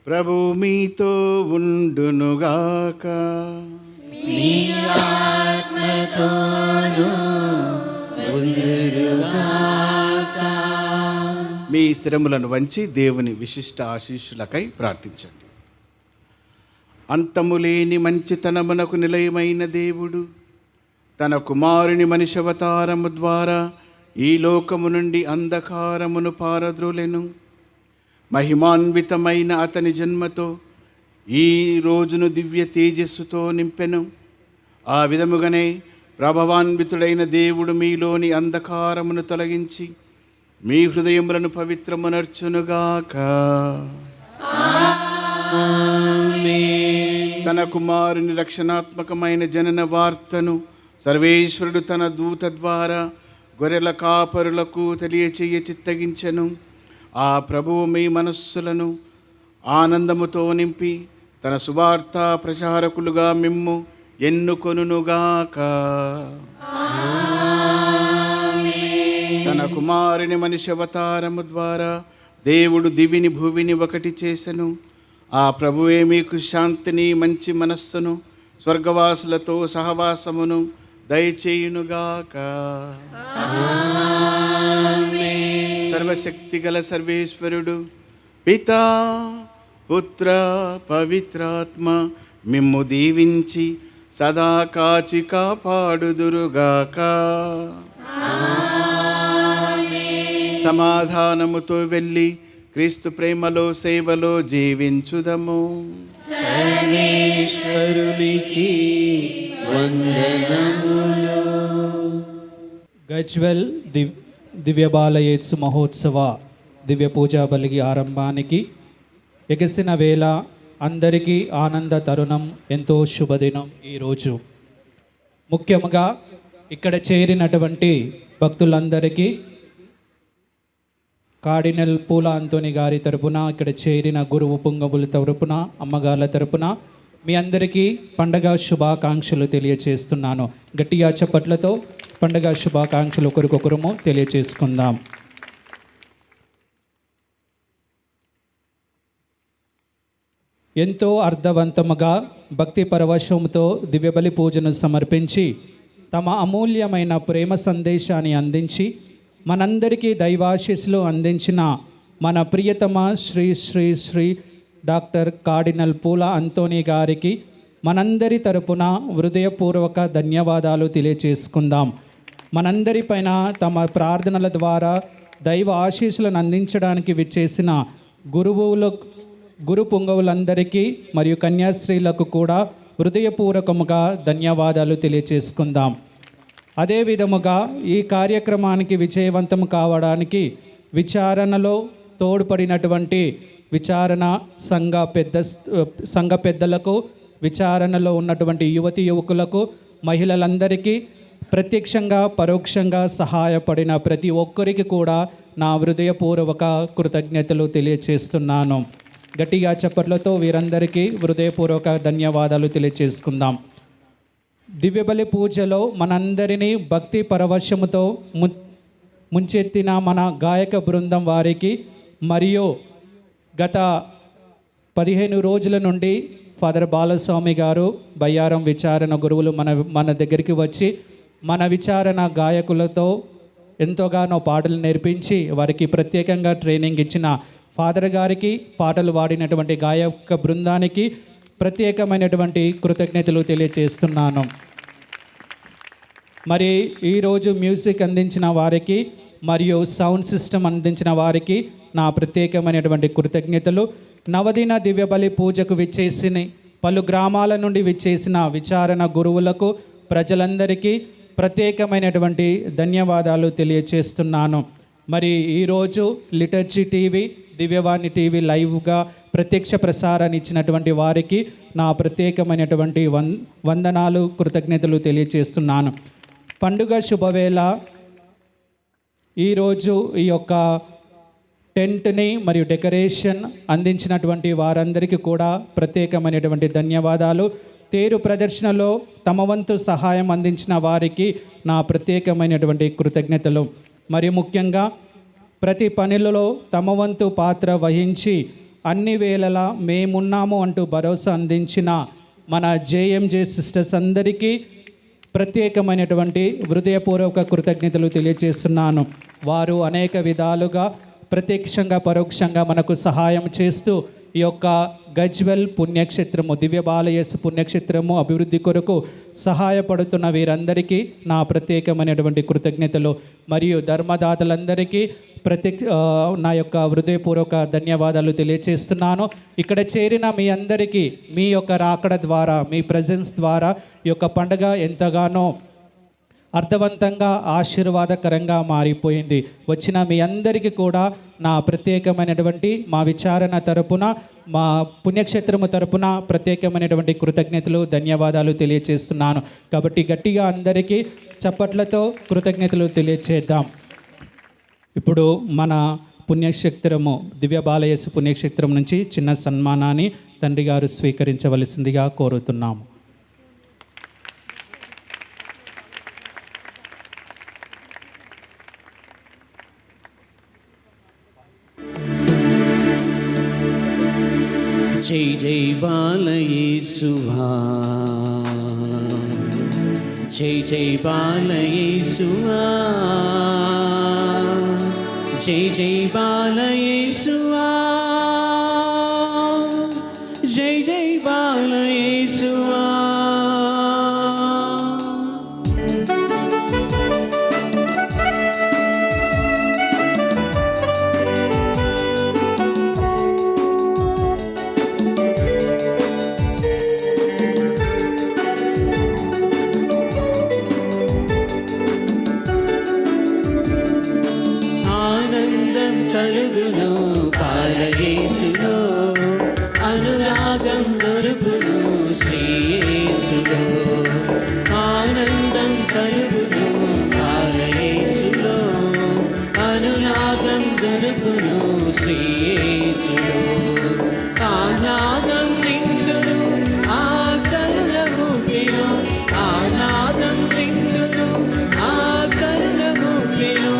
ప్రభు మీతో ఉండునుగాక. మీ ఆత్మతోను ఉందురుగాక. మీ శిరములను వంచి దేవుని విశిష్ట ఆశీస్సులకై ప్రార్థించండి. అంతములేని మంచితనమునకు నిలయమైన దేవుడు తన కుమారుని మనిషవతారము ద్వారా ఈ లోకము నుండి అంధకారమును పారద్రోలెను. మహిమాన్వితమైన అతని జన్మతో ఈ రోజును దివ్య తేజస్సుతో నింపెను. ఆ విధముగానే ప్రభవాన్వితుడైన దేవుడు మీలోని అంధకారమును తొలగించి మీ హృదయములను పవిత్రమునర్చునుగాక. తన కుమారుని రక్షణాత్మకమైన జనన వార్తను సర్వేశ్వరుడు తన దూత ద్వారా గొర్రెల కాపరులకు తెలియచేయ చిత్తగించెను. ఆ ప్రభువు మీ మనస్సులను ఆనందముతో నింపి తన సువార్త ప్రచారకులుగా మిమ్ము ఎన్నుకొనుగాక. తన కుమారుని మనిషి అవతారము ద్వారా దేవుడు దివిని భూమిని ఒకటి చేసెను. ఆ ప్రభువే మీకు శాంతిని, మంచి మనస్సును, స్వర్గవాసులతో సహవాసమును దయచేయునుగాక. సర్వశక్తి గల సర్వేశ్వరుడు పితా, పుత్ర, పవిత్రాత్మ మిమ్ము దీవించి సదా కాచి కాపాడుదురుగాక. సమాధానముతో వెళ్ళి క్రీస్తు ప్రేమలో సేవలో జీవించుదము. సర్వేశ్వరునికి వందనములు. గజ్వెల్ దివ్య బాలయేసు మహోత్సవ దివ్య పూజా బలిగి ఆరంభానికి ఎగసిన వేళ అందరికీ ఆనంద తరుణం, ఎంతో శుభదినం ఈరోజు. ముఖ్యంగా ఇక్కడ చేరినటువంటి భక్తులందరికీ కార్డినల్ పూల అంతోని గారి తరపున, ఇక్కడ చేరిన గురువు పుంగవుల తరపున, అమ్మగార్ల తరపున మీ అందరికీ పండగ శుభాకాంక్షలు తెలియచేస్తున్నాను. గట్టిగా చప్పట్లతో పండగ శుభాకాంక్షలు ఒకరికొకరము తెలియచేసుకుందాం. ఎంతో అర్థవంతముగా భక్తి పరవశంతో దివ్యబలి పూజను సమర్పించి తమ అమూల్యమైన ప్రేమ సందేశాన్ని అందించి మనందరికీ దైవాశీస్సులు అందించిన మన ప్రియతమ శ్రీ శ్రీ శ్రీ డాక్టర్ కార్డినల్ పూల అంతోని గారికి మనందరి తరపున హృదయపూర్వక ధన్యవాదాలు తెలియచేసుకుందాం. మనందరిపైన తమ ప్రార్థనల ద్వారా దైవ ఆశీస్సులను అందించడానికి విచ్చేసిన గురు పుంగవులందరికీ మరియు కన్యాశ్రీలకు కూడా హృదయపూర్వకముగా ధన్యవాదాలు తెలియచేసుకుందాం. అదే విధముగా ఈ కార్యక్రమానికి విజయవంతం కావడానికి విచారణలో తోడ్పడినటువంటి విచారణ సంఘ పెద్దలకు, విచారణలో ఉన్నటువంటి యువతి యువకులకు, మహిళలందరికీ, ప్రత్యక్షంగా పరోక్షంగా సహాయపడిన ప్రతి ఒక్కరికి కూడా నా హృదయపూర్వక కృతజ్ఞతలు తెలియచేస్తున్నాను. గట్టిగా చప్పట్లతో వీరందరికీ హృదయపూర్వక ధన్యవాదాలు తెలియచేసుకుందాం. దివ్యబలి పూజలో మనందరినీ భక్తి పరవశముతో ముంచెత్తిన మన గాయక బృందం వారికి మరియు గత 15 రోజుల నుండి ఫాదర్ బాలస్వామి గారు బయ్యారం విచారణ గురువులు మన దగ్గరికి వచ్చి మన విచారణ గాయకులతో ఎంతోగానో పాటలు నేర్పించి వారికి ప్రత్యేకంగా ట్రైనింగ్ ఇచ్చిన ఫాదర్ గారికి, పాటలు వాడినటువంటి గాయక బృందానికి ప్రత్యేకమైనటువంటి కృతజ్ఞతలు తెలియచేస్తున్నాను. మరి ఈరోజు మ్యూజిక్ అందించిన వారికి మరియు సౌండ్ సిస్టమ్ అందించిన వారికి నా ప్రత్యేకమైనటువంటి కృతజ్ఞతలు. నవదిన దివ్యబలి పూజకు విచ్చేసిన పలు గ్రామాల నుండి విచ్చేసిన విచారణ గురువులకు, ప్రజలందరికీ ప్రత్యేకమైనటువంటి ధన్యవాదాలు తెలియచేస్తున్నాను. మరి ఈరోజు లిటర్జీ టీవీ, దివ్యవాణి టీవీ లైవ్గా ప్రత్యక్ష ప్రసారాన్ని ఇచ్చినటువంటి వారికి నా ప్రత్యేకమైనటువంటి వందనాలు, కృతజ్ఞతలు తెలియచేస్తున్నాను. పండుగ శుభవేళ ఈరోజు ఈ యొక్క టెంట్ని మరియు డెకరేషన్ అందించినటువంటి వారందరికీ కూడా ప్రత్యేకమైనటువంటి ధన్యవాదాలు. తేరు ప్రదర్శనలో తమ వంతు సహాయం అందించిన వారికి నా ప్రత్యేకమైనటువంటి కృతజ్ఞతలు. మరి ముఖ్యంగా ప్రతి పనులలో తమ వంతు పాత్ర వహించి అన్ని వేళలా మేమున్నాము అంటూ భరోసా అందించిన మన జేఎంజే సిస్టర్స్ అందరికీ ప్రత్యేకమైనటువంటి హృదయపూర్వక కృతజ్ఞతలు తెలియజేస్తున్నాను. వారు అనేక విధాలుగా ప్రత్యక్షంగా పరోక్షంగా మనకు సహాయం చేస్తూ ఈ యొక్క గజ్వెల్ పుణ్యక్షేత్రము, దివ్య బాలయేసు పుణ్యక్షేత్రము అభివృద్ధి కొరకు సహాయపడుతున్న వీరందరికీ నా ప్రత్యేకమైనటువంటి కృతజ్ఞతలు. మరియు ధర్మదాతలందరికీ నా యొక్క హృదయపూర్వక ధన్యవాదాలు తెలియచేస్తున్నాను. ఇక్కడ చేరిన మీ అందరికీ మీ యొక్క రాకడ ద్వారా, మీ ప్రజెన్స్ ద్వారా ఈ యొక్క పండుగ ఎంతగానో అర్థవంతంగా ఆశీర్వాదకరంగా మారిపోయింది. వచ్చిన మీ అందరికీ కూడా నా ప్రత్యేకమైనటువంటి మా విచారణ తరపున, మా పుణ్యక్షేత్రము తరపున ప్రత్యేకమైనటువంటి కృతజ్ఞతలు, ధన్యవాదాలు తెలియచేస్తున్నాను. కాబట్టి గట్టిగా అందరికీ చప్పట్లతో కృతజ్ఞతలు తెలియచేద్దాం. ఇప్పుడు మన పుణ్యక్షేత్రము దివ్య బాలయేసు పుణ్యక్షేత్రం నుంచి చిన్న సన్మానాన్ని తండ్రి గారు స్వీకరించవలసిందిగా కోరుతున్నాము. జై జై బాలయేసువా, జై జై బాలయేసువా, జై జై బాలయేసువా, జై జై బాలయేసువా. దొరుకును శ్రీయేసులో. ఆహ్లాదం నిండును ఆ కరుణ ఊపిలో, ఆహ్లాదం నిండును ఆ కరుణ ఊపిలో,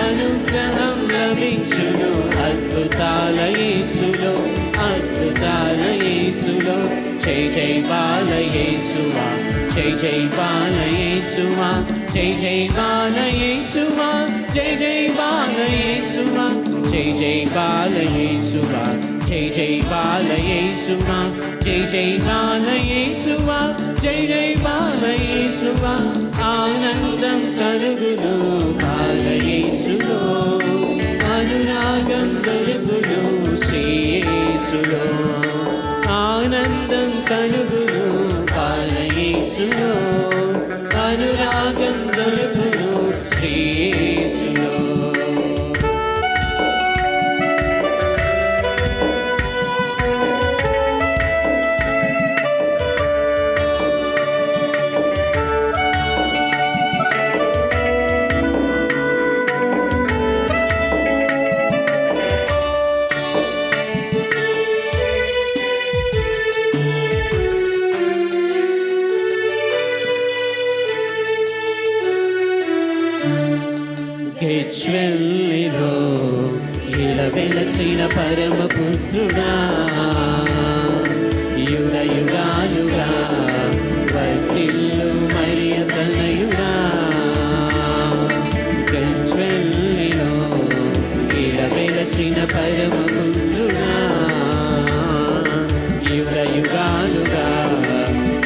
అనుగ్రహం లభించును అద్భుతాల యేసులో, అద్భుతాల యేసులో. జై జై బాల యేసువా, జై జై బాల యేసువా, జై జై బాల యేసువా, జై జై బాల యేసువా, జై జై బాల యేసువా, జై జై బాల యేసువా, జై జై బాల యేసువా, జై జై బాల యేసువా. ఆనందం కలుగును బాల యేసులో, అనురాగం దొరుకును శ్రీయేసులో. ఆనందం కలుగును బాల యేసులో, అనురాగం దొరుకును శ్రీయేసులో. గెచ్వెల్లిలో ఇలా వెలసిన పరమపుత్రుడా, యుగ యుగాలుగా వర్ధిల్లు మరియ తనయుడా. గెచ్వెల్లిలో ఇలా వెలసిన పరమపుత్రుడా, యుగ యుగాలుగా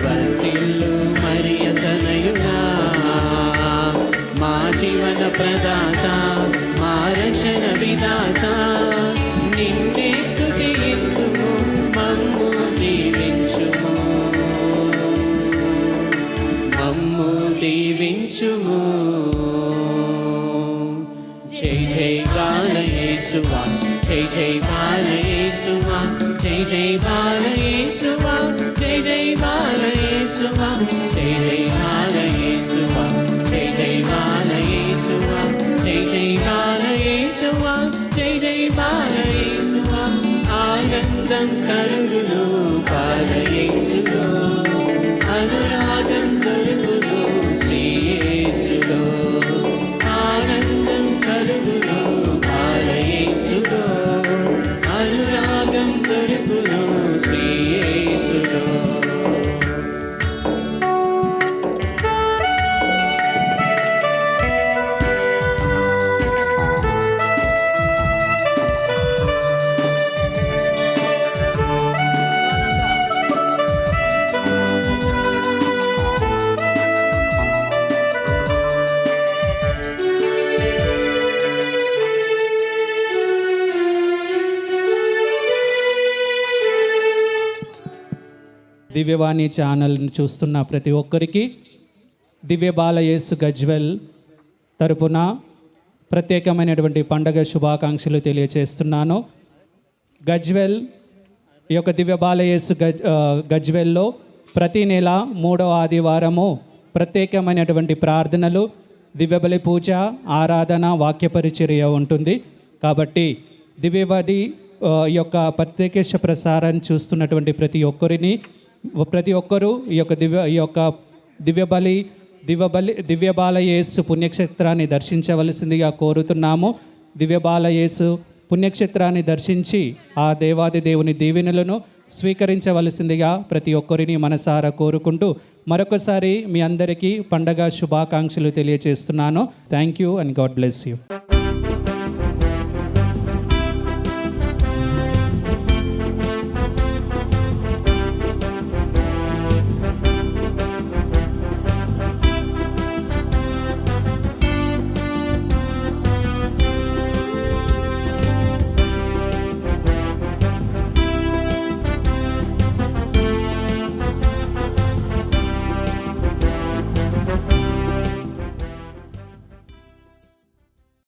వర్ధిల్లు మరియ తనయుడా. మా జీవన ప్రదాత, మా రక్షణ విధాత, నిన్నే స్తుతింతుము, మమ్ము దీవించుము, మమ్ము దీవించుము. జై జై బాల యేసువా, జై జై బాల యేసువా, జై జై బాల యేసువా, జై జై బాల యేసువా, జై జై బాల యేసువా, జై జై బాల యేసువా, జై జై బాల యేసువా, జై జై బాల యేసువా. ఆనందం కలుగును బాల యేసులో, అనురాగం దొరుకును శ్రీయేసులో. ఆనందం కలుగును బాల యేసులో, అనురాగం దొరుకును శ్రీయేసులో. దివ్యవాణి ఛానల్ని చూస్తున్న ప్రతి ఒక్కరికి దివ్య బాల యేసు గజ్వెల్ తరపున ప్రత్యేకమైనటువంటి పండగ శుభాకాంక్షలు తెలియచేస్తున్నాను. గజ్వెల్ ఈ యొక్క దివ్య బాల యేసు గజ్వెల్లో ప్రతి నెల 3వ ఆదివారము ప్రత్యేకమైనటువంటి ప్రార్థనలు, దివ్యబలి పూజ, ఆరాధన, వాక్య పరిచర్య ఉంటుంది. కాబట్టి దివ్యవాది ఈ యొక్క ప్రత్యేక ప్రసారాన్ని చూస్తున్నటువంటి ప్రతి ఒక్కరూ ఈ యొక్క దివ్య బాల యేసు పుణ్యక్షేత్రాన్ని దర్శించవలసిందిగా కోరుతున్నాము. దివ్య బాల యేసు పుణ్యక్షేత్రాన్ని దర్శించి ఆ దేవాది దేవుని దీవెనలను స్వీకరించవలసిందిగా ప్రతి ఒక్కరిని మనసారా కోరుకుంటూ మరొకసారి మీ అందరికీ పండగ శుభాకాంక్షలు తెలియజేస్తున్నాను. Thank you and God bless you.